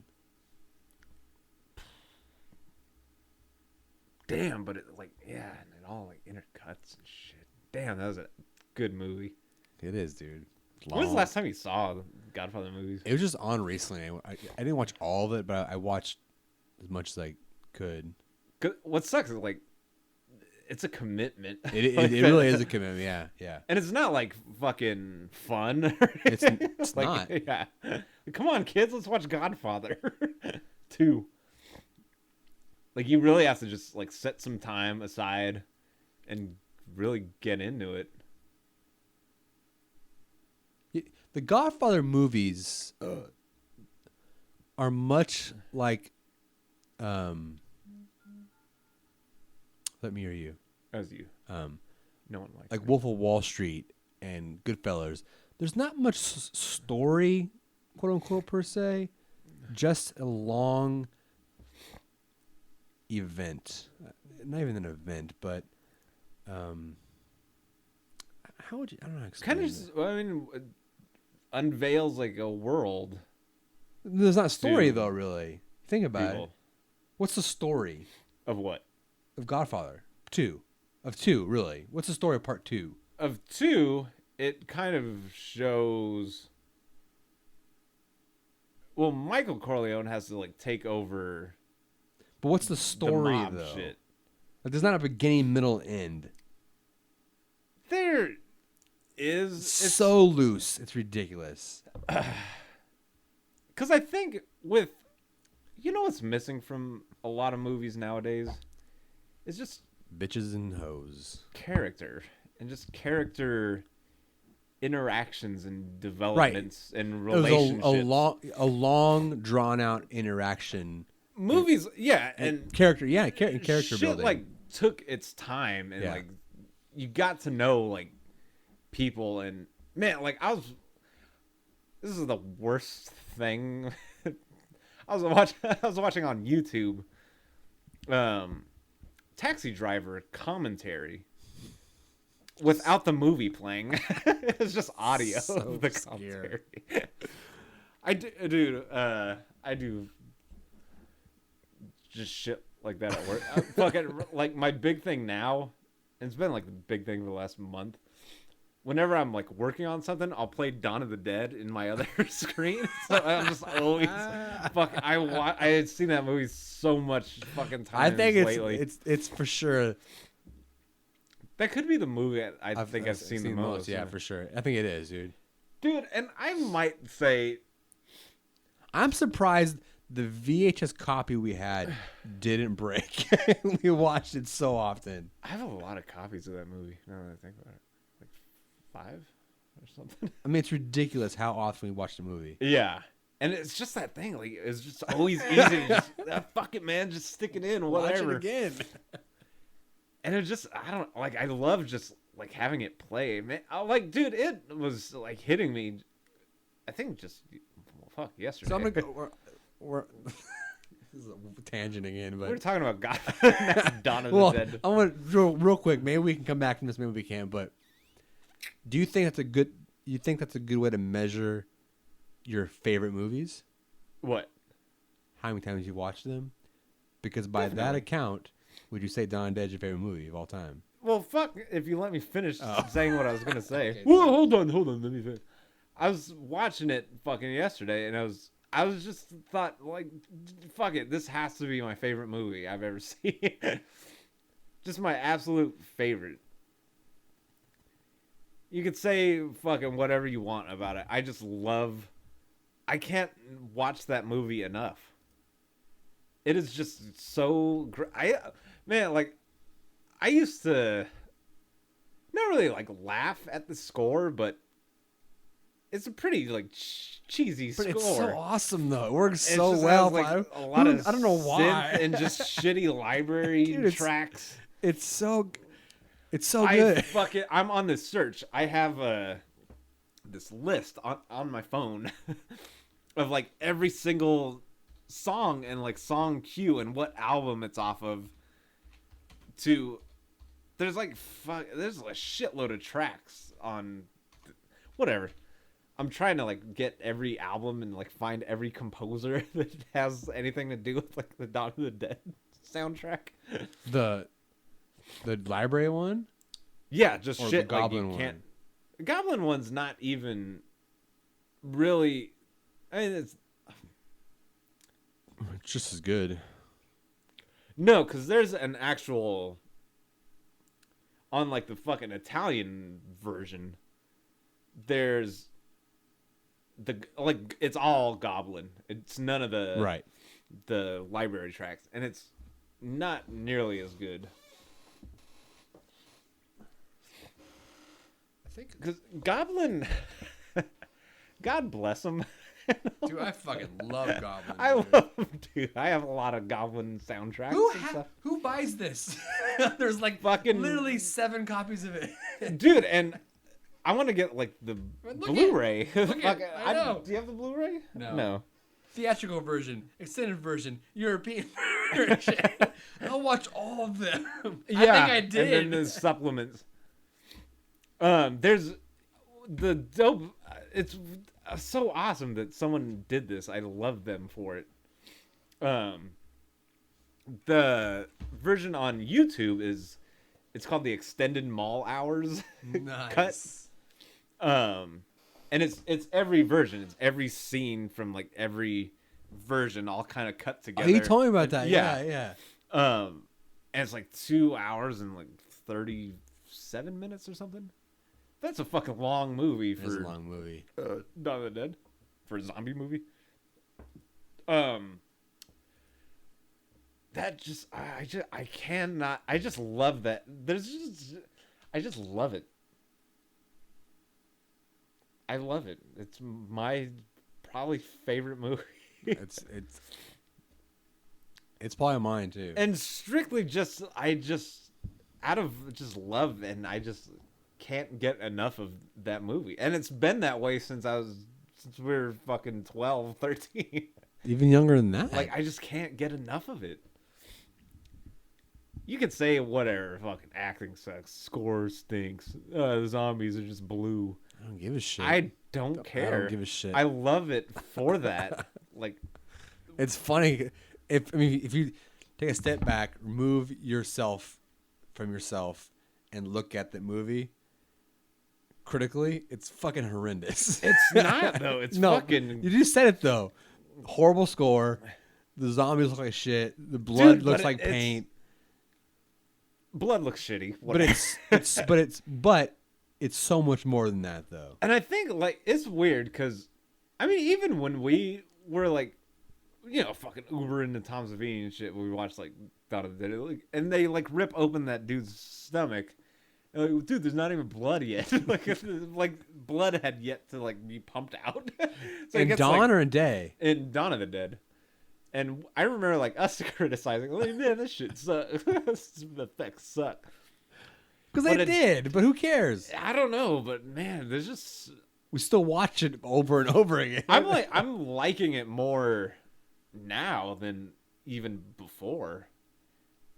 Damn, but it and it all like intercuts and shit. Damn, that was a good movie. It is, dude. When was the last time you saw the Godfather movies? It was just on recently. I didn't watch all of it, but I watched as much as I could. 'Cause what sucks is like it's a commitment. It really is a commitment. Yeah. And it's not like fucking fun. It's like, not. Yeah. Come on, kids, let's watch Godfather 2. Like you really have to just like set some time aside and really get into it. The Godfather movies are much like Let Me Hear You. As you. No one likes Like me. Wolf of Wall Street and Goodfellas. There's not much story, quote unquote, per se. Just a long event. Not even an event, but how would you? I don't know. How to explain Kind of it. just, I mean, unveils like a world. There's not a story to though, really. Think about it. People. What's the story Of what? of Godfather 2? Of 2, really. What's the story of part 2? Of 2, it kind of shows. Well, Michael Corleone has to like take over. But what's the story the mob though? shit. Like, there's not a beginning, middle, end. There is. It's so loose. It's ridiculous. Because I think with. You know what's missing from a lot of movies nowadays? It's just Bitches and hoes. character. And just character interactions and developments and It relationships. was a long drawn out interaction. Movies, yeah, and Character shit building. like took its time and Yeah. like you got to know like people and man, like this is the worst thing. I was watching on YouTube Taxi Driver commentary without the movie playing. It's just audio of the commentary. I do just shit like that at work. Fucking like my big thing now, and it's been like the big thing for the last month. Whenever I'm like working on something, I'll play Dawn of the Dead in my other screen. So I'm just always I had seen that movie so much fucking times. I think lately. it's for sure. That could be the movie I've seen the most. Yeah, for sure. I think it is, dude. And I might say, I'm surprised the VHS copy we had didn't break. We watched it so often. I have a lot of copies of that movie. Now that I think about it. 5 or something. I mean, it's ridiculous how often we watch the movie. Yeah. And it's just that thing. Like, it's just always easy to just, fuck it, man. Just stick it in, whatever. Watch it again. And it just, I love just, like, having it play. Man, dude, it was, like, hitting me, I think just, yesterday. So I'm going to go, we're this is a tangent again, but. We're talking about Dawn of the Dead. I want real quick, maybe we can come back from this, maybe we can, but. Do you think that's a good? You think that's a good way to measure your favorite movies? What? How many times you watched them? Because by that account, would you say Dawn of the Dead is your favorite movie of all time? Well, fuck! If you let me finish saying what I was gonna say. Okay, whoa, hold on, let me finish. I was watching it fucking yesterday, and I was just thought like, fuck it, this has to be my favorite movie I've ever seen. Just my absolute favorite. You could say fucking whatever you want about it. I can't watch that movie enough. It is just so great. I used to not really like laugh at the score, but it's a pretty like cheesy score. But it's so awesome though. It works so well. Like, a lot of I don't know why. And just shitty library tracks. It's so good. I'm on this search. I have this list on my phone of like every single song and like song cue and what album it's off of. There's a shitload of tracks on whatever. I'm trying to like get every album and like find every composer that has anything to do with like the Dawn of the Dead soundtrack. The library one? Yeah, just or shit. The Goblin like one. The Goblin one's not even really. I mean, it's just as good. No, because there's an actual on like the fucking Italian version. There's it's all Goblin. It's none of the library tracks, and it's not nearly as good. Because Goblin, God bless him. Dude, I fucking love Goblin. I have a lot of Goblin soundtracks. Who buys this? There's like fucking literally 7 copies of it. Dude, and I want to get like the Blu-ray. I know. Do you have the Blu-ray? No. Theatrical version, extended version, European version. I'll watch all of them. Yeah, I think I did. And then there's supplements. There's the dope. It's so awesome that someone did this. I love them for it. The version on YouTube it's called the Extended Mall Hours cut. And it's every version. It's every scene from like every version all kind of cut together. Oh, you told me about that. Yeah. And it's like 2 hours and like 37 minutes or something. That's a fucking long movie for. It's a long movie. Dawn of the Dead, for a zombie movie. That just I cannot. I just love that. I just love it. I love it. It's my probably favorite movie. It's probably mine too. And strictly out of just love, and I just can't get enough of that movie. And it's been that way since we were fucking 12, 13. Even younger than that. Like, I just can't get enough of it. You could say whatever, fucking acting sucks, score stinks, the zombies are just blue. I don't give a shit. I don't care. I don't give a shit. I love it for that. Like, it's funny if you take a step back, remove yourself from yourself, and look at the movie critically, it's fucking horrendous. It's not though. It's fucking. You just said it though. Horrible score. The zombies look like shit. The blood looks like paint. Blood looks shitty. But it's so much more than that though. And I think like it's weird because, I mean, even when we were like, fucking Uber into Tom Savini and shit, when we watched like Dawn of the Dead, like, and they like rip open that dude's stomach. And, like, dude, there's not even blood yet. like blood had yet to like be pumped out. So in Dawn or in Day? In Dawn of the Dead. And I remember like us criticizing, like, man, this shit sucks. The effects suck. Because they did, but who cares? I don't know, but man, there's just we still watch it over and over again. I'm liking it more now than even before,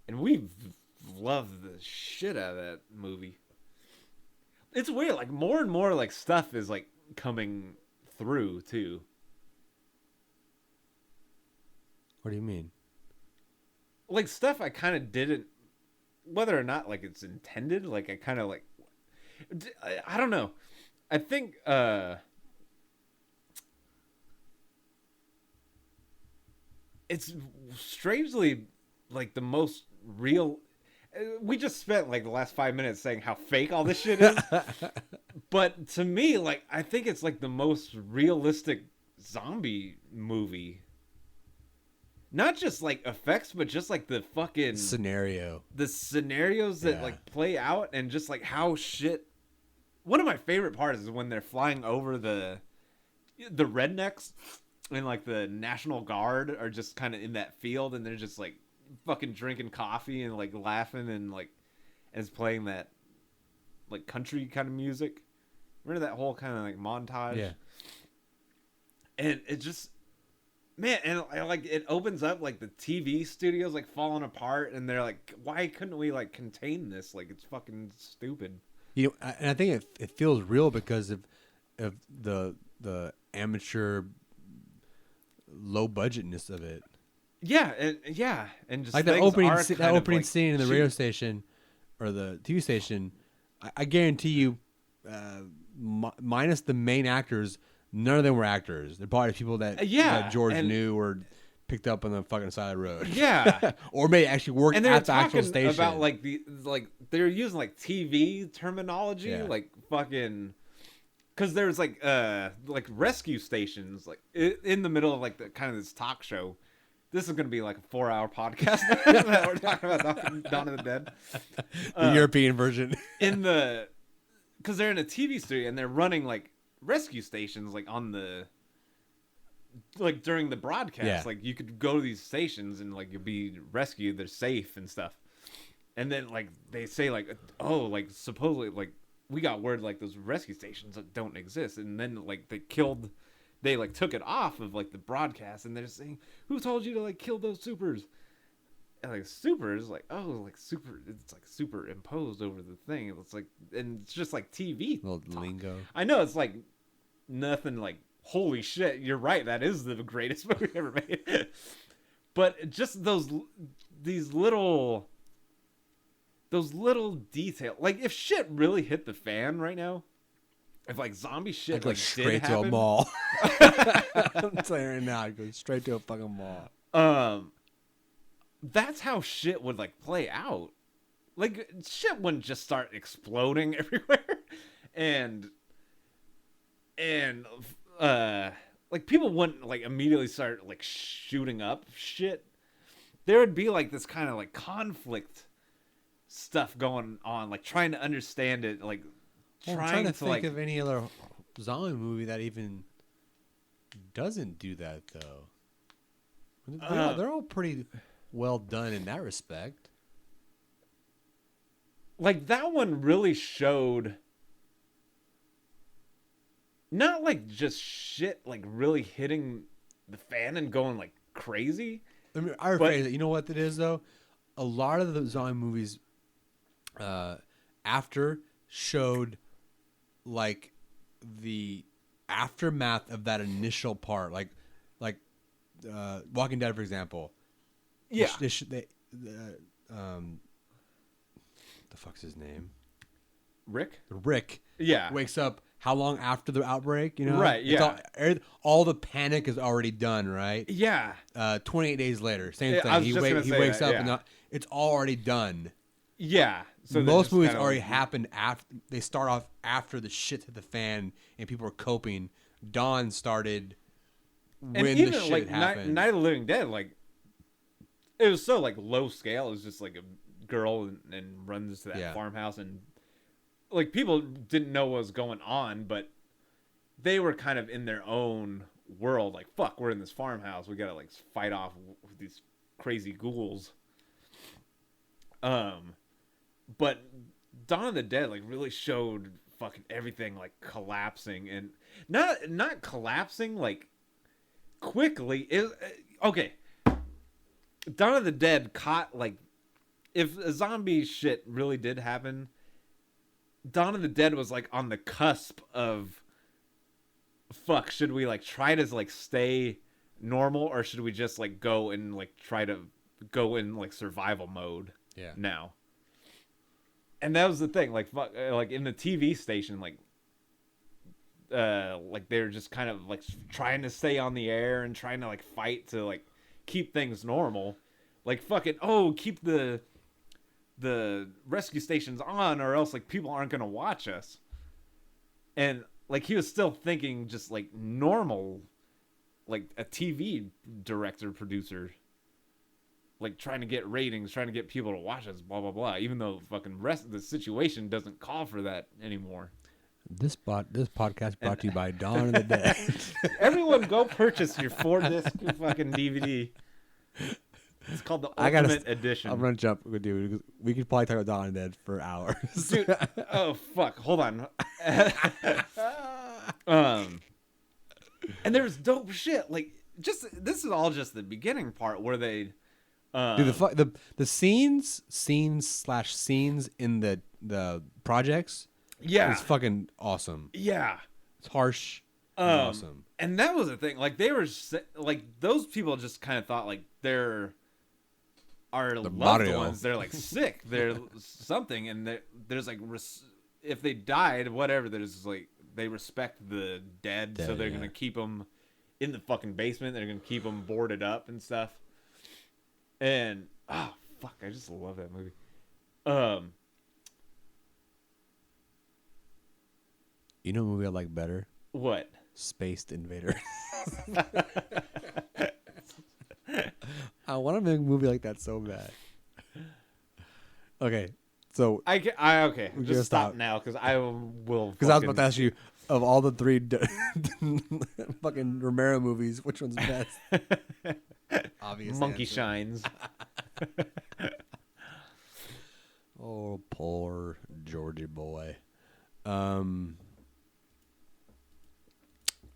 and we've loved the shit out of that movie. It's weird, like more and more like stuff is like coming through too. What do you mean? Like stuff I kind of didn't, whether or not like it's intended, like I kind of like, I don't know. I think it's strangely like the most real. We just spent like the last 5 minutes saying how fake all this shit is. But to me, like, I think it's like the most realistic zombie movie. Not just like effects, but just like the fucking scenario. The scenarios that like play out, and just like how shit. One of my favorite parts is when they're flying over the rednecks and like the National Guard are just kind of in that field, and they're just like fucking drinking coffee and like laughing and like is playing that like country kind of music. Remember that whole kind of like montage? Yeah. And it just, man, and like it opens up like the TV studios like falling apart, and they're like, why couldn't we like contain this? Like it's fucking stupid. And I think it feels real because of the amateur low budgetness of it. Yeah, and just like that opening scene in the radio station or the TV station. I guarantee you, minus the main actors, none of them were actors. They're probably people that George knew or picked up on the fucking side of the road. Yeah, or may actually work at the actual station. About like they're using like TV terminology, like fucking. Because there's like rescue stations like in the middle of like the kind of this talk show. This is going to be like a 4-hour podcast that we're talking about Dawn of the Dead. The European version. Because they're in a TV studio and they're running like rescue stations like on the, like during the broadcast. Yeah. Like you could go to these stations and like you'll be rescued. They're safe and stuff. And then like they say like, oh, like supposedly like we got word like those rescue stations that don't exist. And then like they like took it off of like the broadcast, and they're saying, who told you to like kill those supers? And like supers, like, oh, like super, it's like superimposed over the thing. It's like, and it's just like TV little lingo. I know it's like nothing like, holy shit, you're right, that is the greatest movie ever made. But just these little details, like if shit really hit the fan right now, if like zombie shit I'd go like straight did to happen, a mall. I'm telling you right now, I'd go straight to a fucking mall. That's how shit would like play out. Like shit wouldn't just start exploding everywhere, and like people wouldn't like immediately start like shooting up shit. There would be like this kind of like conflict stuff going on, like trying to understand it, like. I'm trying to think of any other zombie movie that even doesn't do that though. They're all pretty well done in that respect. Like that one really showed not like just shit like really hitting the fan and going like crazy. I mean, I rephrase it. You know what it is though? a lot of the zombie movies after showed like the aftermath of that initial part, like Walking Dead, for example. Yeah. The fuck's his name? Rick. Yeah. Wakes up how long after the outbreak? You know, Right. Yeah. All the panic is already done. Right. Yeah. 28 days later, same Yeah, thing. I was He just gonna say wakes that, up yeah. and it's already done. Yeah. So most movies already happened after. They start off after the shit hit the fan and people are coping. Dawn started when even the shit like happened. Night of the Living Dead, like it was so like low scale. It was just like a girl and runs to that farmhouse, and like people didn't know what was going on, but they were kind of in their own world. Like, fuck, we're in this farmhouse. We gotta like fight off with these crazy ghouls. But Dawn of the Dead like really showed fucking everything like collapsing, and not collapsing like quickly. Okay. Dawn of the Dead caught like, if a zombie shit really did happen, Dawn of the Dead was like on the cusp of, fuck, should we like try to like stay normal, or should we just like go and like try to go in like survival mode now? And that was the thing, like fuck, like in the TV station, like they're just kind of like trying to stay on the air and trying to like fight to like keep things normal. Like fucking, keep the rescue stations on, or else like people aren't gonna watch us. And like he was still thinking just like normal, like a TV director, producer, like trying to get ratings, trying to get people to watch us, blah blah blah. Even though fucking rest of the situation doesn't call for that anymore. This podcast brought to you by Dawn of the Dead. Everyone, go purchase your 4-disc fucking DVD. It's called the Ultimate Edition. I'm gonna jump, dude. We could probably talk about Dawn of the Dead for hours. Dude, oh fuck! Hold on. And there's dope shit. Like, this is all just the beginning part where they. Dude, the scenes in the projects. Yeah, it's fucking awesome. Yeah, it's harsh. And awesome. And that was the thing. Like they were like those people just kind of thought like they're our loved ones. They're like sick. They're something, and there's like if they died, whatever. There's like they respect the dead, so they're gonna keep them in the fucking basement. They're gonna keep them boarded up and stuff. And fuck, I just love that movie. You know what movie I like better? What? Spaced Invaders. I want to make a movie like that so bad. Okay, so okay. Just stop now, because I will. Because I was about to ask you, of all the three fucking Romero movies, which one's best? Obviously, Monkey Shines. Oh, poor Georgie boy. What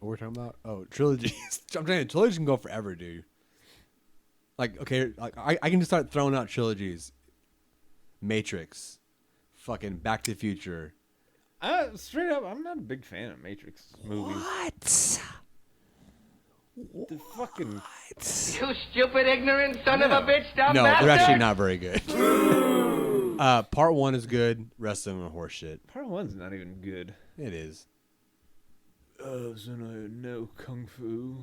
we're talking about? Oh, trilogies. I'm telling you, trilogies can go forever, dude. Like, okay, like I can just start throwing out trilogies. Matrix, fucking Back to the Future. Straight up, I'm not a big fan of Matrix movies. What? The fucking. You stupid, ignorant son of a bitch, dumb No, bastard! they're actually not very good. Part 1 is good. Rest of them are horseshit. Part 1's not even good. It is. So no kung fu.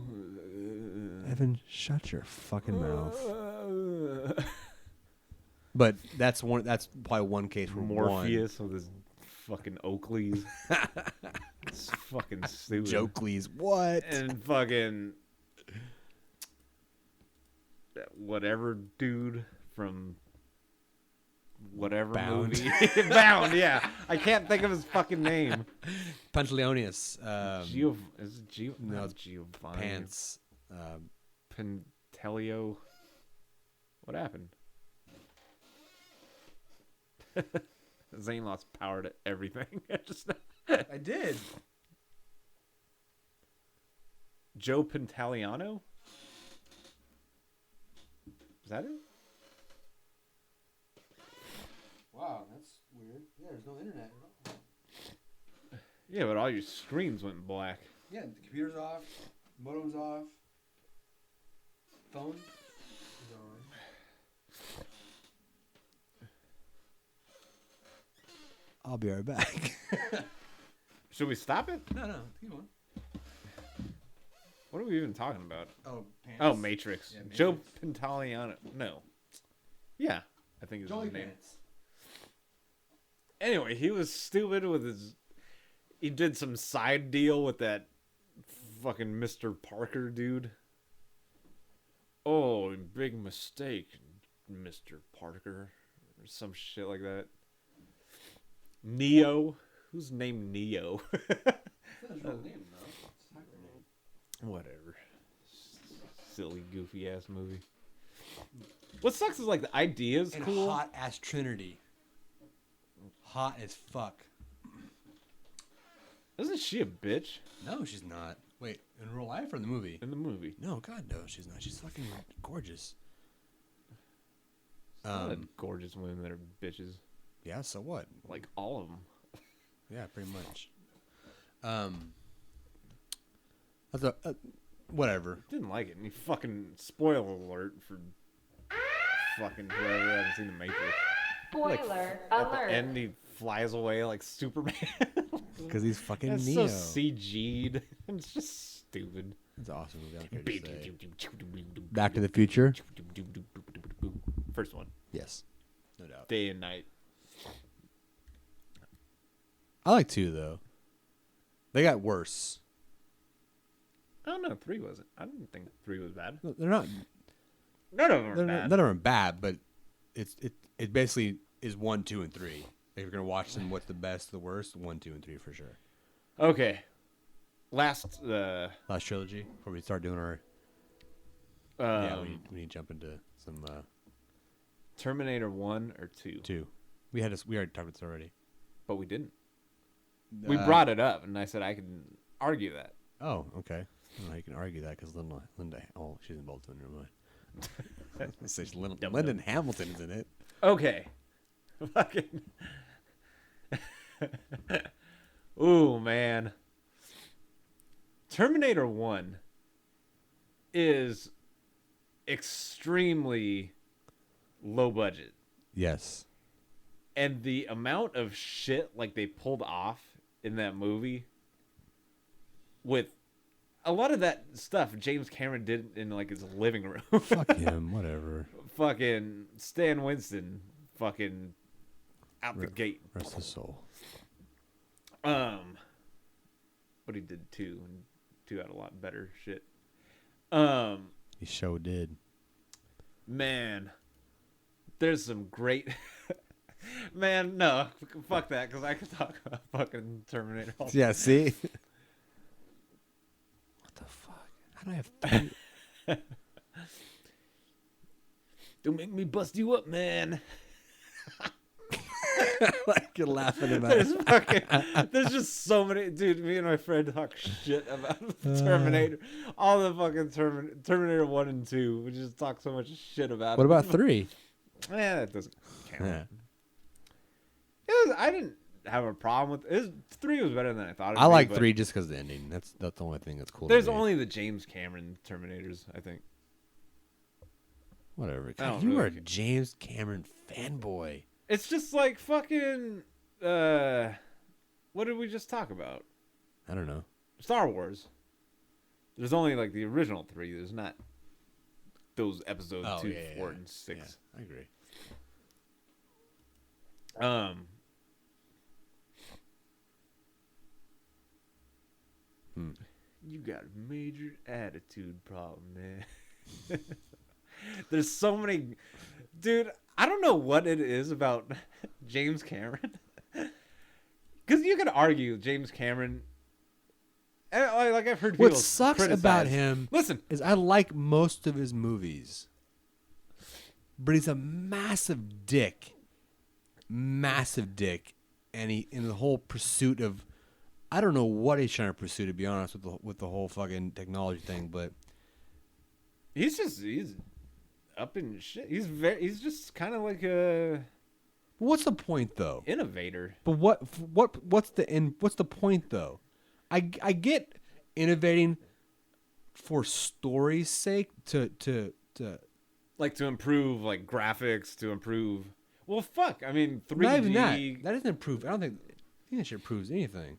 Evan, shut your fucking mouth. But that's probably one case where Morpheus with his fucking Oakleys. It's fucking stupid. Jokeleys, what? And fucking whatever dude from whatever Bound. movie. Bound, yeah. I can't think of his fucking name. Pantaleonius. Is it no, it's Giovanni. Pants. Pentelio. What happened? Zane lost power to everything. I did. Joe Pantoliano? Is that it? no internet at all. Yeah, but all your screens went black. Yeah, the computer's off, modem's off, phone is on. I'll be right back. Should we stop it? No, keep on. What are we even talking about? Oh, pants. Oh, Matrix. Yeah, Matrix. Joe Pantoliano. No. Yeah, I think is his name. Pants. Anyway, he was stupid with his... He did some side deal with that fucking Mr. Parker dude. Oh, big mistake, Mr. Parker. Or some shit like that. Neo. Who's named Neo? That's not his real name, though. It's not his name. Whatever. Silly, goofy ass movie. What sucks is like the idea is And cool. hot ass Trinity. Hot as fuck. Isn't she a bitch No, she's not. Wait, in real life or in the movie? in the movie? No, God, no, she's not. She's fucking gorgeous. A lot of gorgeous women that are bitches. Yeah, so what? Like all of them. Yeah, pretty much. That's whatever. Didn't like it. And you fucking spoiler alert for fucking whoever hasn't seen the Matrix. Spoiler At alert. the end, he flies away like Superman. Because he's fucking It's Neo. so CG'd. It's just stupid. It's awesome. I don't care to say. Back to the Future? First one. Yes. No doubt. Day and night. I like 2, though. They got worse. I don't know. 3 wasn't. I didn't think 3 was bad. No, they're not. None of them They're are bad. none of them are bad, but it basically is 1, 2, and 3. If you're gonna watch them, what's the best, the worst? 1, 2, and 3 for sure. Okay. Last trilogy before we start doing our. We need to jump into some Terminator 1 or 2. 2. We already talked about this already. But we didn't. We brought it up, and I said I can argue that. Oh, okay. I don't know how you can argue that because Linda. Oh, she's involved in it. Never mind. I was gonna say Lyndon Hamilton is in it. Okay. Fucking. Ooh, man. Terminator 1 is extremely low budget. Yes. And the amount of shit like they pulled off in that movie with a lot of that stuff James Cameron did in like his living room. Fuck him, whatever. Fucking Stan Winston fucking out the gate. Rest his soul. But he did 2, and 2 had a lot better shit. He sure did. Man, there's some great. Man, no, fuck that, because I could talk about fucking Terminator. Yeah, see? What the fuck? How do I have 3? Don't make me bust you up, man. Like you're laughing about There's just so many. Dude, me and my friend talk shit about Terminator. All the fucking Terminator 1 and 2. We just talk so much shit about What it. about 3? Yeah, that doesn't count. Yeah. I didn't have a problem with it. 3 was better than I thought it would I be, like but 3 just because of the ending. That's the only thing that's cool. There's to me. only the James Cameron Terminators, I think. Whatever. I don't God, you really are a care. James Cameron fanboy. It's just like fucking. What did we just talk about? I don't know. Star Wars. There's only like the original 3. There's not those episodes 2, 4, and 6. Yeah, I agree. You got a major attitude problem, man. There's so many, dude. I don't know what it is about James Cameron, because you could argue James Cameron. And like I've heard people What sucks criticize. about him Listen, is I like most of his movies, but he's a massive dick, and he in the whole pursuit of, I don't know what he's trying to pursue, to be honest, with the whole fucking technology thing, but he's up in shit. He's just kind of like a What's the point though? Innovator. But what's the end? What's the point though? I get innovating for story's sake to like to improve like graphics, to improve. Well, fuck. I mean, 3D. Not even that. That doesn't improve. I think that shit proves anything.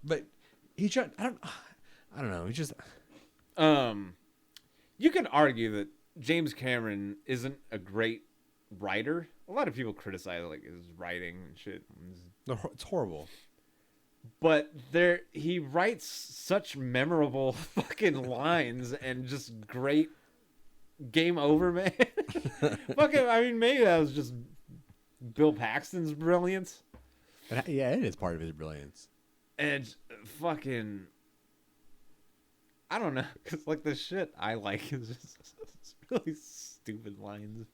But he tried. I don't know. He just. You can argue that James Cameron isn't a great writer. A lot of people criticize like his writing and shit. It's horrible. But he writes such memorable fucking lines and just great game over, man. Fucking, I mean, maybe that was just Bill Paxton's brilliance. Yeah, it is part of his brilliance. And fucking, I don't know, because like the shit I like is just really stupid lines.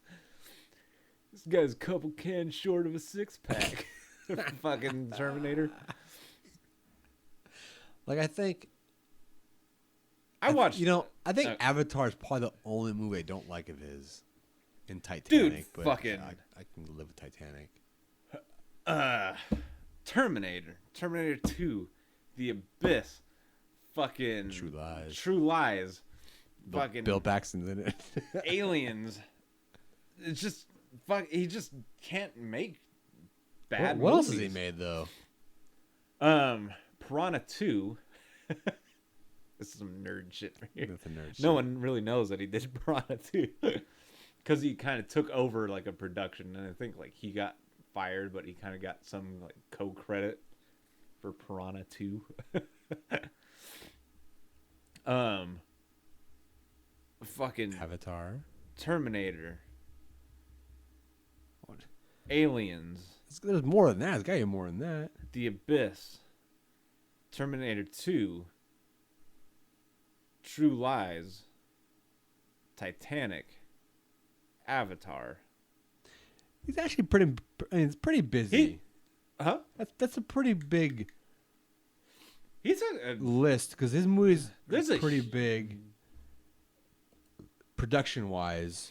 This guy's a couple cans short of a 6-pack. Fucking Terminator. Like, I think... I watched... I think Avatar is probably the only movie I don't like of his. In Titanic. Dude, but fucking... I can live with Titanic. Terminator. Terminator 2. The Abyss. Fucking... True Lies. Fucking... Bill Paxton's in it. Aliens. It's just... Fuck... He just can't make bad What else movies. has he made, though? Piranha 2. This is some nerd shit right here. That's a nerd shit. No one really knows that he did Piranha 2. Because he kind of took over like a production, and I think like he got fired, but he kind of got some like co-credit for Piranha 2. Fucking Avatar. Terminator. What? Aliens. There's more than that. There's got to be more than that. The Abyss. Terminator 2. True Lies. Titanic. Avatar. He's actually pretty. I mean, it's pretty busy. Huh? That's a pretty big He's a list because his movies There's are a pretty big production wise.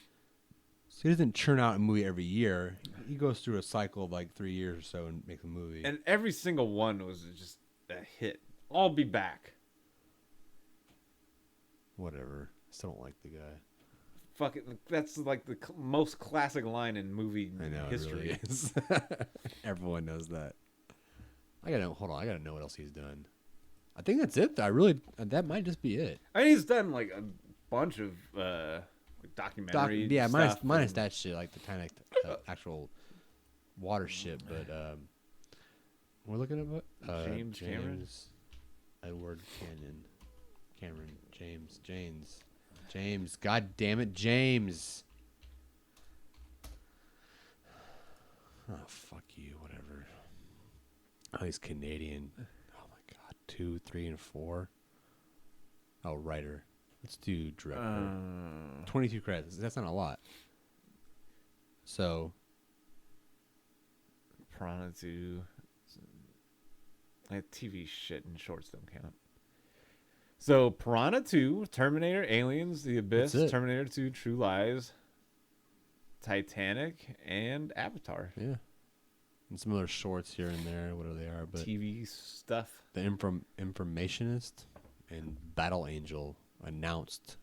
So he doesn't churn out a movie every year. He goes through a cycle of like 3 years or so and makes a movie. and every single one was just a hit. I'll be back. Whatever. Still don't like the guy. Fuck it. That's like the most classic line in movie history. It really is. Everyone knows that. Hold on. I gotta know what else he's done. I think that's it. That might just be it. I mean, he's done like a bunch of documentary stuff minus that shit, like the Titanic, actual water shit. But we're looking at what James Cameron, Edward James. God damn it, James. Oh, fuck you. Whatever. Oh, he's Canadian. Oh my god. 2, 3, and 4. Oh, writer. Let's do director. 22 credits. That's not a lot. So. Piranha 2. TV shit and shorts don't count. So Piranha 2, Terminator, Aliens, The Abyss, Terminator 2, True Lies, Titanic, and Avatar. Yeah. And some other shorts here and there, whatever they are. But TV stuff. The Informationist and Battle Angel announced.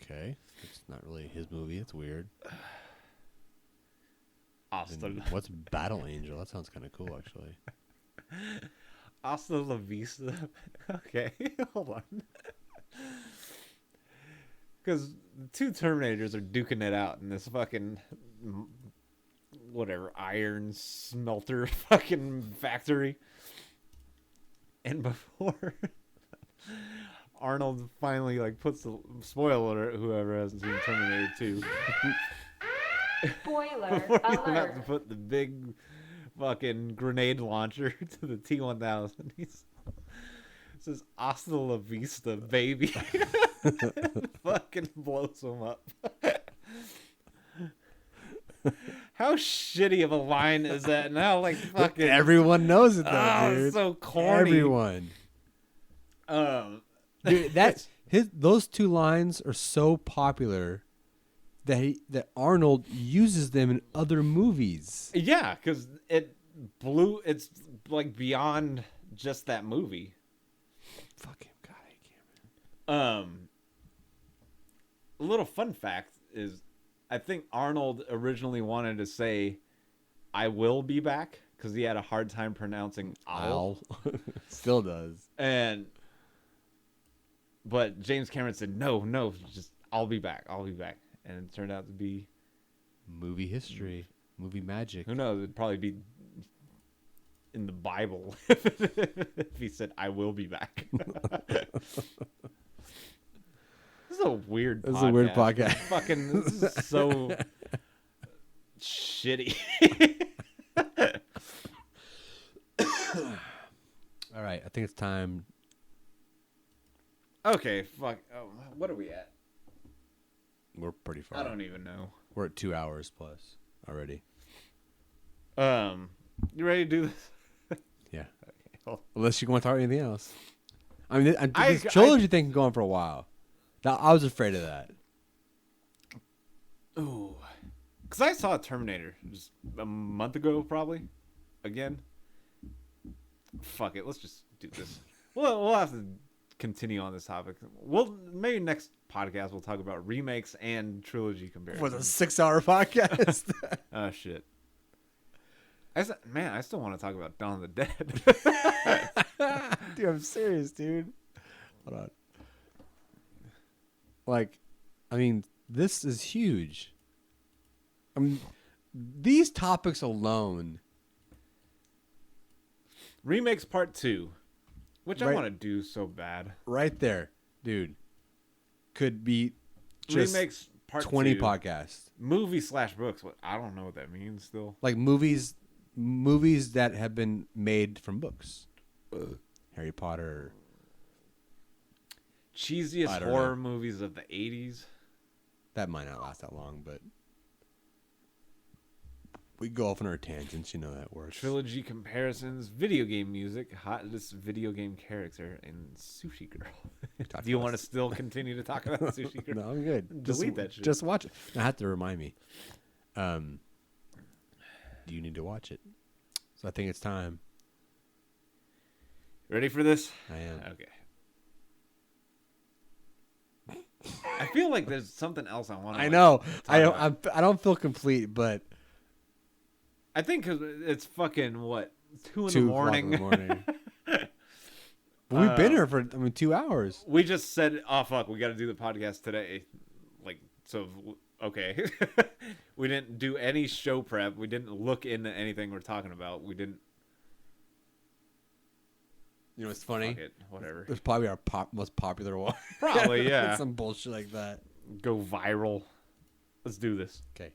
Okay. It's not really his movie. It's weird. Austin. What's Battle Angel? That sounds kind of cool, actually. Hasta la vista. Okay, hold on. Because the two Terminators are duking it out in this fucking whatever iron smelter fucking factory. And before Arnold finally like puts the spoiler alert, whoever hasn't seen Terminator 2. Spoiler Before he's about alert. to put the big fucking grenade launcher to the T-1000, he says "Hasta la vista, baby." Fucking blows him up. How shitty of a line is that? And how like fucking everyone knows it though, dude. It's so corny. Everyone. Um, Dude, that's those two lines are so popular that Arnold uses them in other movies. Yeah, because it's like beyond just that movie. Fuck him, God, I can't. A little fun fact is, I think Arnold originally wanted to say, "I will be back," because he had a hard time pronouncing "owl." Still does. But James Cameron said, "No, just I'll be back. I'll be back," and it turned out to be movie history, movie magic. Who knows? It'd probably be in the Bible if he said, "I will be back." This is a weird podcast. This is a weird podcast. This is so shitty. All right, I think it's time. Okay, fuck. Oh, what are we at? We're pretty far. I don't even know. We're at 2 hours plus already. You ready to do this? Yeah. Okay. Well, Unless you want to talk about anything else. I mean, this trilogy thing going for a while. Now, I was afraid of that. ooh. Because I saw Terminator just a month ago, probably. Again. Fuck it. Let's just do this. We'll have to continue on this topic. Maybe next podcast we'll talk about remakes and trilogy comparisons. For the 6-hour podcast. Oh, shit. I still want to talk about Dawn of the Dead. Dude, I'm serious, dude. Hold on. Like, I mean, this is huge. I mean, these topics alone. Remakes Part 2, which I want to do so bad. Right there, dude. Could be just Remakes Part 20 2. podcasts. Movie/books. What, I don't know what that means still. Like movies that have been made from books. Harry Potter. Cheesiest horror movies of the 80s. That might not last that long, but we go off on our tangents. You know that works. Trilogy comparisons, video game music, hottest video game character, and Sushi Girl. Do you want to still continue to talk about Sushi Girl? No, I'm good. Delete that shit. Just watch it. I have to remind me. You need to watch it. So I think it's time. Ready for this? I am. Okay. I feel like there's something else I want to. I know. I don't feel complete, but I think 'cause it's fucking what 2 in the 2 morning. o'clock in the morning. But we've been here for 2 hours. We just said, "Oh fuck, we got to do the podcast today." Like, so okay. We didn't do any show prep. We didn't look into anything we're talking about. We didn't. You know what's funny? Fuck it, whatever. It's probably our most popular one. Probably, yeah. Some bullshit like that. Go viral. Let's do this. Okay.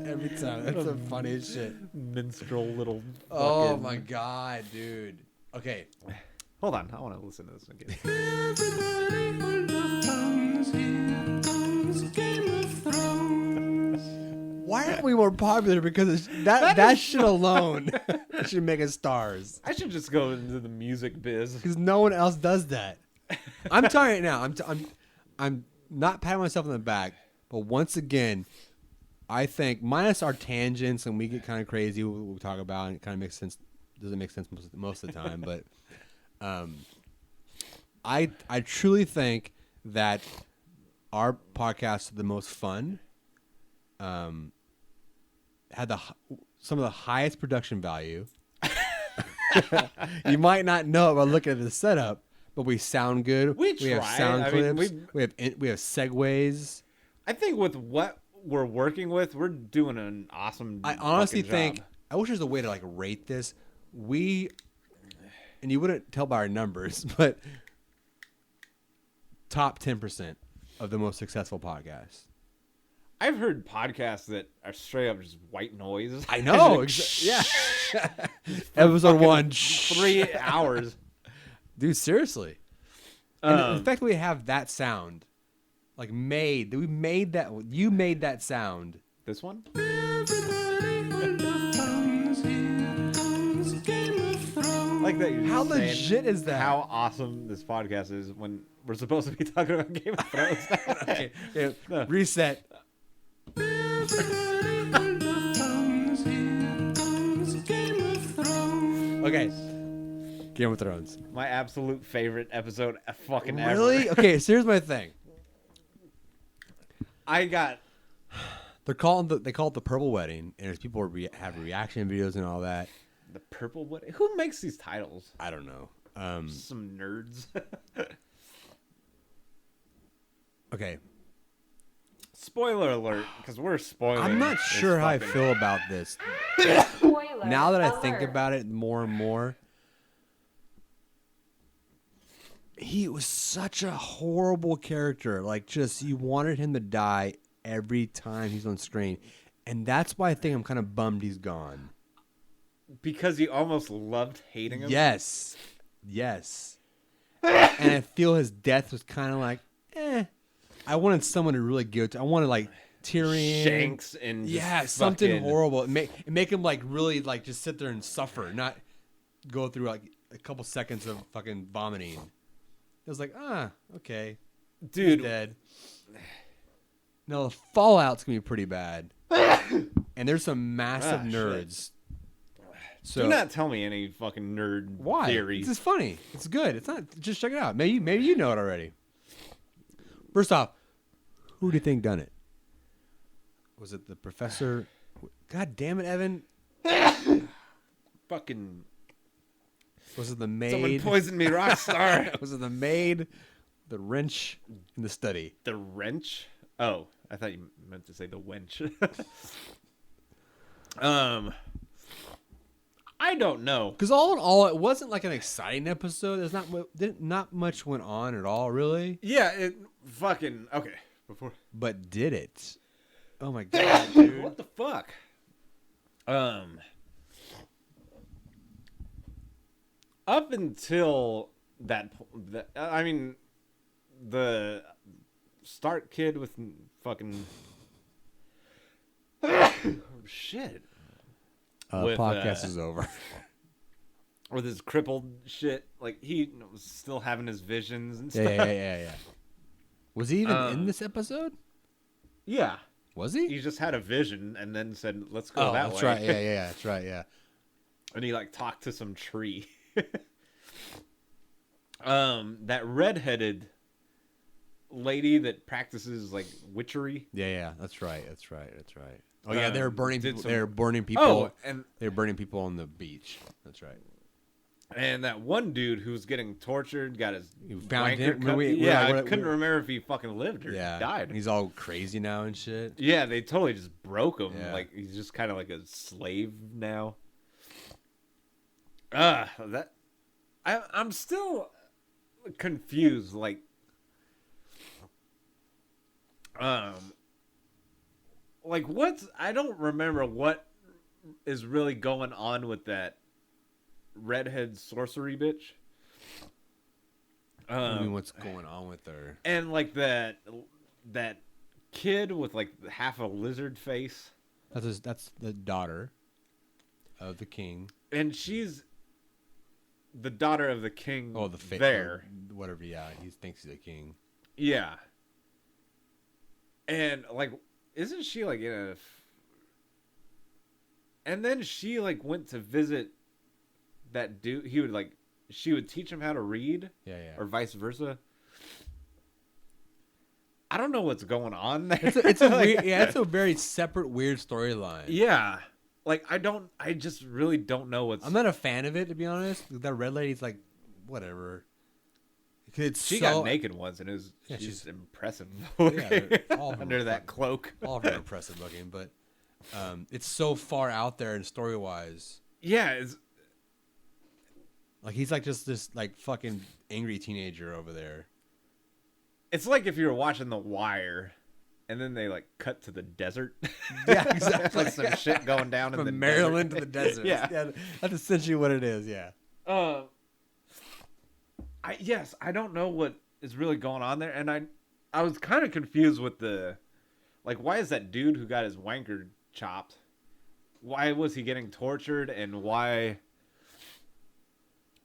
Every time. That's the funniest shit. Minstrel little. Oh fucking- my god, dude. Okay. Hold on, I want to listen to this again. Why aren't we more popular? Because that shit alone should make us stars. I should just go into the music biz. Because no one else does that. I'm telling you now. I'm not patting myself on the back, but once again, I think minus our tangents and we get kind of crazy. We'll talk about and it kind of makes sense. Doesn't make sense most of the time, but I truly think that our podcast is the most fun. Had some of the highest production value. You might not know it by looking at the setup, but we sound good. We have try. sound I mean, clips. We have segues. I think with what we're working with, we're doing an awesome. I honestly fucking think job. I wish there's a way to like rate this. And you wouldn't tell by our numbers, but top 10% of the most successful podcasts. I've heard podcasts that are straight up just white noise. I know. Yeah. Episode 1. 3 hours. Dude, seriously. And the fact that we have that sound, like you made that sound. This one? Like that. How legit is that? How awesome this podcast is when we're supposed to be talking about Game of Thrones. Okay, yeah, reset. Okay. Game of Thrones. My absolute favorite episode fucking ever. Really? Okay, so here's my thing. They call it the Purple Wedding, and there's people have reaction videos and all that. The Purple Wedding? Who makes these titles? I don't know. Some nerds. Okay. Spoiler alert, because we're spoiling. I'm not sure how I feel about this. Spoiler Now that I alert. think about it more and more, he was such a horrible character. Like, just you wanted him to die every time he's on screen, and that's why I think I'm kind of bummed he's gone. Because you almost loved hating him? Yes. And I feel his death was kind of like, I wanted someone to really give it to. I wanted like Tyrion, Shanks, and something horrible. Make him like really like just sit there and suffer, not go through like a couple seconds of fucking vomiting. It was like, okay, dude, he's dead. No, the fallout's gonna be pretty bad, and there's some massive nerds. So, do not tell me any fucking nerd theories. This is funny. It's good. It's not. Just check it out. Maybe you know it already. First off, who do you think done it? Was it the professor? God damn it, Evan! Fucking. Was it the maid? Someone poisoned me, Rockstar. Was it the maid? The wrench in the study. The wrench? Oh, I thought you meant to say the wench. I don't know. Because all in all, it wasn't like an exciting episode. There's not much went on at all, really. Yeah, it fucking okay. But did it? Oh my god, dude! What the fuck? Up until that, I mean, the Stark kid with fucking shit. Podcast is over. With his crippled shit, like he was still having his visions and stuff. Yeah. Was he even in this episode? Yeah. Was he? He just had a vision and then said, "Let's go that that's way." Right. Yeah. That's right. Yeah. And he like talked to some tree. That redheaded lady that practices like witchery. Yeah. That's right. Oh yeah, they were burning people. They were burning people. Oh, and they were burning people on the beach. That's right. And that one dude who was getting tortured got his found him. I couldn't remember if he fucking lived or died. He's all crazy now and shit. Yeah, they totally just broke him. Yeah. Like he's just kind of like a slave now. I'm still confused. Like, what's I don't remember what is really going on with that redhead sorcery bitch. I mean, what's going on with her? And like that kid with like half a lizard face. That's the daughter of the king. And she's the daughter of the king. Oh, the there. Whatever. Yeah, he thinks he's a king. Yeah. And like, isn't she like in a? And then she like went to visit that dude. She would teach him how to read. Yeah. Or vice versa. I don't know what's going on there. It's a weird, it's a very separate, weird storyline. Yeah. Like, I just really don't know what's... I'm not a fan of it, to be honest. That red lady's like, whatever. She got naked once, and she's impressive all under that cloak. All of her impressive looking, but it's so far out there in story-wise. Yeah, it's... Like, he's like just this, like, fucking angry teenager over there. It's like if you were watching The Wire... And then they like cut to the desert. Yeah, exactly. Like some shit going down in the Maryland desert. to the desert. Yeah, that's essentially what it is. Yeah. I don't know what is really going on there, and I was kind of confused with why is that dude who got his wanker chopped? Why was he getting tortured, and why?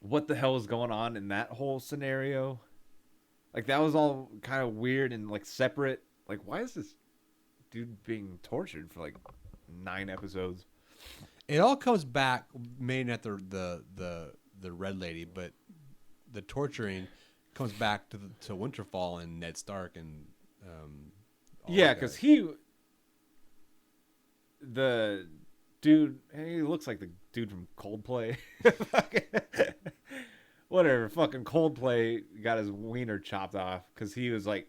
what the hell was going on in that whole scenario. Like, that was all kind of weird and, like, separate. Like, why is this dude being tortured for, like, 9 episodes? It all comes back, mainly at the Red Lady, but the torturing comes back to Winterfell and Ned Stark and yeah, because the dude, he looks like the dude from Coldplay. Whatever, fucking Coldplay got his wiener chopped off because he was like,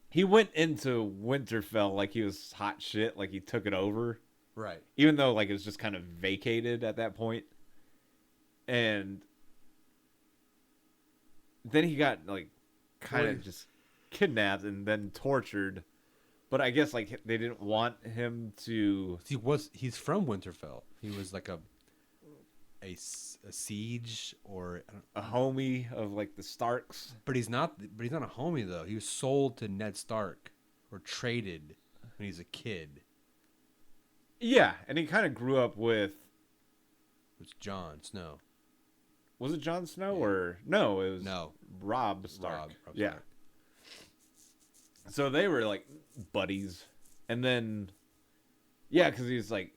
he went into Winterfell like he was hot shit, like he took it over. Right. Even though like it was just kind of vacated at that point. And then he got like kind of just kidnapped and then tortured. But I guess like they didn't want him to. He's from Winterfell. He was like a siege or a homie of like the Starks. But he's not. But he's not a homie though. He was sold to Ned Stark or traded when he's a kid. Yeah, and he kind of grew up with. It's Jon Snow. Was it Jon Snow or no? It was Robb Stark. Robb yeah. Stark. So they were like buddies, and then yeah, because he's like,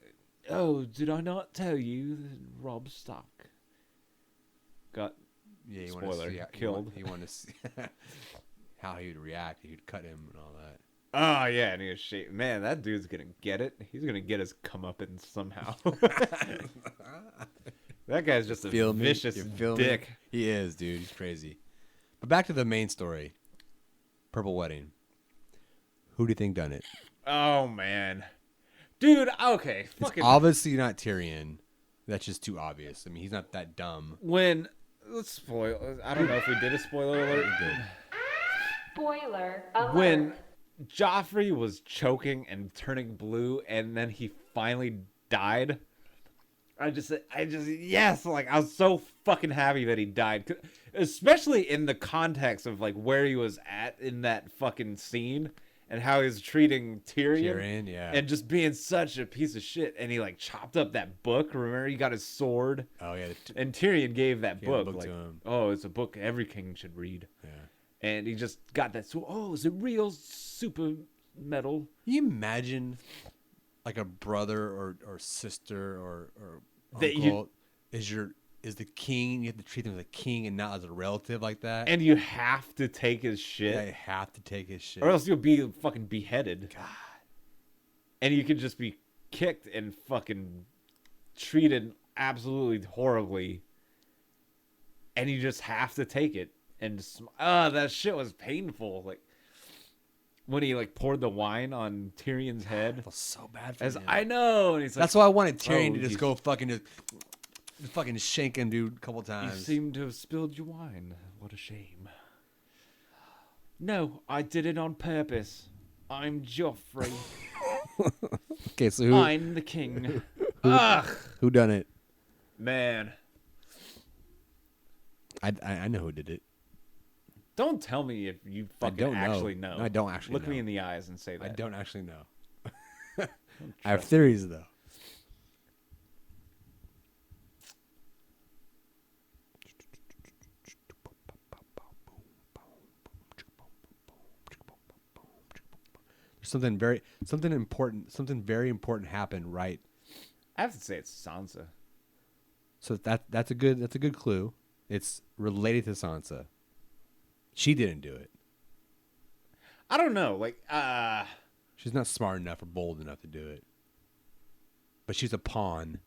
"Oh, did I not tell you that Robb Stark got spoiler killed?" He wanted to see how he would react. He'd cut him and all that. Oh yeah, and he was shaking. Man, that dude's gonna get it. He's gonna get his comeuppance somehow. That guy's just a vicious dick. He is, dude. He's crazy. But back to the main story. Purple Wedding. Who do you think done it? Oh man, dude. Okay, it's obviously not Tyrion. That's just too obvious. I mean, he's not that dumb. Let's spoil. I don't know if we did a spoiler alert. We did. Spoiler alert. When Joffrey was choking and turning blue, and then he finally died. I just yes, like I was so fucking happy that he died, especially in the context of like where he was at in that fucking scene and how he was treating Tyrion, yeah, and just being such a piece of shit. And he like chopped up that book. Remember, he got his sword. Oh yeah, and Tyrion gave that book like, to him. Oh, it's a book every king should read. Yeah. And he just got that. So, oh, is it real super metal? Can you imagine, like a brother or sister or uncle is the king? You have to treat them as a king and not as a relative like that. And you have to take his shit. Yeah, you have to take his shit, or else you'll be fucking beheaded. God. And you could just be kicked and fucking treated absolutely horribly. And you just have to take it. And that shit was painful. Like when he like poured the wine on Tyrion's head. I felt so bad for him. I know. And he's like, that's why I wanted Tyrion to just go fucking shank him, dude, a couple times. You seem to have spilled your wine. What a shame. No, I did it on purpose. I'm Joffrey. Okay, so I'm the king. Who done it? Man. I know who did it. Don't tell me if you fucking actually know. No, I don't actually know. Look me in the eyes and say that. I don't actually know. I have theories, though. Something very important happened, right? I have to say it's Sansa. So that's a good clue. It's related to Sansa. She didn't do it. I don't know. Like, she's not smart enough or bold enough to do it. But she's a pawn.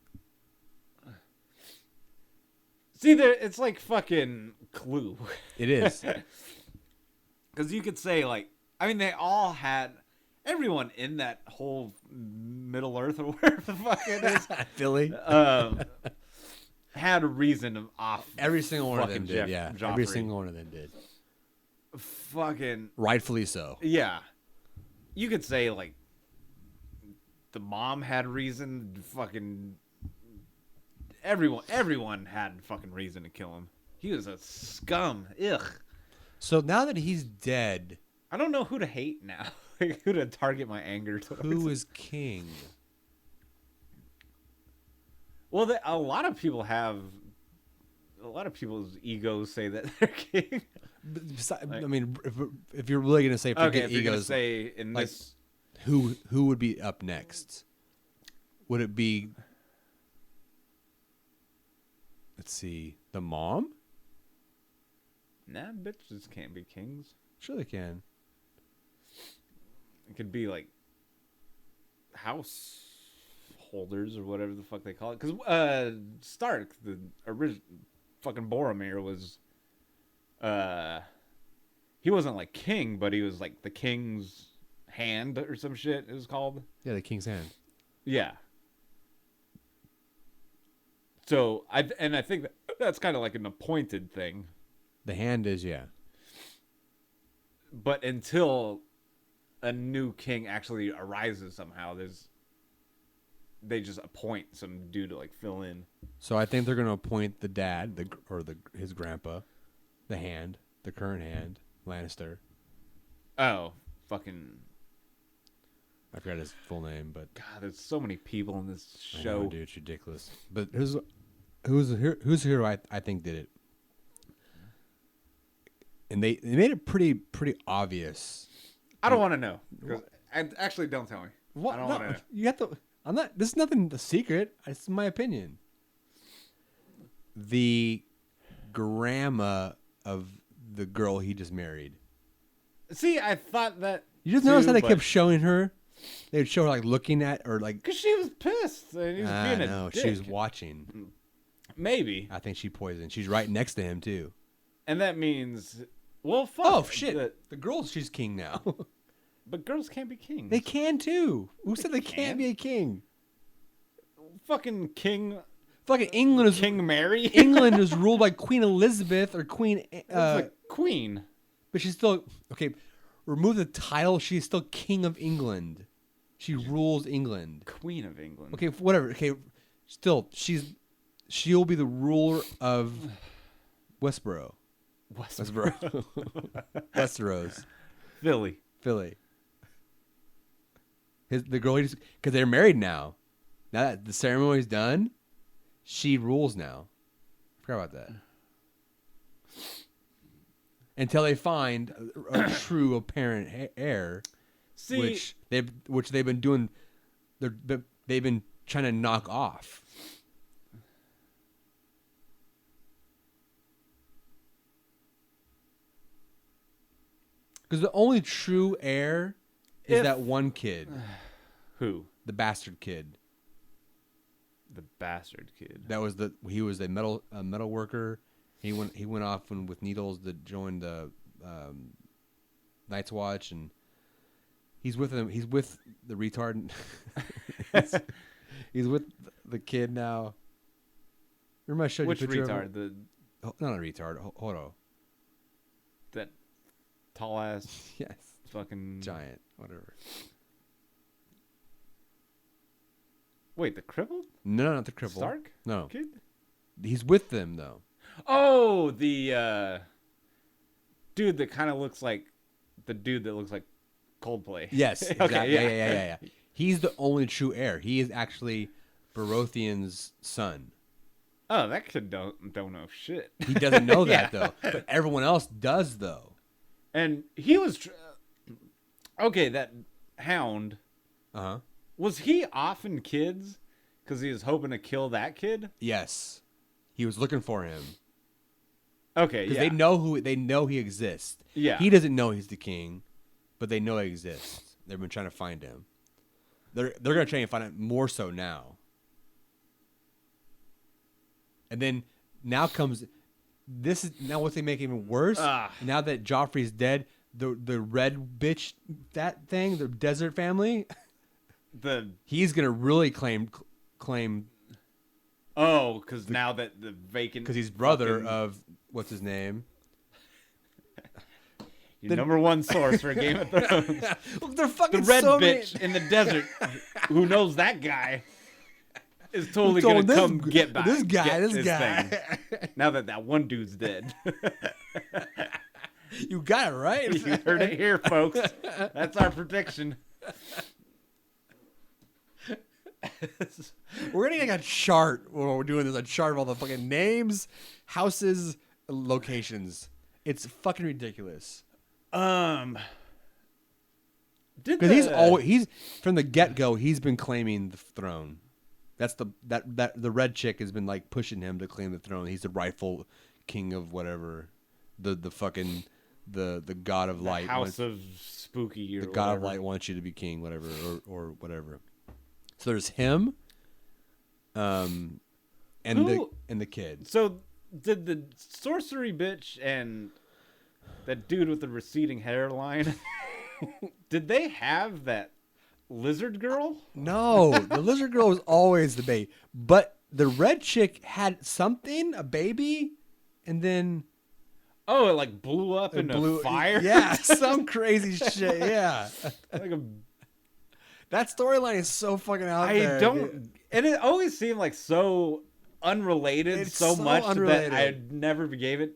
See, it's like fucking Clue. It is. Because you could say, like, I mean, they all had, everyone in that whole Middle Earth or wherever the fuck it is. Philly. Had a reason of off. Every single one of them did. Joffrey. Every single one of them did. Fucking. Rightfully so. Yeah. You could say, like, the mom had reason. Fucking. Everyone had fucking reason to kill him. He was a scum. Ugh. So now that he's dead, I don't know who to hate now. Who to target my anger towards. Who is king? Well, a lot of people have a lot of people's egos say that they're king. I mean, if you're really gonna say forget if you're gonna egos, say in like, this, who would be up next? Would it be? Let's see, the mom. Nah, bitches can't be kings. Sure, they can. It could be like householders or whatever the fuck they call it. Because Stark, the original fucking Boromir, was he wasn't like king, but he was like the king's hand or some shit. It was called. Yeah, the king's hand. Yeah. So I think that's kind of like an appointed thing. The hand is, yeah. But until a new king actually arises somehow, they just appoint some dude to like fill in. So I think they're gonna appoint the dad, his grandpa, the hand, the current hand, Lannister. Oh, fucking! I forgot his full name, but God, there's so many people in this I show. know, dude, it's ridiculous. But who's the hero I think did it? And they made it pretty obvious. I don't want to know. Actually, don't tell me. What? I don't want to know. You have to. I'm not. This is nothing secret. It's my opinion. The grandma of the girl he just married. See, I thought that. You just notice how they kept showing her. They'd show her like looking at or like. Because she was pissed. And he was being a dick. She was watching. Maybe. I think she poisoned. She's right next to him too. And that means, well, fuck. Oh shit! The girl, she's king now. But girls can't be kings. They can too. Who said they can't be a king? Fucking king. Fucking England is King Mary. England is ruled by Queen Elizabeth or Queen. It's queen. But she's still okay. Remove the title. She's still King of England. She rules England. Queen of England. Okay, whatever. Okay, still she'll be the ruler of Westboro. Westeros. Philly. The girl, because they're married now. Now that the ceremony's done, she rules now. I forgot about that. Until they find a true apparent heir, which they've been doing, they've been trying to knock off. Because the only true heir is that one kid. Who? The bastard kid. The bastard kid. He was a metal worker. He went off with needles to join the Night's Watch, and he's with them. He's with the retard. he's with the kid now. Remember I showed you a picture retard? Of him? Not a retard. Hold on. That tall ass. Yes. Fucking giant. Whatever. Wait, the crippled? No, not the crippled. Stark? No. Kid? He's with them though. Oh, the dude that kind of looks like the dude that looks like Coldplay. Yes. Exactly. Okay, Yeah. He's the only true heir. He is actually Baratheon's son. Oh, that kid don't know shit. He doesn't know that though, but everyone else does though. And he was okay. That hound. Was he offing kids because he was hoping to kill that kid? Yes, he was looking for him. Okay, yeah. Because they know he exists. Yeah, he doesn't know he's the king, but they know he exists. They've been trying to find him. They're gonna try and find him more so now. And then now comes this is now what they make even worse. Now that Joffrey's dead, the red bitch that thing, the desert family. He's gonna really claim. Oh, because now that the vacant. Because he's brother of what's his name. Your number one source for Game of Thrones. Look, they're fucking the red bitch in the desert. Who knows that guy? Is totally gonna come get back. This guy. Thing. Now that one dude's dead. You got it right. You heard it here, folks. That's our prediction. We're getting like a chart when we're doing this. A chart of all the fucking names, houses, locations. It's fucking ridiculous. Because he's from the get go. He's been claiming the throne. That's the red chick has been like pushing him to claim the throne. He's the rightful king of whatever. The fucking the god of light. House of Spooky or the god of light wants you to be king, whatever or whatever. So there's him, and the kid. So did the sorcery bitch and that dude with the receding hairline? Did they have that lizard girl? No, the lizard girl was always the baby. But the red chick had something, a baby, and then... Oh, it like blew up into fire? Yeah, some crazy shit, yeah. Like that storyline is so fucking out there. And it always seemed like so unrelated, it's so much unrelated. that I never gave it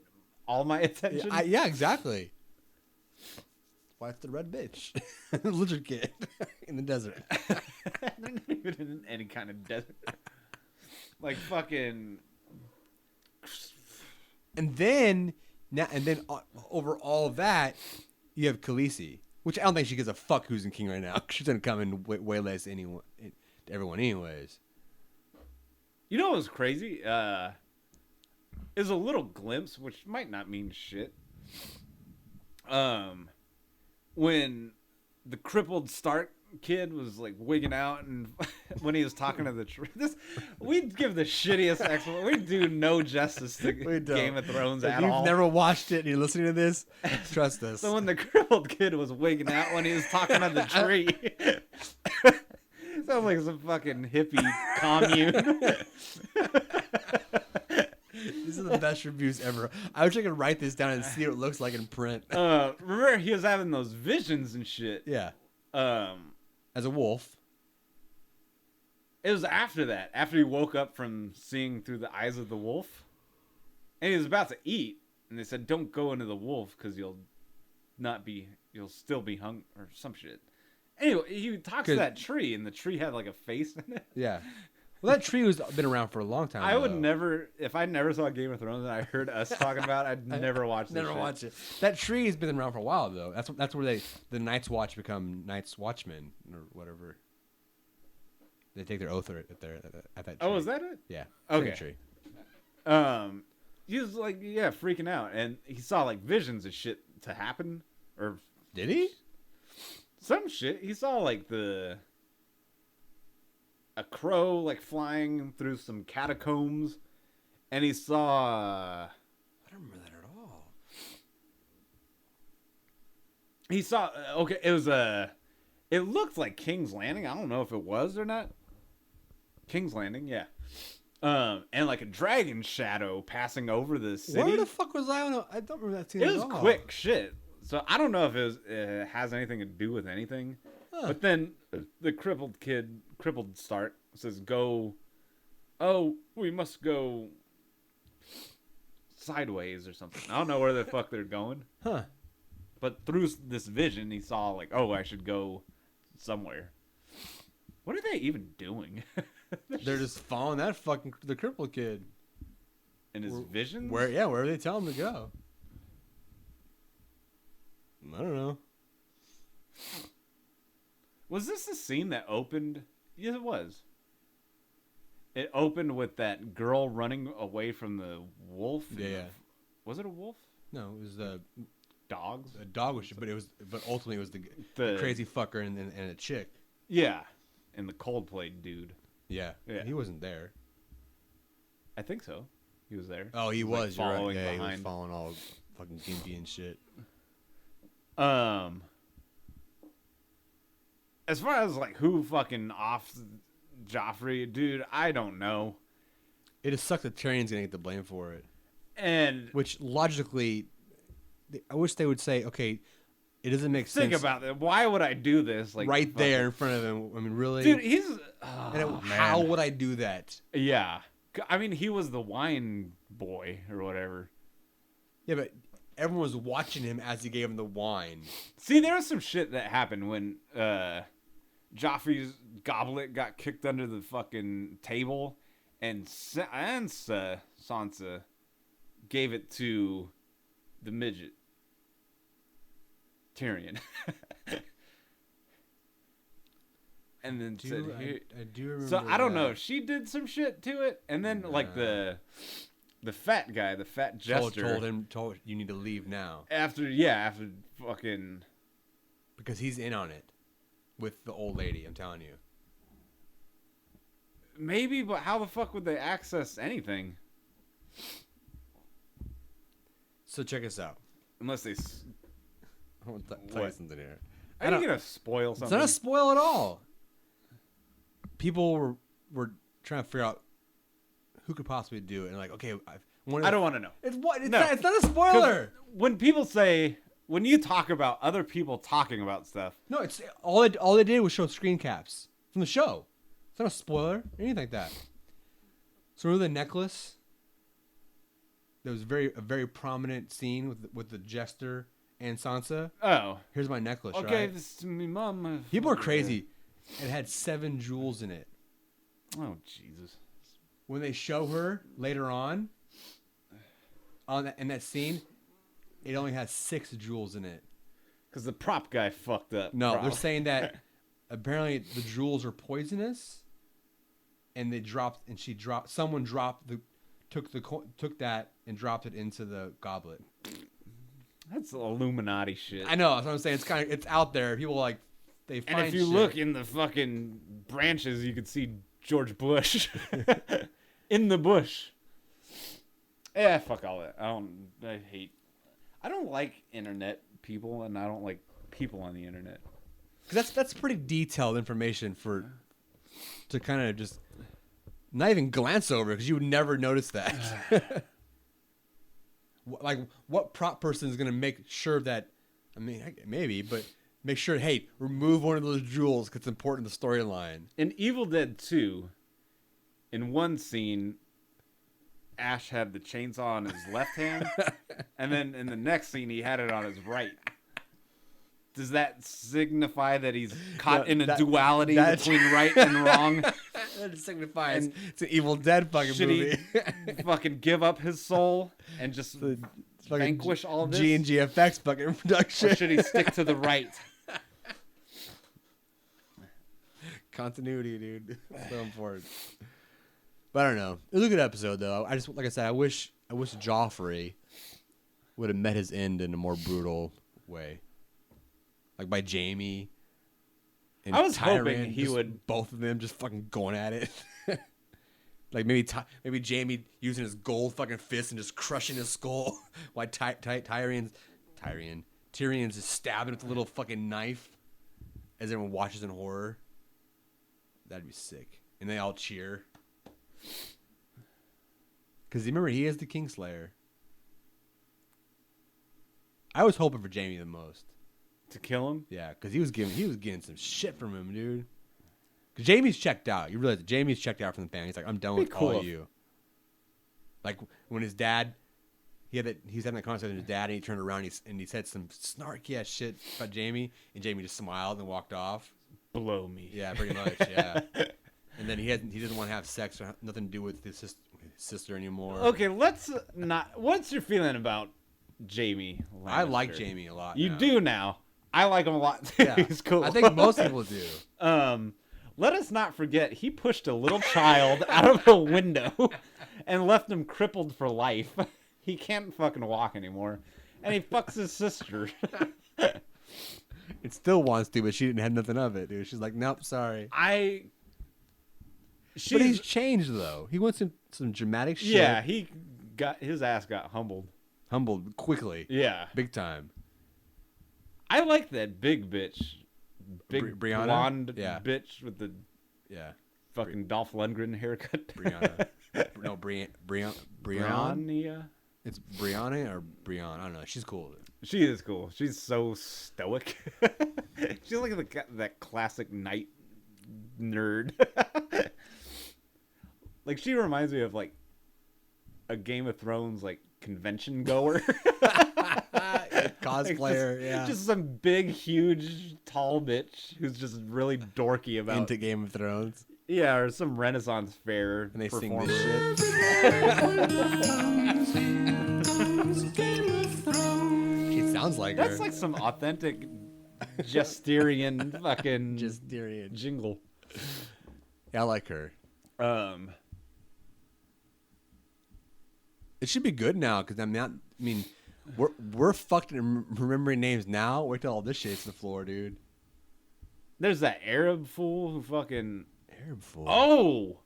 all my attention. Yeah, exactly. Why it's the red bitch, lizard kid in the desert. They're not even in any kind of desert. Like fucking. And then over all of that, you have Khaleesi, which I don't think she gives a fuck who's in king right now. She's gonna come in way less anyone, everyone anyways. You know what was crazy? Is a little glimpse, which might not mean shit. When the crippled Stark kid was like wigging out, and when he was talking to the tree, we give the shittiest explanation. We do no justice to Game of Thrones at all. If you've never watched it and you're listening to this, trust us. So when the crippled kid was wigging out when he was talking to the tree, sounds like some fucking hippie commune. These are the best reviews ever. I wish I could write this down and see what it looks like in print. Remember he was having those visions and shit. Yeah. As a wolf. It was after that. After he woke up from seeing through the eyes of the wolf. And he was about to eat. And they said, don't go into the wolf because you'll still be hungry or some shit. Anyway, he talks to that tree and the tree had like a face in it. Yeah. Well, that tree has been around for a long time. I would never, if I never saw Game of Thrones and I heard us talking about it, I'd never watch this shit. Watch it. That tree has been around for a while, though. That's where the Night's Watch become Night's Watchmen or whatever. They take their oath at that tree. Oh, is that it? Yeah. Okay. Tree. He was like, freaking out, and he saw like visions of shit to happen, or did he? Some shit. He saw like a crow like flying through some catacombs, and he saw. I don't remember that at all. He saw. Okay, it was it looked like King's Landing. I don't know if it was or not. King's Landing, yeah. And like a dragon shadow passing over the city. Where the fuck was I? I don't remember that scene. It was quick shit. So I don't know if it has anything to do with anything. Huh. But then the crippled Stark says, "Go. Oh, we must go sideways or something." I don't know where the fuck they're going. Huh. But through this vision, he saw like, "Oh, I should go somewhere." What are they even doing? They're just following the crippled kid. In his visions? Where do they tell him to go? I don't know. Was this the scene that opened? Yes, it was. It opened with that girl running away from the wolf. Yeah. Was it a wolf? No, it was the dogs. A dog was, but ultimately it was the crazy fucker and a chick. Yeah, and the Coldplay dude. Yeah, he wasn't there. I think so. He was there. Oh, he was. Like, you're right. Yeah, behind. He was following all fucking gimpy and shit. As far as like who fucking offs Joffrey, dude, I don't know. It just sucks that Tyrion's gonna get the blame for it. And which logically, I wish they would say, okay, it doesn't make sense. Think about it. Why would I do this? Like right there in front of him. I mean, really, dude, he's. How would I do that? Yeah, I mean, he was the wine boy or whatever. Yeah, but everyone was watching him as he gave him the wine. See, there was some shit that happened when Joffrey's goblet got kicked under the fucking table, and Sansa gave it to the midget Tyrion. And then I do remember. So I don't know if she did some shit to it, and then like the fat guy, the fat jester, told you need to leave now after fucking, because he's in on it with the old lady. I'm telling you. Maybe, but how the fuck would they access anything? So check us out. Unless they. I want to tell you something here. Are you gonna spoil something? It's not a spoil at all. People were trying to figure out who could possibly do it, and like, okay, I don't want to know. It's not a spoiler. When you talk about other people talking about stuff, no, it's all they did was show screen caps from the show. It's not a spoiler or anything like that. So remember the necklace? There was a very prominent scene with the jester and Sansa. Oh, here's my necklace. Okay, right? this is me, mom. People are crazy. It had 7 jewels in it. Oh Jesus! When they show her later on in that scene, it only has 6 jewels in it. Because the prop guy fucked up. No, they're saying that apparently the jewels are poisonous, and someone took that and dropped it into the goblet. That's Illuminati shit. I know. That's what I'm saying. It's out there. People they find. And if you look in the fucking branches, you can see George Bush in the bush. Yeah, fuck all that. I don't like internet people, and I don't like people on the internet. Because that's pretty detailed information to kind of just not even glance over, because you would never notice that. Like, what prop person is going to make sure that, I mean, maybe, but make sure, hey, remove one of those jewels because it's important to the storyline. In Evil Dead 2, in one scene, Ash had the chainsaw on his left hand, and then in the next scene, he had it on his right. Does that signify that he's caught in a duality between right and wrong? That signifies it's an Evil Dead fucking movie. He fucking give up his soul and just vanquish all of this? G&G effects fucking production. Or should he stick to the right? Continuity, dude. So important. But I don't know. It was a good episode, though. Like I said, I wish Joffrey would have met his end in a more brutal way. Like by Jaime. And I was Tyrion, hoping he would. Both of them just fucking going at it. Like maybe Jaime using his gold fucking fist and just crushing his skull, while Tyrion's just stabbing with a little fucking knife as everyone watches in horror. That'd be sick. And they all cheer. Because remember, he is the Kingslayer. I was hoping for Jaime the most. To kill him? Yeah, because he was getting some shit from him, dude. Because Jaime's checked out. You realize that Jaime's checked out from the family. He's like, I'm done with all of you. Like when his dad, he's having that conversation with his dad, and he turned around and he said some snarky ass shit about Jaime, and Jaime just smiled and walked off. Blow me. Yeah, pretty much. Yeah. And then he doesn't want to have sex or nothing to do with his sister anymore. Okay, let's not. What's your feeling about Jaime Lannister? I like Jaime a lot. You do now. I like him a lot too. Yeah. He's cool. I think most people do. Let us not forget he pushed a little child out of a window and left him crippled for life. He can't fucking walk anymore, and he fucks his sister. It still wants to, but she didn't have nothing of it, dude. She's like, nope, sorry. But he's changed though. He went some dramatic shit. Yeah, his ass got humbled quickly. Yeah, big time. I like that big bitch, Brianna? blonde bitch with the fucking Dolph Lundgren haircut. Brianna, no Brianna. It's Brianna or Brianna. I don't know. She's cool. She is cool. She's so stoic. She's like that classic knight nerd. Like she reminds me of like a Game of Thrones like convention goer. cosplayer. Yeah, just some big, huge, tall bitch who's just really dorky about into Game of Thrones. Yeah, or some Renaissance fair And they performer. sing this shit. She sounds like That's her. like some authentic Jesterian fucking Jesterian jingle. Yeah, I like her. It should be good now because I'm not. I mean, we're fucked in remembering names now. Wait till all this shit's the floor, dude. There's that Arab fool who fucking. Arab fool. Oh!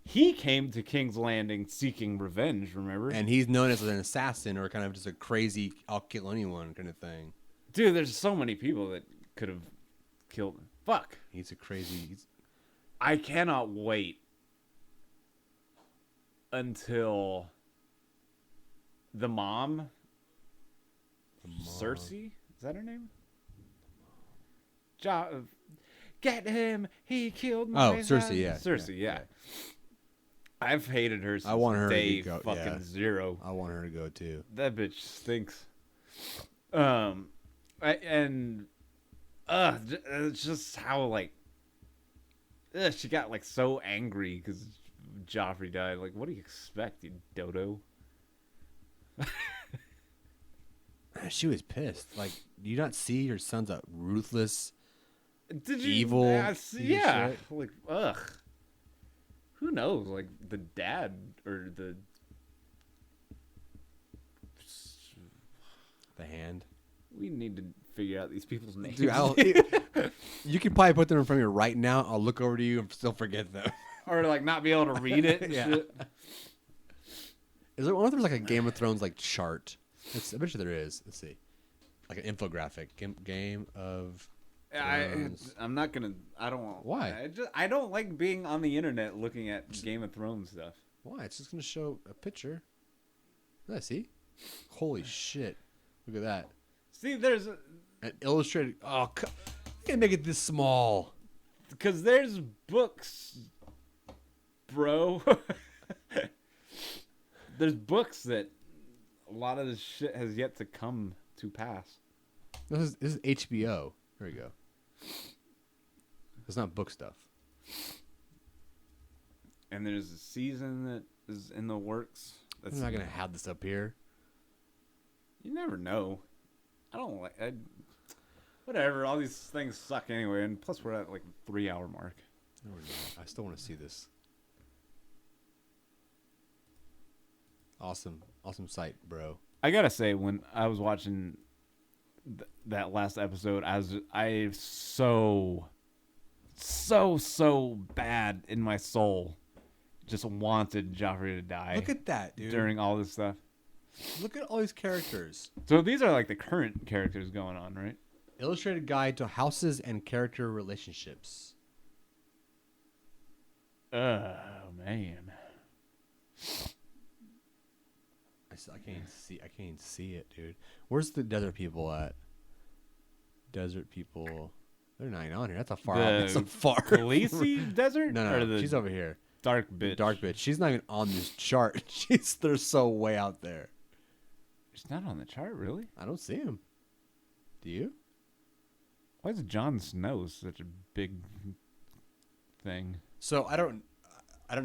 He came to King's Landing seeking revenge, remember? And he's known as an assassin or kind of just a crazy, I'll kill anyone kind of thing. Dude, there's so many people that could have killed him. Fuck. He's a crazy... I cannot wait until the mom, Cersei, is that her name? Get him! He killed my Cersei, yeah. Cersei, yeah. I've hated her since I want her day to go, fucking zero. I want her to go too. That bitch stinks. It's just how like she got like so angry because Joffrey died. Like, what do you expect, you dodo? She was pissed. Like, do you not see your son's a ruthless, evil? Yeah. shit? Like, ugh. Who knows? Like the dad or the hand. We need to figure out these people's names. Dude, you can probably put them in front of me right now. I'll look over to you and still forget them. Or like not be able to read it. And Yeah. shit. Is there? I wonder if there's like a Game of Thrones like chart. I bet you there is. Let's see, like an infographic. Game of Thrones. I'm not gonna. I don't want. Why? I don't like being on the internet looking at Game of Thrones stuff. Why? It's just gonna show a picture. Yeah, see? Holy shit! Look at that. See, there's An illustrated. Oh, you can't make it this small. because there's books, bro. There's books that a lot of this shit has yet to come to pass. This is HBO. Here we go. It's not book stuff. And there's a season that is in the works. I'm not gonna have this up here. You never know. I don't like. Whatever. All these things suck anyway, and plus we're at like the 3-hour mark. No, we're not. I still want to see this. Awesome site, bro. I gotta say, when I was watching that last episode, I so bad in my soul just wanted Joffrey to die. Look at that, dude. During all this stuff. Look at all these characters. So these are like the current characters going on, right? Illustrated Guide to Houses and Character Relationships. Oh man. I can't even see it, dude. Where's the desert people at? Desert people. They're not even on here. That's a far. That's a far. Khaleesi desert? No, Or the she's over here. Dark bitch. Dark bitch. She's not even on this chart. They're so way out there. She's not on the chart, really? I don't see him. Do you? Why is Jon Snow such a big thing? So I don't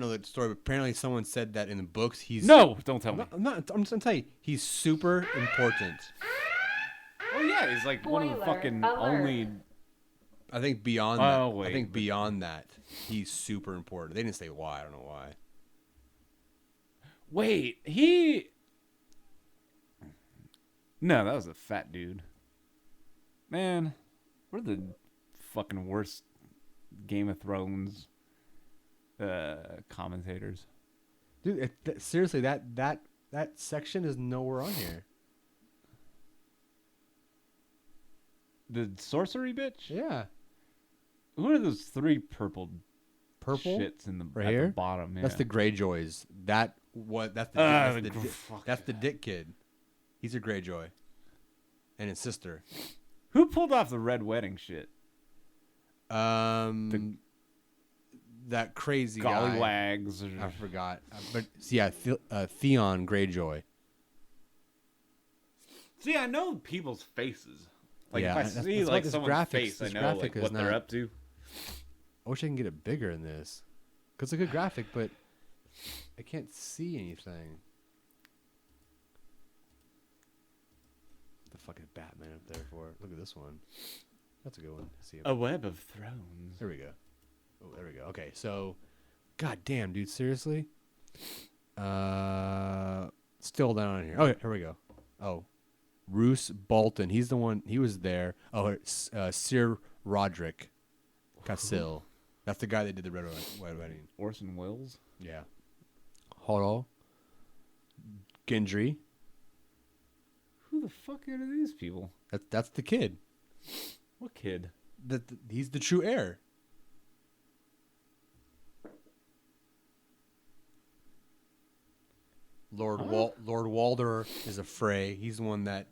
know the story, but apparently someone said that in the books he's No, don't tell me. I'm just gonna tell you he's super important. Oh yeah, he's like one of the Spoiler fucking alert. only. I think beyond Oh, that, wait, I think but- beyond that, he's super important. They didn't say why. I don't know why. Wait, he. No, that was a fat dude. Man, we're the fucking worst Game of Thrones commentators. Dude, seriously, that section is nowhere on here. The sorcery bitch? Yeah. Who are those three purple shits in the Right at here? the bottom? Yeah. That's the Greyjoys. That's the Dick kid. He's a Greyjoy. And his sister. Who pulled off the red wedding shit? That crazy guy. Gollywags. I forgot. But yeah, Theon Greyjoy. See, I know people's faces. Like Yeah, if I see like someone's face, I know like what they're up to. I wish I can get it bigger in this, cause it's a good graphic, but I can't see anything. The fucking Batman up there for it. Look at this one. That's a good one. See A Web of Thrones. There we go. Oh, there we go. Okay, so, god damn, dude, seriously. Still down here. Oh, here we go. Oh, Roose Bolton. He's the one. He was there. Oh, Sir Roderick Cassill. That's the guy that did the Red Wedding. Orson Welles. Yeah. Horo. Gendry. Who the fuck are these people? That's the kid. What kid? He's the true heir. Lord Walder is a Frey. He's the one that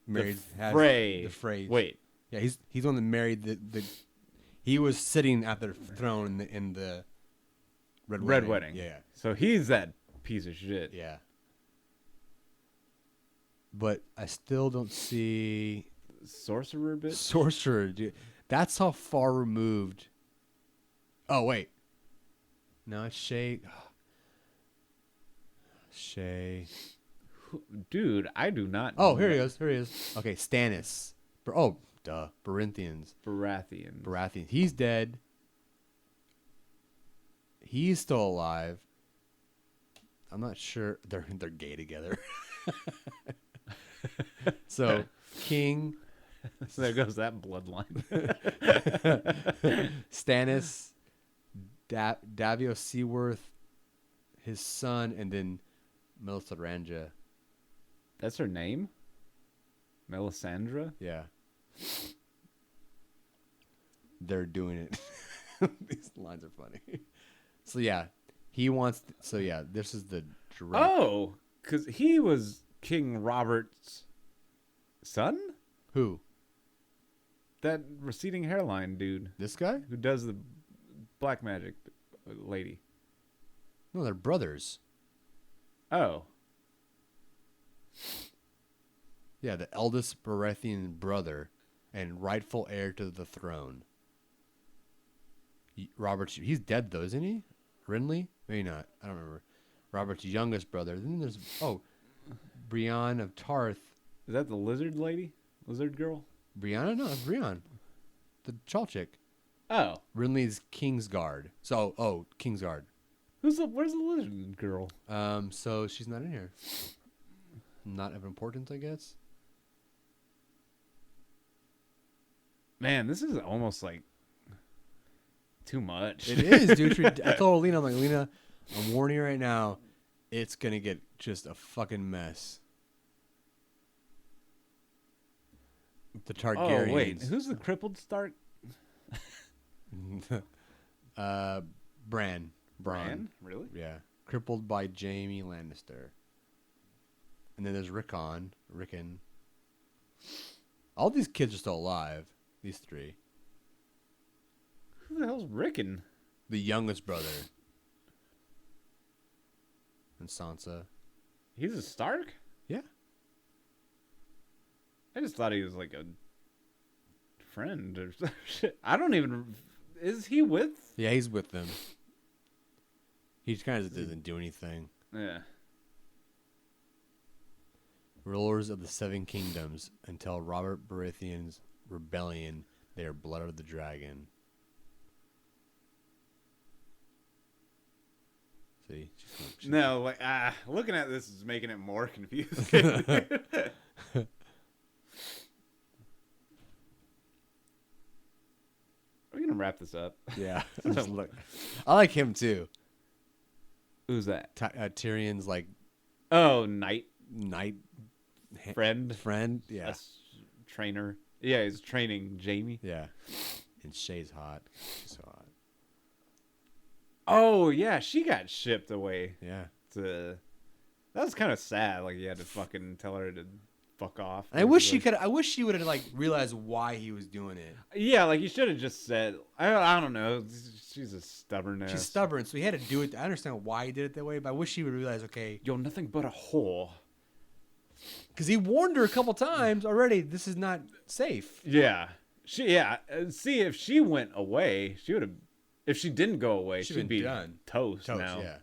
married the Frey. Wait. Yeah, he's the one that married the. He was sitting at the throne in the Red Wedding. Yeah. So he's that piece of shit. Yeah. But I still don't see Sorcerer bitch. Sorcerer, dude. That's how far removed. Oh wait. No, it's Shay. Shay. Dude, I do not. Oh, here he is. Here he is. Okay, Stannis. Baratheons. Baratheons. He's dead. He's still alive. I'm not sure they're gay together. So, King. So there goes that bloodline. Stannis, Davio Seaworth, his son, and then Melisandre. That's her name? Melisandre? Yeah. They're doing it. These lines are funny. So yeah, he wants. This is the direct. Oh, because he was King Robert's son. Who? That receding hairline dude. This guy? Who does the black magic lady. No, they're brothers. Oh. Yeah, the eldest Baratheon brother and rightful heir to the throne. He's dead though, isn't he? Renly? Maybe not. I don't remember. Robert's youngest brother. Then there's Brienne of Tarth. Is that the lizard lady? Lizard girl? Brianna? No, it's Brienne. The Chal chick. Oh. Renly's Kingsguard. So, Kingsguard. Where's the lizard girl? So she's not in here. Not of importance, I guess. Man, this is almost like too much. It is, dude. I told Lena, I'm like, Lena, I'm warning you right now, it's gonna get just a fucking mess. The Targaryens. Oh wait, who's the crippled Stark? Bran. Really? Yeah. Crippled by Jaime Lannister. And then there's Rickon. All these kids are still alive. These three. Who the hell's Rickon? The youngest brother. And Sansa. He's a Stark? Yeah. I just thought he was like a friend or some shit. I don't even... Is he with? Yeah, he's with them. He kind of doesn't do anything. Yeah. Rulers of the Seven Kingdoms until Robert Baratheon's rebellion. They are blood of the dragon. See? No, like looking at this is making it more confusing. We're gonna wrap this up. Yeah. Look, I like him too. Who's that? Tyrion's like. Oh, knight friend. Yeah. Trainer. Yeah, he's training Jaime. Yeah. And Shay's hot. She's so hot. Oh yeah, she got shipped away. Yeah. That was kind of sad. Like you had to fucking tell her to fuck off. I wish she could. I wish she would have like realized why he was doing it. Yeah, like you should have just said. I don't know. She's a stubborn. She's stubborn, so he had to do it. I understand why he did it that way, but I wish she would realize. Okay, you're nothing but a whore. Because he warned her a couple times already. This is not safe. Yeah. See, if she went away, she would have. If she didn't go away, she'd be done. Toast now. Yeah.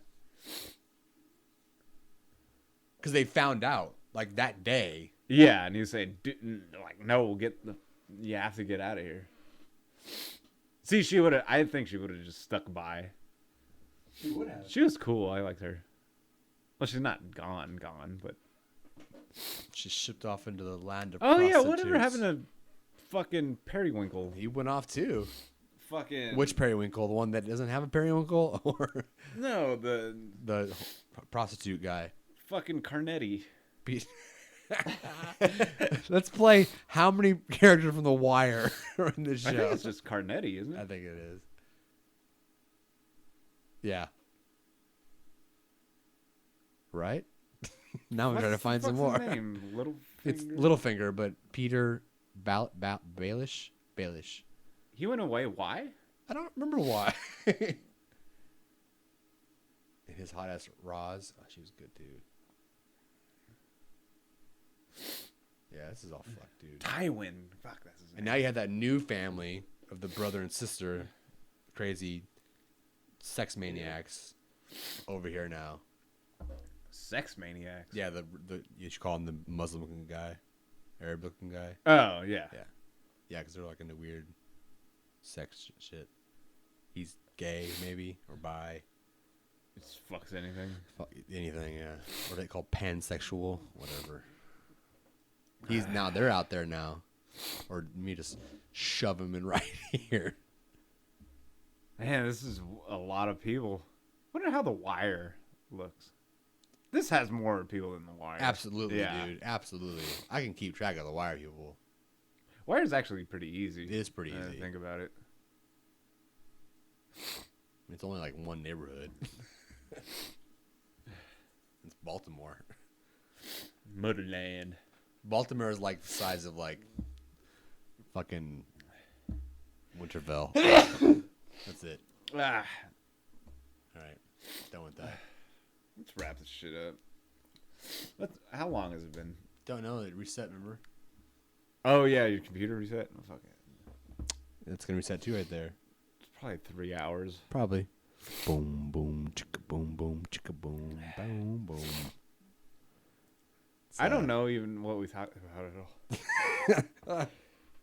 Because they found out like that day. Yeah, and he was saying, like, no, you have to get out of here. See, I think she would have just stuck by. She would have. She was cool. I liked her. Well, she's not gone, but. She shipped off into the land of prostitutes. Yeah, whatever happened to fucking Periwinkle? He went off too. Fucking. Which Periwinkle? The one that doesn't have a periwinkle? Or no, the prostitute guy. Fucking Carnetti. Let's play how many characters from The Wire are in this show. I think it's just Carnetti, isn't it? I think it is. Yeah. Right? Now I'm trying to find some more. What's his name? Littlefinger? It's Littlefinger, but Peter Baelish. Baelish. He went away. Why? I don't remember why. And his hot ass Roz. Oh, she was good, dude. Yeah, this is all fucked, dude. Tywin. Fuck, that's his name. And now you have that new family of the brother and sister, crazy sex maniacs over here now. Sex maniacs? Yeah, you should call him the Muslim-looking guy, Arab-looking guy. Oh, yeah. Yeah, because they're like into weird sex shit. He's gay, maybe, or bi. Just fucks anything. Anything, yeah. Or they call pansexual, whatever. They're out there now. Or me just shove him in right here. Man, this is a lot of people. I wonder how The Wire looks. This has more people than The Wire. Absolutely, dude. Absolutely. I can keep track of The Wire people. Wire's actually pretty easy. It is pretty easy. Think about it. It's only like one neighborhood. It's Baltimore. Motherland. Baltimore is like the size of like fucking Winterfell. That's it. All right. Done with that. Let's wrap this shit up. How long has it been? Don't know. It reset, remember? Oh, yeah. Your computer reset? Oh, fuck it. It's going to reset too right there. It's probably 3 hours. Probably. Boom, boom, chicka, boom, boom, chicka, boom, boom, boom. I don't know even what we talked about at all.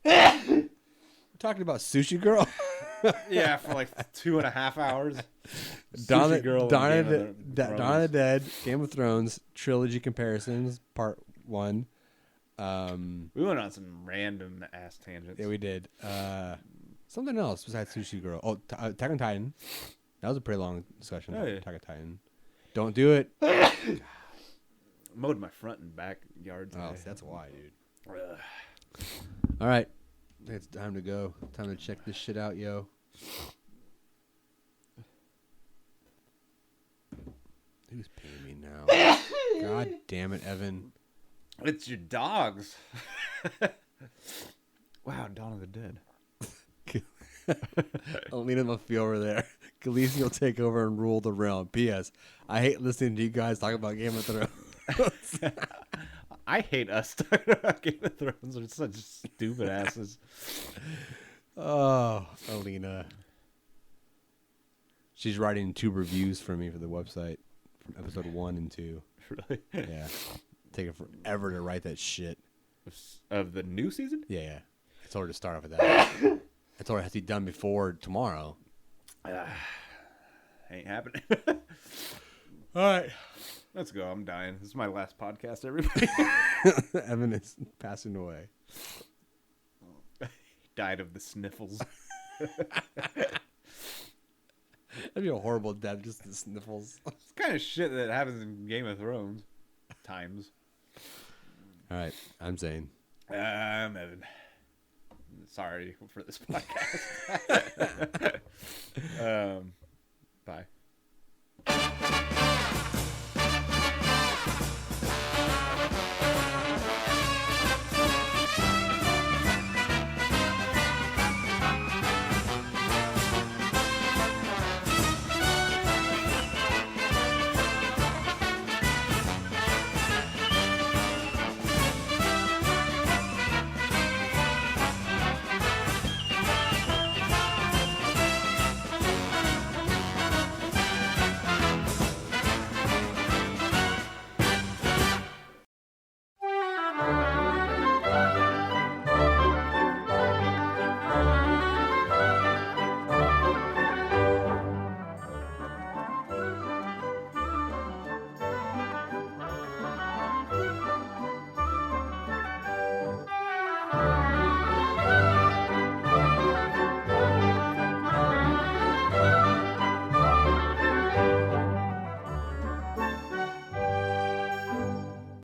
We're talking about Sushi Girl. Yeah, for like 2.5 hours. Dawn of the Dead, Game of Thrones, trilogy comparisons, part 1. We went on some random ass tangents. Yeah, we did. Something else besides Sushi Girl. Oh, Attack on Titan. That was a pretty long discussion. Oh, yeah. Attack on Titan. Don't do it. Mowed my front and back yard today. Oh, that's why, dude. All right. It's time to go. Time to check this shit out, yo. Who's paying me now? God damn it, Evan. It's your dogs. Wow, Dawn of the Dead. Alina must be over there. Khaleesi will take over and rule the realm. P.S. I hate listening to you guys talk about Game of Thrones. I hate us talking about Game of Thrones. We're such stupid asses. Oh, Alina. She's writing 2 reviews for me for the website from episode 1 and 2. Really? Yeah. Taking forever to write that shit. Of the new season? Yeah. I told her to start off with that. I told her it has to be done before tomorrow. Ain't happening. All right. Let's go. I'm dying. This is my last podcast, everybody. Evan is passing away. He died of the sniffles. That'd be a horrible death, just the sniffles. It's kind of shit that happens in Game of Thrones. Times. All right. I'm Zane. I'm Evan. Sorry for this podcast. Bye.